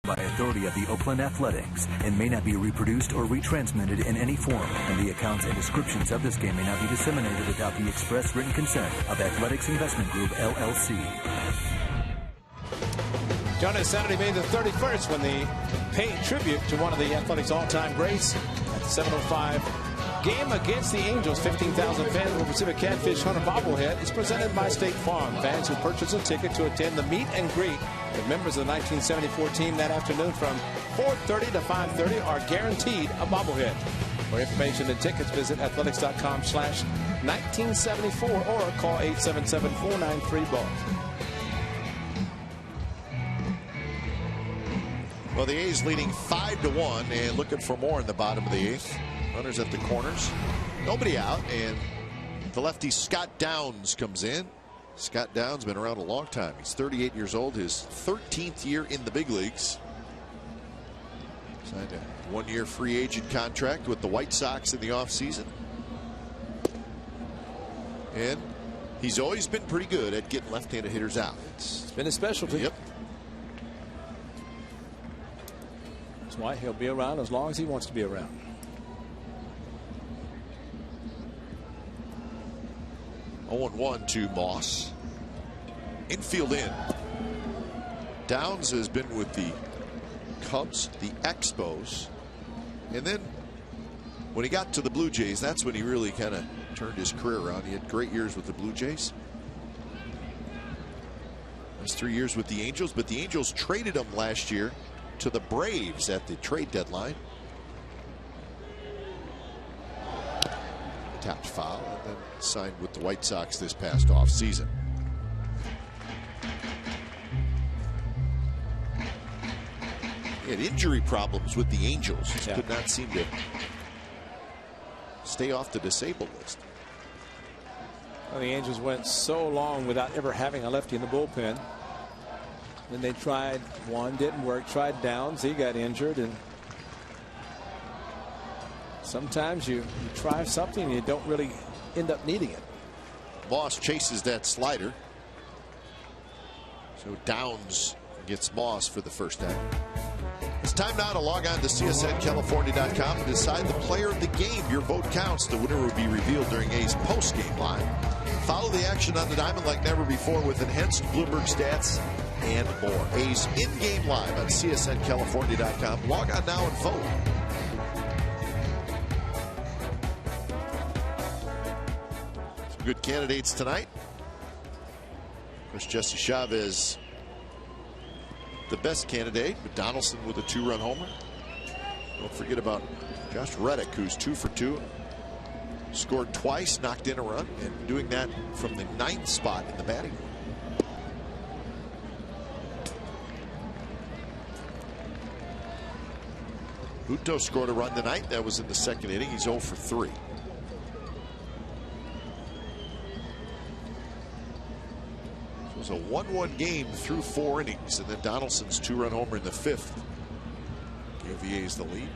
by authority of the Oakland Athletics and may not be reproduced or retransmitted in any form, and the accounts and descriptions of this game may not be disseminated without the express written consent of Athletics Investment Group, LLC. John Saturday, May the 31st, when they pay tribute to one of the Athletics all-time greats at the 7:05 game against the Angels. 15,000 fans will receive a Catfish Hunter bobblehead. It's presented by State Farm. Fans who purchase a ticket to attend the meet and greet with members of the 1974 team that afternoon from 4:30 to 5:30 are guaranteed a bobblehead. For information and tickets, visit athletics.com/1974 or call 877-493-BALL. Well, the A's leading 5-1 and looking for more in the bottom of the 8th. Runners at the corners. Nobody out, and the lefty Scott Downs comes in. Scott Downs been around a long time. He's 38 years old, his 13th year in the big leagues. Signed a one-year free agent contract with the White Sox in the offseason. And he's always been pretty good at getting left-handed hitters out. It's been a specialty. Yep. That's why he'll be around as long as he wants to be around. 0-1 to Moss. Infield in. Downs has been with the Cubs, the Expos, and then when he got to the Blue Jays, that's when he really kind of turned his career around. He had great years with the Blue Jays. That's 3 years with the Angels, but the Angels traded him last year to the Braves at the trade deadline. Tapped foul, and then signed with the White Sox this past offseason. He had injury problems with the Angels. Just could not seem to stay off the disabled list. Well, the Angels went so long without ever having a lefty in the bullpen. Then they tried one, didn't work. Tried Downs, he got injured, and sometimes you try something and you don't really end up needing it. Moss chases that slider. So Downs gets Moss for the first time. It's time now to log on to CSNCalifornia.com and decide the player of the game. Your vote counts. The winner will be revealed during A's post-game line. Follow the action on the diamond like never before with enhanced Bloomberg stats and more. A's in-game live on CSNCalifornia.com. Log on now and vote. Good candidates tonight. Of course, Jesse Chavez, the best candidate, but Donaldson with a 2-run homer. Don't forget about Josh Reddick, who's 2 for 2. Scored twice, knocked in a run, and doing that from the 9th spot in the batting order. Buto scored a run tonight. That was in the 2nd inning. He's 0 for 3. It was a 1-1 game through 4 innings, and then Donaldson's 2-run homer in the 5th gave the A's the lead.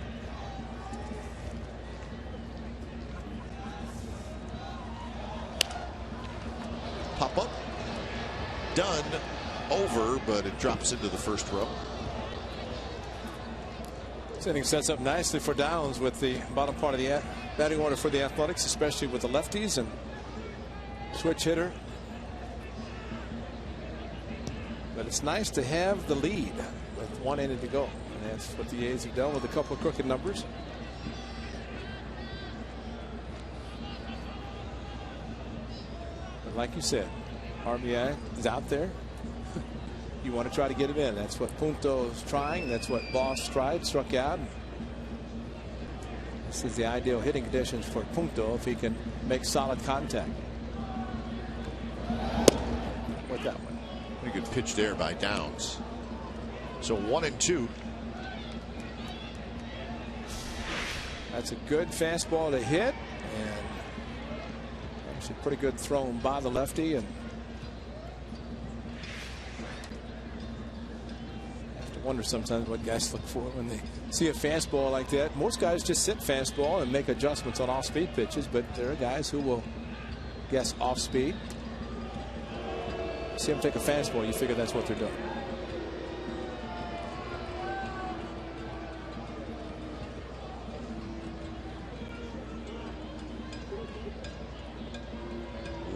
Pop up, done, over, but it drops into the first row. This inning sets up nicely for Downs with the bottom part of the batting order for the Athletics, especially with the lefties and switch hitter. But it's nice to have the lead with 1 inning to go. And that's what the A's have done with a couple of crooked numbers. But like you said, RBI is out there. You want to try to get him in. That's what Punto's trying. That's what Boss tried, struck out. This is the ideal hitting conditions for Punto if he can make solid contact. With that one. Pretty good pitch there by Downs. So 1-2. That's a good fastball to hit, and actually pretty good thrown by the lefty. And I have to wonder sometimes what guys look for when they see a fastball like that. Most guys just sit fastball and make adjustments on off-speed pitches, but there are guys who will guess off-speed. See them take a fastball, you figure that's what they're doing.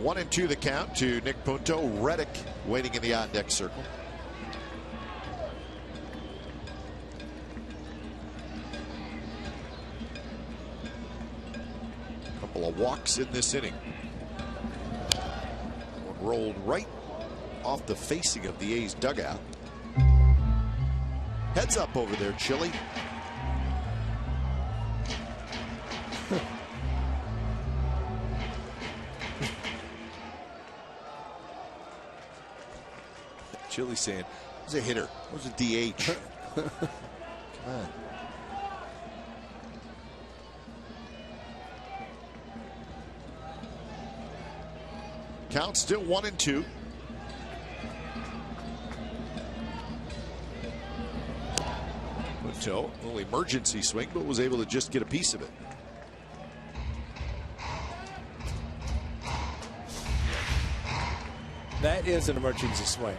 1-2 the count to Nick Punto. Reddick waiting in the on deck circle. Couple of walks in this inning. One rolled right off the facing of the A's dugout. Heads up over there, Chili. Chili saying, "Who's a hitter? Who's a DH?" Come on. Count still 1-2. Punto, a little emergency swing, but was able to just get a piece of it. That is an emergency swing.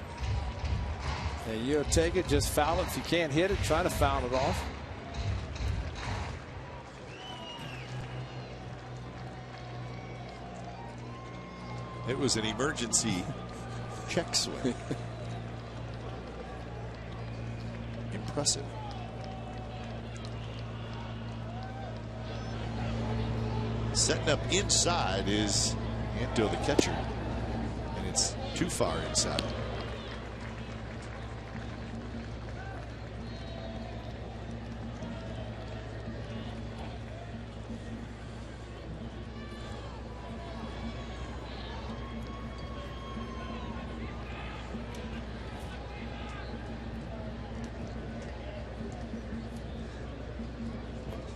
And you'll take it, just foul it. If you can't hit it, try to foul it off. It was an emergency check swing. Impressive. Setting up inside is Anto, the catcher, and it's too far inside.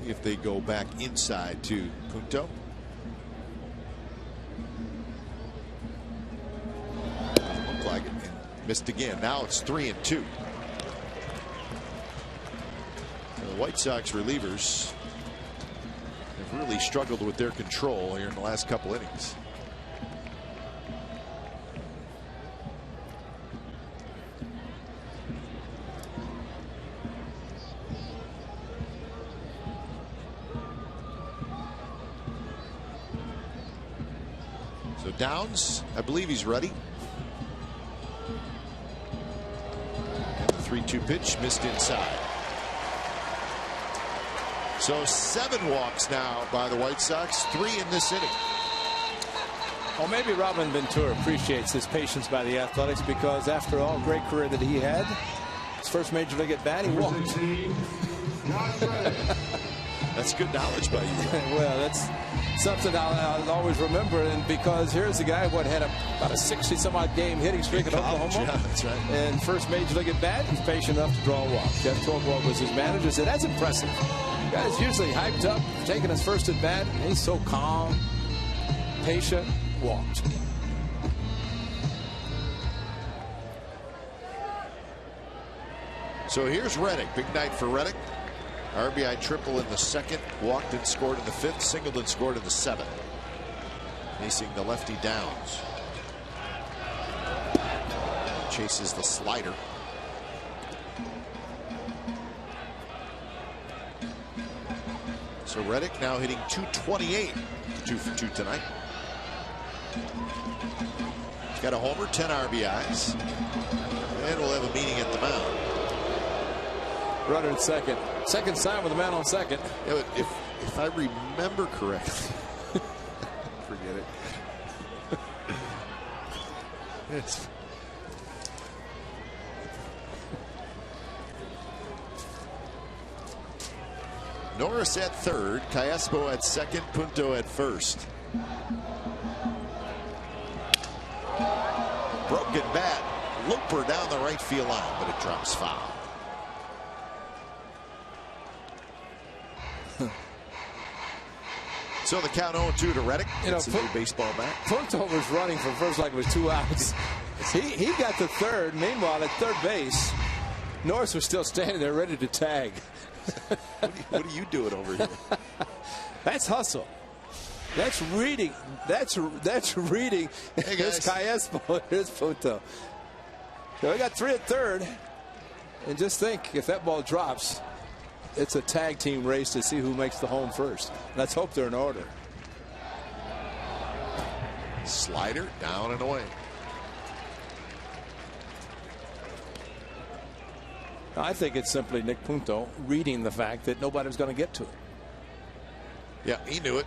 If they go back inside to Punto. Doesn't look like it. And missed again. Now it's 3-2. The White Sox relievers have really struggled with their control here in the last couple innings. So Downs, I believe he's ready. And the 3-2 pitch missed inside. So 7 walks now by the White Sox, 3 in this inning. Well, maybe Robin Ventura appreciates his patience by the Athletics, because after all, great career that he had, his first major league at bat, he walked. That's good knowledge by you. Well, that's something I'll always remember, and because here's a guy what had about a 60-some-odd game hitting streak at Oklahoma. Yeah, that's right. And first major league at bat, he's patient enough to draw a walk. Jeff Torborg was his manager. Said that's impressive. The guy's usually hyped up, taking his first at bat, and he's so calm, patient, walked. So here's Reddick. Big night for Reddick. RBI triple in the second, walked and scored in the fifth, singled and scored in the seventh. Facing the lefty Downs. Chases the slider. So Reddick now hitting .228, 2 for 2 tonight. He's got a homer, 10 RBIs, and we'll have a meeting at the mound. Runner at second. Second sign with a man on second. Yeah, if I remember correctly, forget it. Yes. Norris at third, Callaspo at second, Punto at first. Broken bat, Looper down the right field line, but it drops foul. So the count 0-2 to Reddick. It's a new baseball bat. Punto was running for first like it was 2 outs. he got to third. Meanwhile, at third base, Norris was still standing there ready to tag. What are you doing over here? That's hustle. That's reading. That's reading. Hey guys. Here's Callaspo. Here's Punto. So we got 3 at third. And just think, if that ball drops, it's a tag team race to see who makes the home first. Let's hope they're in order. Slider down and away. I think it's simply Nick Punto reading the fact that nobody was going to get to it. Yeah, he knew it.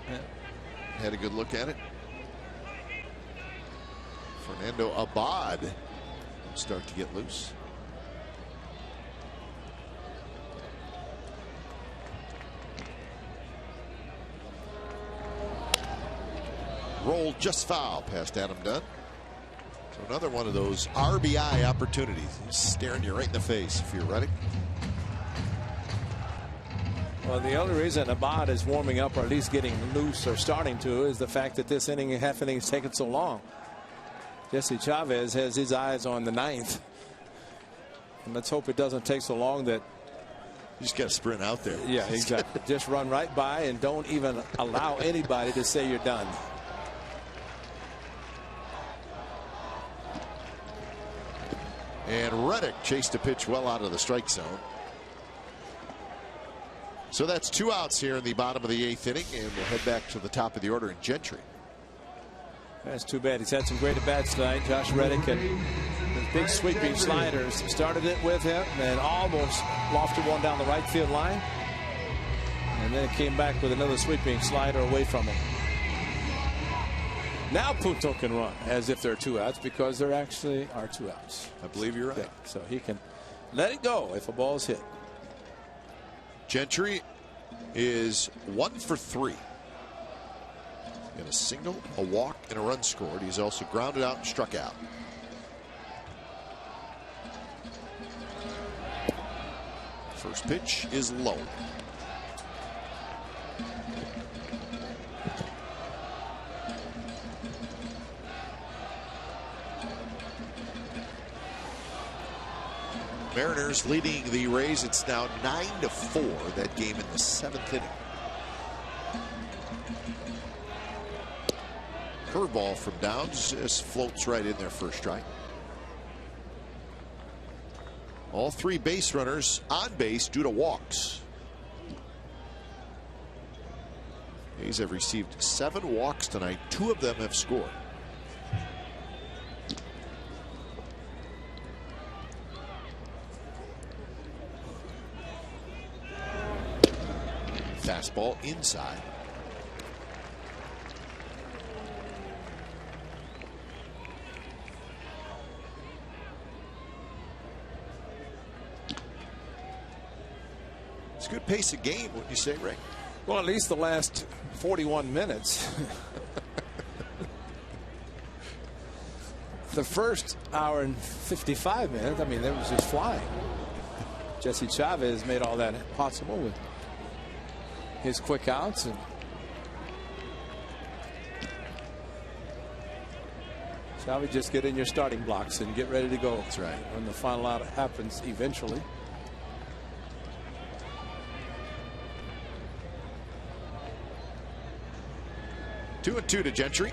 Had a good look at it. Fernando Abad start to get loose. Rolled just foul past Adam Dunn. So another one of those RBI opportunities. He's staring you right in the face if you're ready. Well, the only reason Abad is warming up, or at least getting loose or starting to, is the fact that this inning and half inning has taken so long. Jesse Chavez has his eyes on the ninth. And let's hope it doesn't take so long that you just got to sprint out there. Yeah, exactly. Just run right by and don't even allow anybody to say you're done. And Reddick chased a pitch well out of the strike zone. So that's 2 outs here in the bottom of the 8th inning, and we'll head back to the top of the order in Gentry. That's too bad. He's had some great at-bats tonight. Josh Reddick and his big sweeping sliders started it with him and almost lofted one down the right field line. And then it came back with another sweeping slider away from him. Now Punto can run as if there are 2 outs, because there actually are 2 outs. I believe you're right. Yeah, so he can let it go if a ball's hit. Gentry is 1 for 3. In a single, a walk, and a run scored. He's also grounded out and struck out. First pitch is low. Mariners leading the Rays. It's now 9-4. That game in the 7th inning. Curveball from Downs just floats right in there for a strike. All 3 base runners on base due to walks. A's have received 7 walks tonight. 2 of them have scored. Fastball inside. It's a good pace of game, wouldn't you say, Ray? Well, at least the last 41 minutes. The first hour and 55 minutes, I mean, they was just flying. Jesse Chavez made all that possible with his quick outs. And Chavez, just get in your starting blocks and get ready to go. That's right. When the final out happens eventually. Two and 2 to Gentry.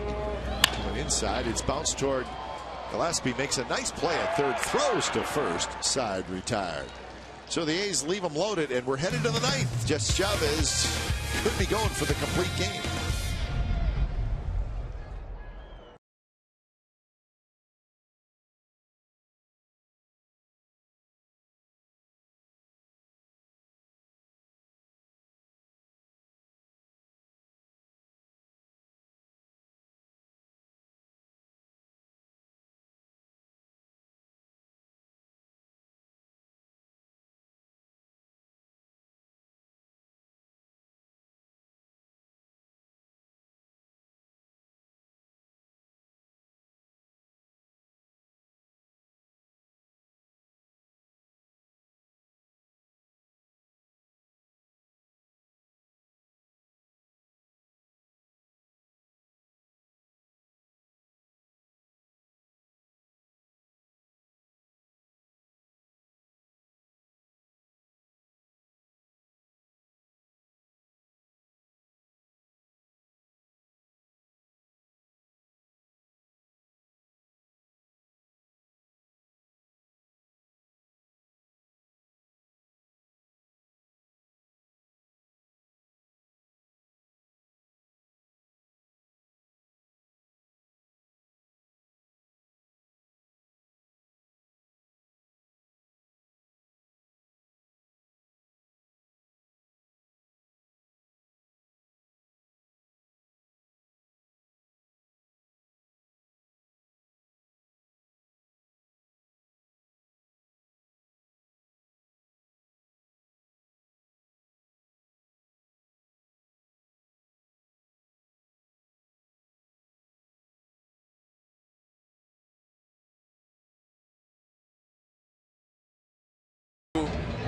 Going inside, it's bounced toward Gillespie. Makes a nice play at third, throws to first, side retired. So the A's leave them loaded, and we're headed to the 9th. Jesse Chavez could be going for the complete game.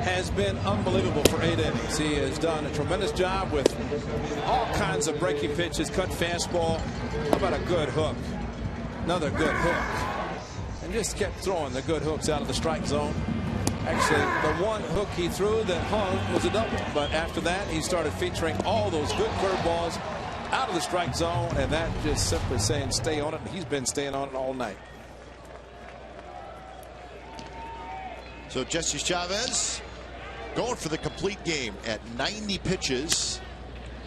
has been unbelievable for 8 innings. He has done a tremendous job with all kinds of breaking pitches, cut fastball. How about a good hook? Another good hook. And just kept throwing the good hooks out of the strike zone. Actually, the one hook he threw that hung was a double. But after that, he started featuring all those good curveballs out of the strike zone. And that just simply saying stay on it. He's been staying on it all night. So Jesse Chavez going for the complete game at 90 pitches.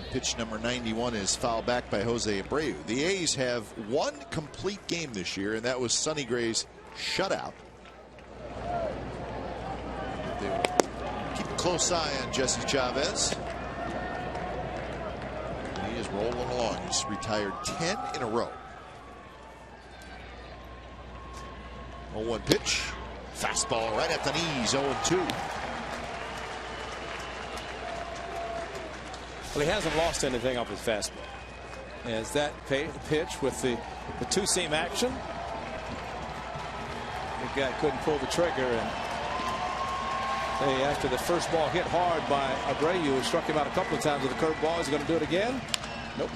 Pitch number 91 is fouled back by Jose Abreu. The A's have one complete game this year, and that was Sonny Gray's shutout. They will keep a close eye on Jesse Chavez. He is rolling along. He's retired 10 in a row. 0-1 pitch. Fastball right at the knees. 0-2. Well, he hasn't lost anything off his fastball. As that pitch with the two-seam action. The guy couldn't pull the trigger, and after the first ball hit hard by Abreu, who struck him out a couple of times with the curveball. Is he going to do it again? Nope.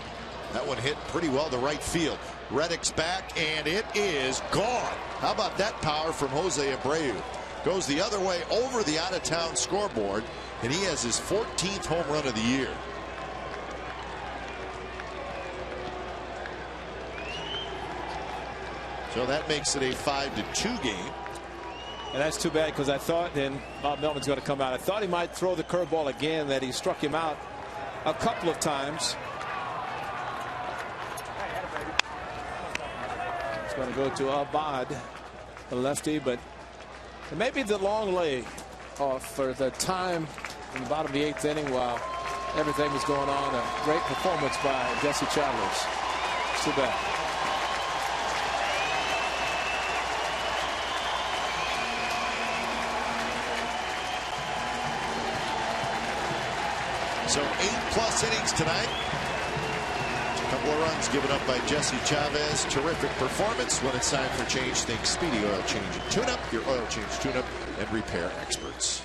That one hit pretty well to right field. Reddick's back, and it is gone. How about that power from Jose Abreu? Goes the other way over the out-of-town scoreboard, and he has his 14th home run of the year. So that makes it a 5-2 game. And that's too bad, because I thought, and Bob Melvin's going to come out, I thought he might throw the curveball again, that he struck him out a couple of times. It's going to go to Abad, the lefty, but maybe the long lay off for the time in the bottom of the 8th inning while everything was going on. A great performance by Jesse Chavez. It's too bad. So 8+ innings tonight. A couple of runs given up by Jesse Chavez. Terrific performance. When it's time for change, think Speedy Oil Change and Tune-Up. Your oil change, tune-up, and repair experts.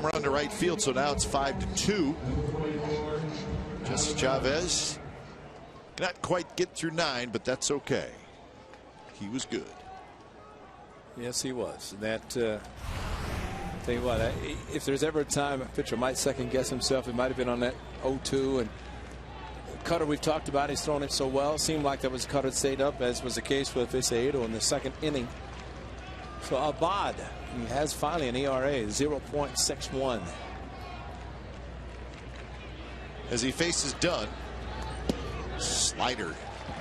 Run to right field, so now it's 5-2. Jesse Chavez not quite get through 9, but that's okay. He was good. Yes, he was. And that tell you what, if there's ever a time a pitcher might second guess himself, it might have been on that 0-2. And Cutter, we've talked about, he's thrown it so well. Seemed like that was Cutter stayed up, as was the case with Visaedo in the 2nd inning. So Abad, he has finally an ERA 0.61. As he faces Dunn, slider,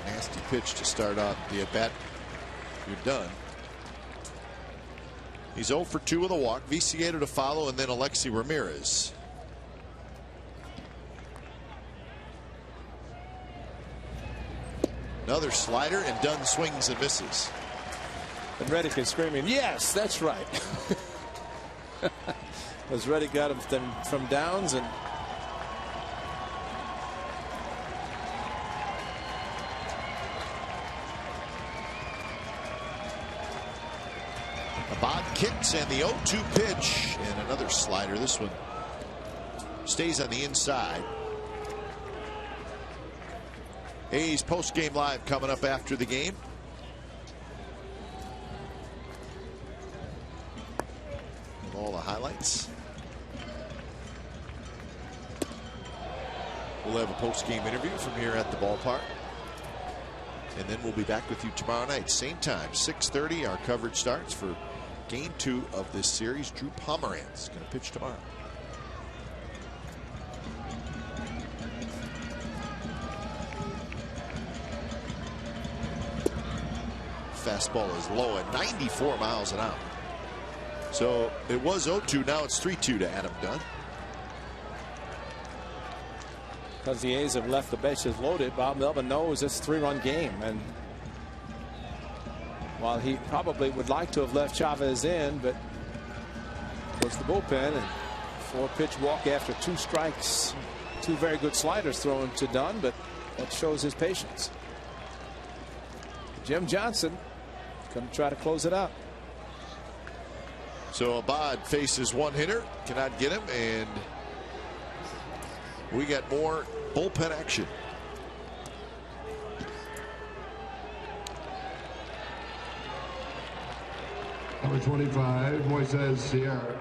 nasty pitch to start off the at bat. You're done. He's 0 for 2 with a walk. Visaedo to follow, and then Alexi Ramirez. Another slider, and Dunn swings and misses. And Reddick is screaming, yes, that's right. As Reddick got him from downs, and Bob kicks, and the 0-2 pitch, and another slider. This one stays on the inside. A's post-game live coming up after the game. And all the highlights. We'll have a post-game interview from here at the ballpark. And then we'll be back with you tomorrow night. Same time, 6:30. Our coverage starts for Game 2 of this series. Drew Pomeranz is going to pitch tomorrow. Fastball is low at 94 miles an hour. So it was 0-2. Now it's 3-2 to Adam Dunn. Because the A's have left the bases loaded, Bob Melvin knows it's a 3-run game. And while he probably would like to have left Chavez in, but goes the bullpen, and 4-pitch walk after 2 strikes. 2 very good sliders thrown to Dunn, but that shows his patience. Jim Johnson going to try to close it out. So Abad faces one hitter, cannot get him, and we got more bullpen action. Number 25, Moises Sierra.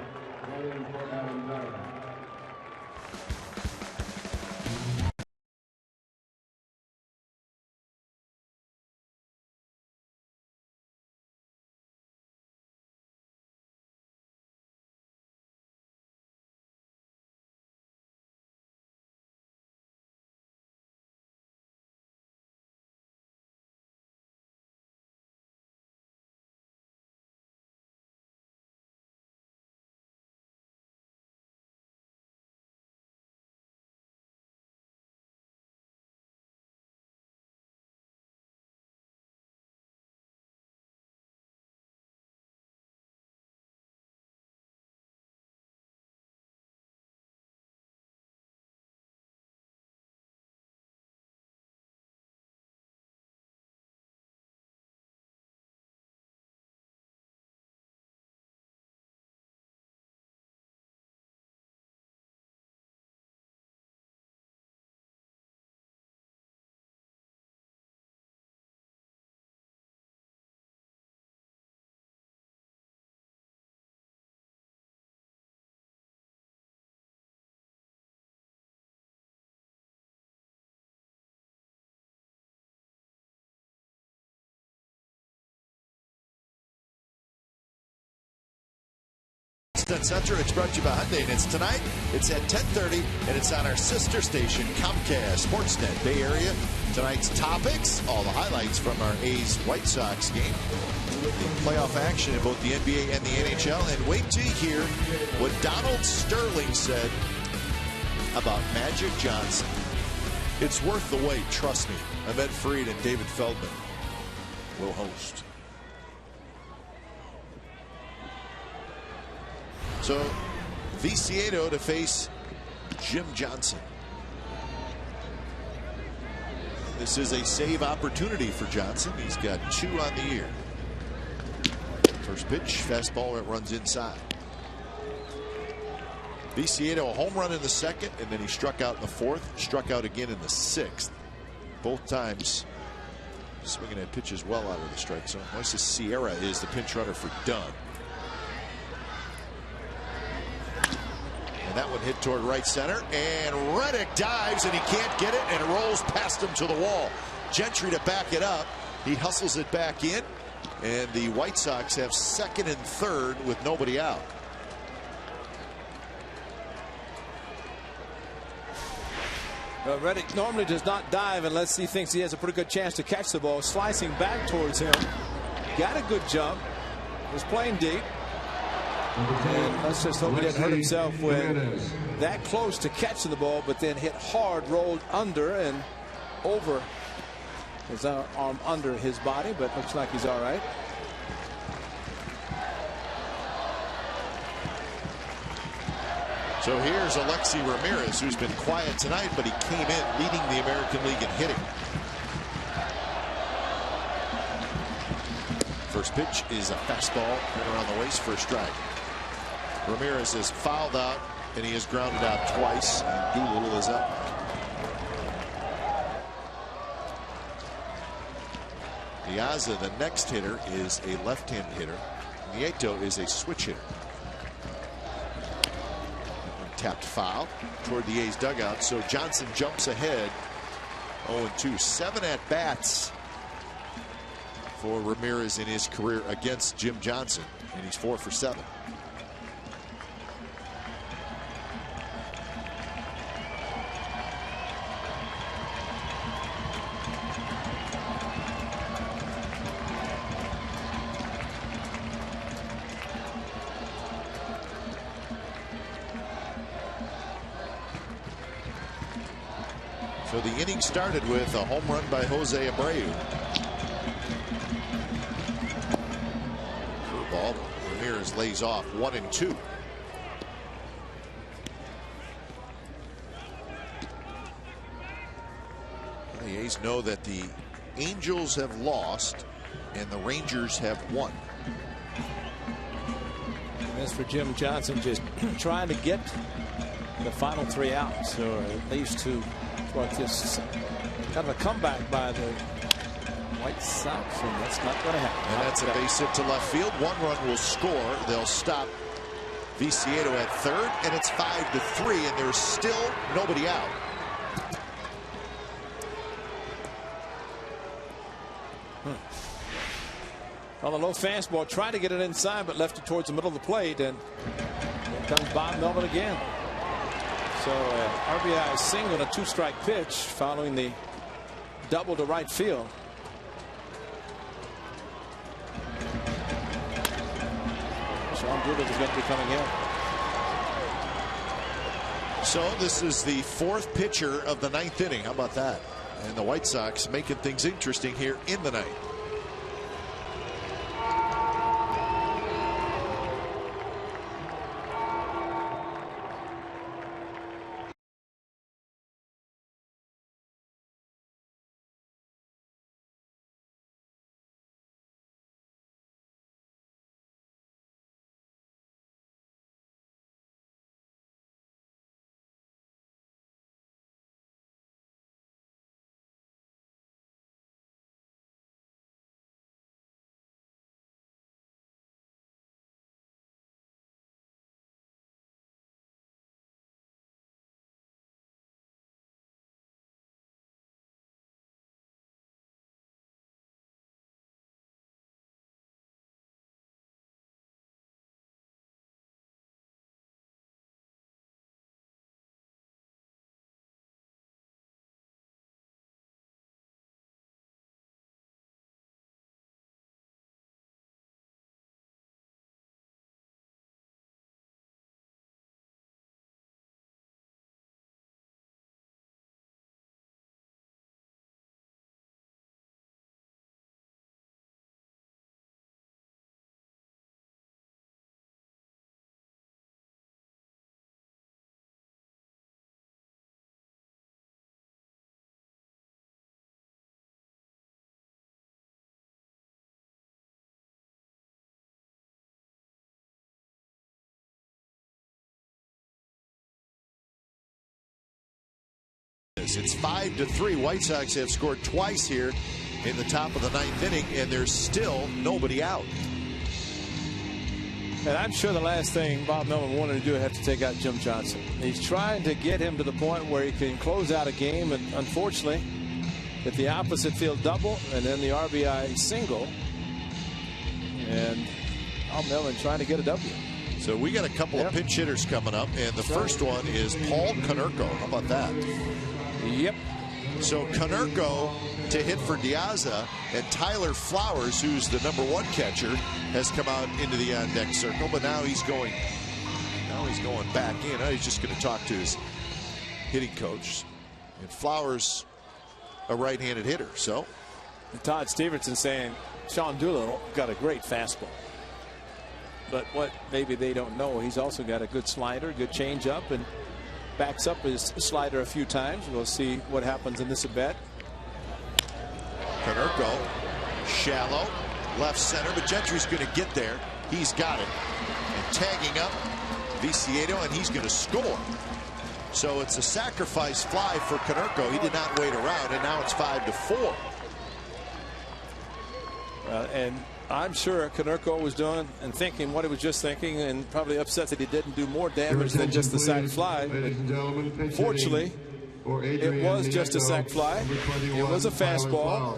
Center. It's brought to you by Hyundai, and it's tonight. It's at 10:30, and it's on our sister station, Comcast Sportsnet Bay Area. Tonight's topics, all the highlights from our A's White Sox game, the playoff action in both the NBA and the NHL, and wait till you hear what Donald Sterling said about Magic Johnson. It's worth the wait, trust me. Ahmed Freed and David Feldman will host. So, Viciedo to face Jim Johnson. This is a save opportunity for Johnson. He's got 2 on the year. First pitch, fastball that runs inside. Viciedo a home run in the second, and then he struck out in the 4th, struck out again in the 6th. Both times swinging at pitches well out of the strike zone. Moises Sierra is the pinch runner for Dunn. And that one hit toward right center, and Reddick dives, and he can't get it, and it rolls past him to the wall. Gentry to back it up. He hustles it back in, and the White Sox have 2nd and 3rd with nobody out. Reddick normally does not dive unless he thinks he has a pretty good chance to catch the ball. Slicing back towards him. Got a good jump. Was playing deep. And let's just hope he didn't hurt himself when that close to catching the ball, but then hit hard, rolled under and over his arm under his body, but looks like he's all right. So here's Alexi Ramirez, who's been quiet tonight, but he came in leading the American League in hitting. First pitch is a fastball right around the waist for a strike. Ramirez is fouled out, and he is grounded out twice. Doolittle is up. Piazza, the next hitter, is a left-hand hitter. Nieto is a switch hitter. Tapped foul toward the A's dugout, so Johnson jumps ahead 0-2. 7 at-bats for Ramirez in his career against Jim Johnson, and he's 4 for 7. So the inning started with a home run by Jose Abreu. Curveball. Ramirez lays off 1-2. The A's know that the Angels have lost and the Rangers have won. As for Jim Johnson, just trying to get the final 3 outs, or at least to what this kind of a comeback by the White Sox, and that's not going to happen. And that's a base hit to left field. 1 run will score. They'll stop Viciedo at third, and it's 5-3, and there's still nobody out. On the low fastball, trying to get it inside, but left it towards the middle of the plate, and here comes Bob Melvin again. So RBI single and a 2-strike pitch following the double to right field. Sean Doolittle is going to be coming in. So this is the 4th pitcher of the 9th inning. How about that? And the White Sox making things interesting here in the 9th. It's 5-3. White Sox have scored twice here in the top of the 9th inning, and there's still nobody out. And I'm sure the last thing Bob Melvin wanted to do was have to take out Jim Johnson. He's trying to get him to the point where he can close out a game, and unfortunately, at the opposite field double and then the RBI single, and Bob Melvin trying to get a W. So we got a couple of pinch hitters coming up, and the first one is Paul Konerko. How about that? Yep. So Konerko to hit for Diazza, and Tyler Flowers, who's the #1 catcher, has come out into the on-deck circle, but now he's going back in. Now he's just going to talk to his hitting coach. And Flowers, a right-handed hitter. So Todd Stevenson saying Sean Doolittle got a great fastball. But what maybe they don't know, he's also got a good slider, good changeup, and backs up his slider a few times. We'll see what happens in this at bat. Konerko, shallow, left center, but Gentry's going to get there. He's got it. And tagging up Viciedo, and he's going to score. So it's a sacrifice fly for Konerko. He did not wait around, and now it's 5-4. And I'm sure Konerko was doing and thinking what he was just thinking, and probably upset that he didn't do more damage than just the sac fly. Fortunately, it was just a sac fly. It was a fastball.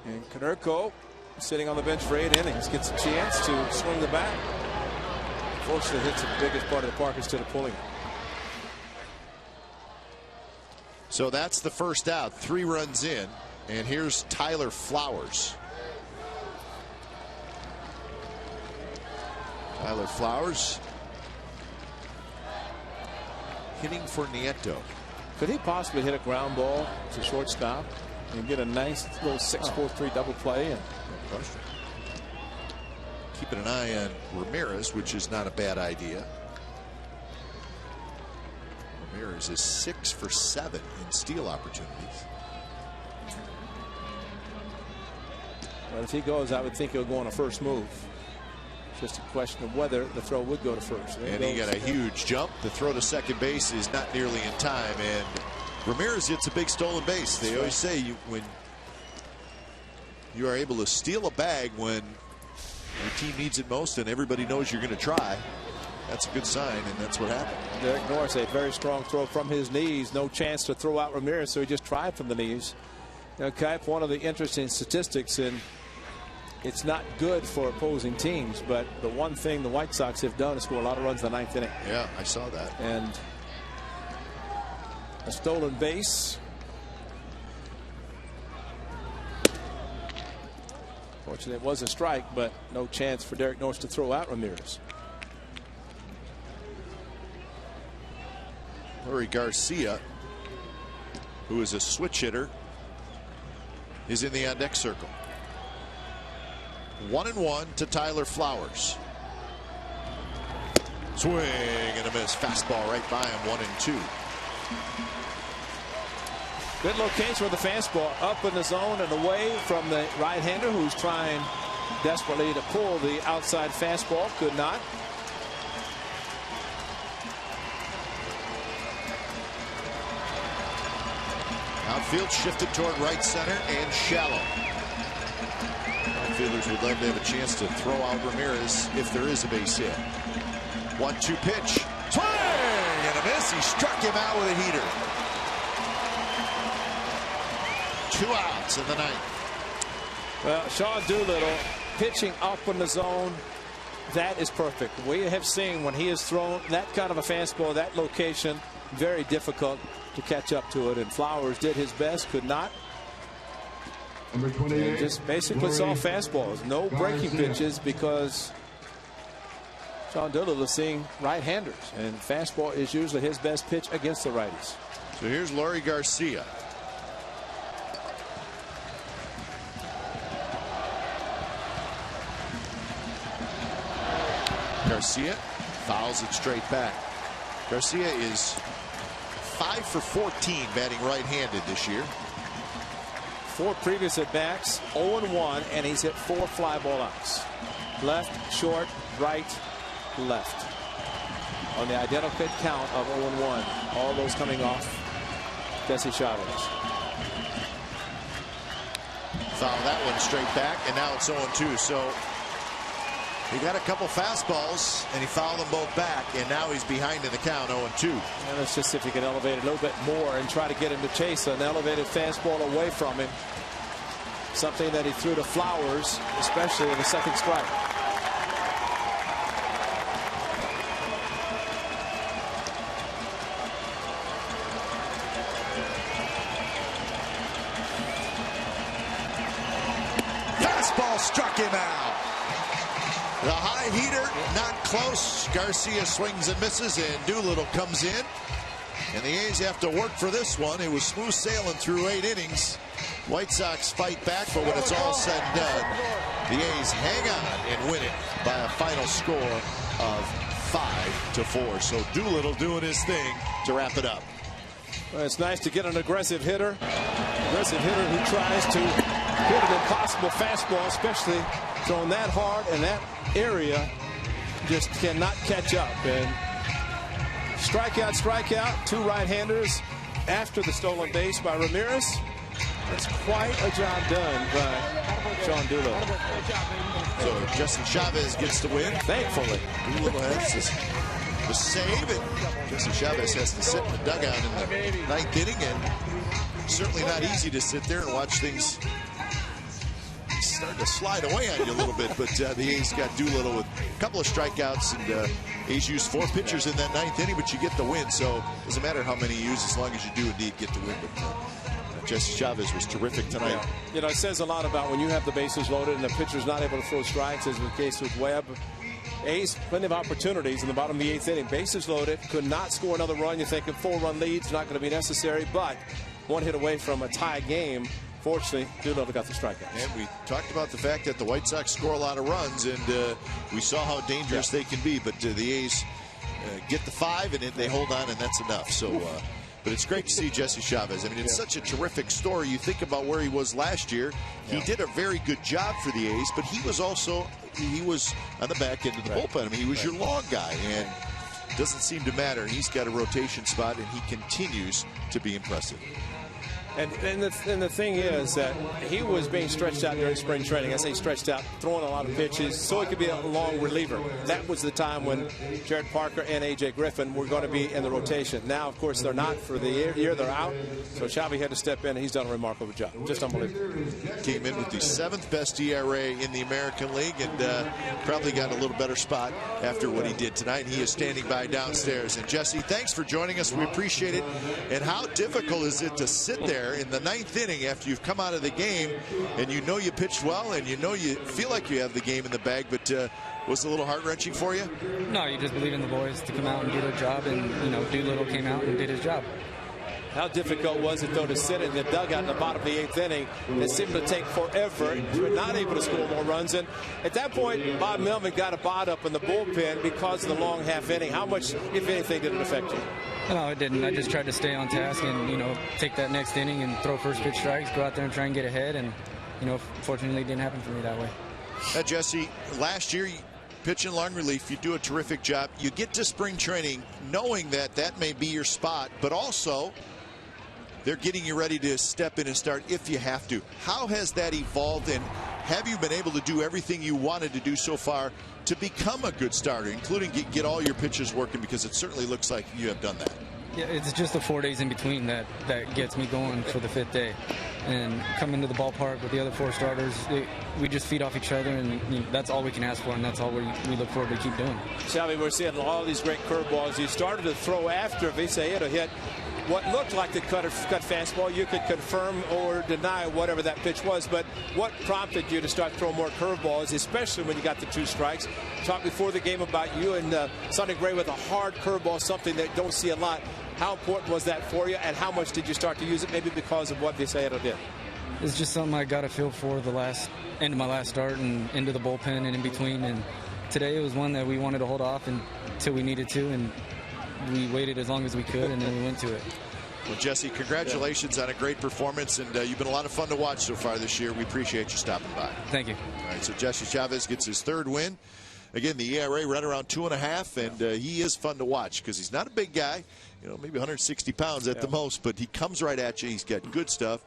And Konerko, sitting on the bench for 8 innings, gets a chance to swing the bat. Fortunately, hits the biggest part of the park instead of pulling it. So that's the first out. 3 runs in. And here's Tyler Flowers. Tyler Flowers hitting for Nieto. Could he possibly hit a ground ball to shortstop and get a nice little 6-4-3 double play? And keeping an eye on Ramirez, which is not a bad idea. Ramirez is 6 for 7 in steal opportunities. Well, if he goes, I would think he'll go on a first move. Just a question of whether the throw would go to first. And he got a huge jump. The throw to second base is not nearly in time. And Ramirez hits a big stolen base. They always say when you are able to steal a bag when your team needs it most and everybody knows you're going to try, that's a good sign, and that's what happened. Derek Norris, a very strong throw from his knees. No chance to throw out Ramirez, so he just tried from the knees. Now, Kip, one of the interesting statistics, and it's not good for opposing teams, but the one thing the White Sox have done is score a lot of runs in the 9th inning. Yeah, I saw that. And a stolen base. Fortunately, it was a strike, but no chance for Derek Norris to throw out Ramirez. Leury Garcia, who is a switch hitter, is in the on-deck circle. 1-1 to Tyler Flowers. Swing and a miss. Fastball right by him. 1-2. Good location with the fastball up in the zone and away from the right-hander, who's trying desperately to pull the outside fastball. Could not. Outfield shifted toward right center and shallow. Outfielders would love to have a chance to throw out Ramirez if there is a base hit. 1-2 pitch. Swing and a miss. He struck him out with a heater. 2 outs in the 9th. Well, Sean Doolittle pitching up in the zone. That is perfect. We have seen when he has thrown that kind of a fastball, that location, very difficult to catch up to it. And Flowers did his best, could not. Number 28. And just basically saw fastballs, no breaking pitches, because Sean Doolittle is seeing right-handers, and fastball is usually his best pitch against the righties. So here's Leury Garcia. Garcia fouls it straight back. Garcia is 5 for 14 batting right-handed this year. 4 previous at-bats, 0-1, and he's hit 4 fly ball outs. Left, short, right, left. On the identical count of 0-1. All those coming off Jesse Chavez. Foul that one straight back, and now it's 0-2. So he got a couple fastballs, and he fouled them both back, and now he's behind in the count, 0-2. And let's just see if he can elevate it a little bit more and try to get him to chase an elevated fastball away from him. Something that he threw to Flowers, especially in the second strike. Fastball struck him out. The high heater, not close. Garcia swings and misses, and Doolittle comes in. And the A's have to work for this one. It was smooth sailing through 8 innings. White Sox fight back, but when it's all said and done, The A's hang on and win it by a final score of 5-4. So Doolittle doing his thing to wrap it up. Well, it's nice to get an aggressive hitter who tries to hit an impossible fastball, especially throwing that hard in that area, just cannot catch up. And strikeout, two right-handers after the stolen base by Ramirez. That's quite a job done by Sean Doolittle. So Justin Chavez gets the win. Thankfully. Doolittle has the save, and Justin Chavez has to sit in the dugout in the 9th inning, and certainly not easy to sit there and watch things start to slide away on you a little bit. But the A's got Doolittle with a couple of strikeouts, and A's used 4 pitchers in that 9th inning, but you get the win. So it doesn't matter how many you use as long as you do indeed get the win. But Jesse Chavez was terrific tonight. Yeah. You know, it says a lot about when you have the bases loaded and the pitcher's not able to throw strikes, as was the case with Webb. A's plenty of opportunities in the bottom of the 8th inning. Bases loaded, could not score another run. You're thinking 4-run lead's not going to be necessary, but one hit away from a tie game. Fortunately, Doolittle got the strikeout. And we talked about the fact that the White Sox score a lot of runs, and we saw how dangerous they can be. But the A's get the 5, and they hold on, and that's enough. So, but it's great to see Jesse Chavez. I mean, it's such a terrific story. You think about where he was last year. He did a very good job for the A's, but he was also on the back end of the bullpen. I mean, he was your long guy, and it doesn't seem to matter. He's got a rotation spot, and he continues to be impressive. And the thing is that he was being stretched out during spring training. I say stretched out, throwing a lot of pitches, so he could be a long reliever. That was the time when Jared Parker and A.J. Griffin were going to be in the rotation. Now, of course, they're not for the year. They're out. So Xavi had to step in, and he's done a remarkable job. Just unbelievable. Came in with the 7th best ERA in the American League, and probably got a little better spot after what he did tonight. And he is standing by downstairs. And Jesse, thanks for joining us. We appreciate it. And how difficult is it to sit there in the 9th inning after you've come out of the game and you know you pitched well and you know you feel like you have the game in the bag, but was it a little heart-wrenching for you? No, you just believe in the boys to come out and do their job, and you know, Doolittle came out and did his job. How difficult was it, though, to sit in the dugout in the bottom of the 8th inning? It seemed to take forever. We were not able to score more runs. And at that point, Bob Melvin got a bot up in the bullpen because of the long half inning. How much, if anything, did it affect you? No, it didn't. I just tried to stay on task and, you know, take that next inning and throw first pitch strikes, go out there and try and get ahead. And, you know, fortunately, it didn't happen for me that way. Jesse, last year, pitching long relief, you do a terrific job. You get to spring training knowing that that may be your spot, but also they're getting you ready to step in and start if you have to. How has that evolved, and have you been able to do everything you wanted to do so far to become a good starter, including get all your pitches working, because it certainly looks like you have done that? Yeah, it's just the 4 days in between that gets me going for the 5th day. And coming to the ballpark with the other 4 starters, we just feed off each other, and you know, that's all we can ask for, and that's all we look forward to keep doing. Xavi, we're seeing all these great curveballs. You started to throw after Vicente hit what looked like the cut fastball. You could confirm or deny whatever that pitch was, but what prompted you to start throwing more curveballs, especially when you got the 2 strikes? Talked before the game about you and Sonny Gray with a hard curveball, something that don't see a lot. How important was that for you, and how much did you start to use it, maybe because of what Vicente did? It's just something I got a feel for the end of my last start and into the bullpen and in between. And today it was one that we wanted to hold off until we needed to, and we waited as long as we could, and then we went to it. Well, Jesse, congratulations on a great performance, and you've been a lot of fun to watch so far this year. We appreciate you stopping by. Thank you. All right, so Jesse Chavez gets his 3rd win. Again, the ERA right around 2.5, and he is fun to watch because he's not a big guy, you know, maybe 160 pounds at the most, but he comes right at you. He's got good stuff,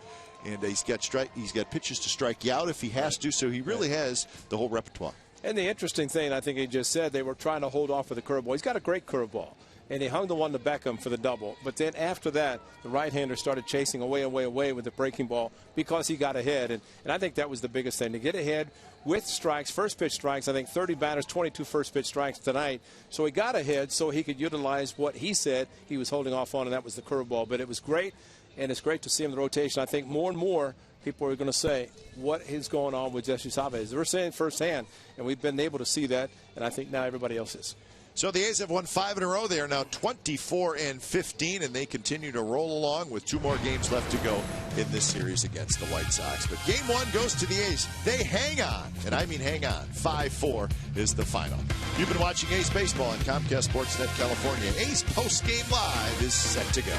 and he's got pitches to strike you out if he has to, so he really has the whole repertoire. And the interesting thing, I think he just said, they were trying to hold off with the curveball. He's got a great curveball, and he hung the one to Beckham for the double. But then after that, the right-hander started chasing away with the breaking ball because he got ahead. And I think that was the biggest thing, to get ahead with strikes, first pitch strikes. I think 30 batters, 22 first pitch strikes tonight. So he got ahead so he could utilize what he said he was holding off on, and that was the curveball. But it was great, and it's great to see him in the rotation. I think more and more people are going to say, what is going on with Jesse Chavez? They're saying firsthand, and we've been able to see that, and I think now everybody else is. So the A's have won 5 in a row. They are now 24-15, and they continue to roll along with 2 more games left to go in this series against the White Sox. But game 1 goes to the A's. They hang on, and I mean hang on. 5-4 is the final. You've been watching A's Baseball on Comcast Sportsnet California. A's Postgame Live is set to go.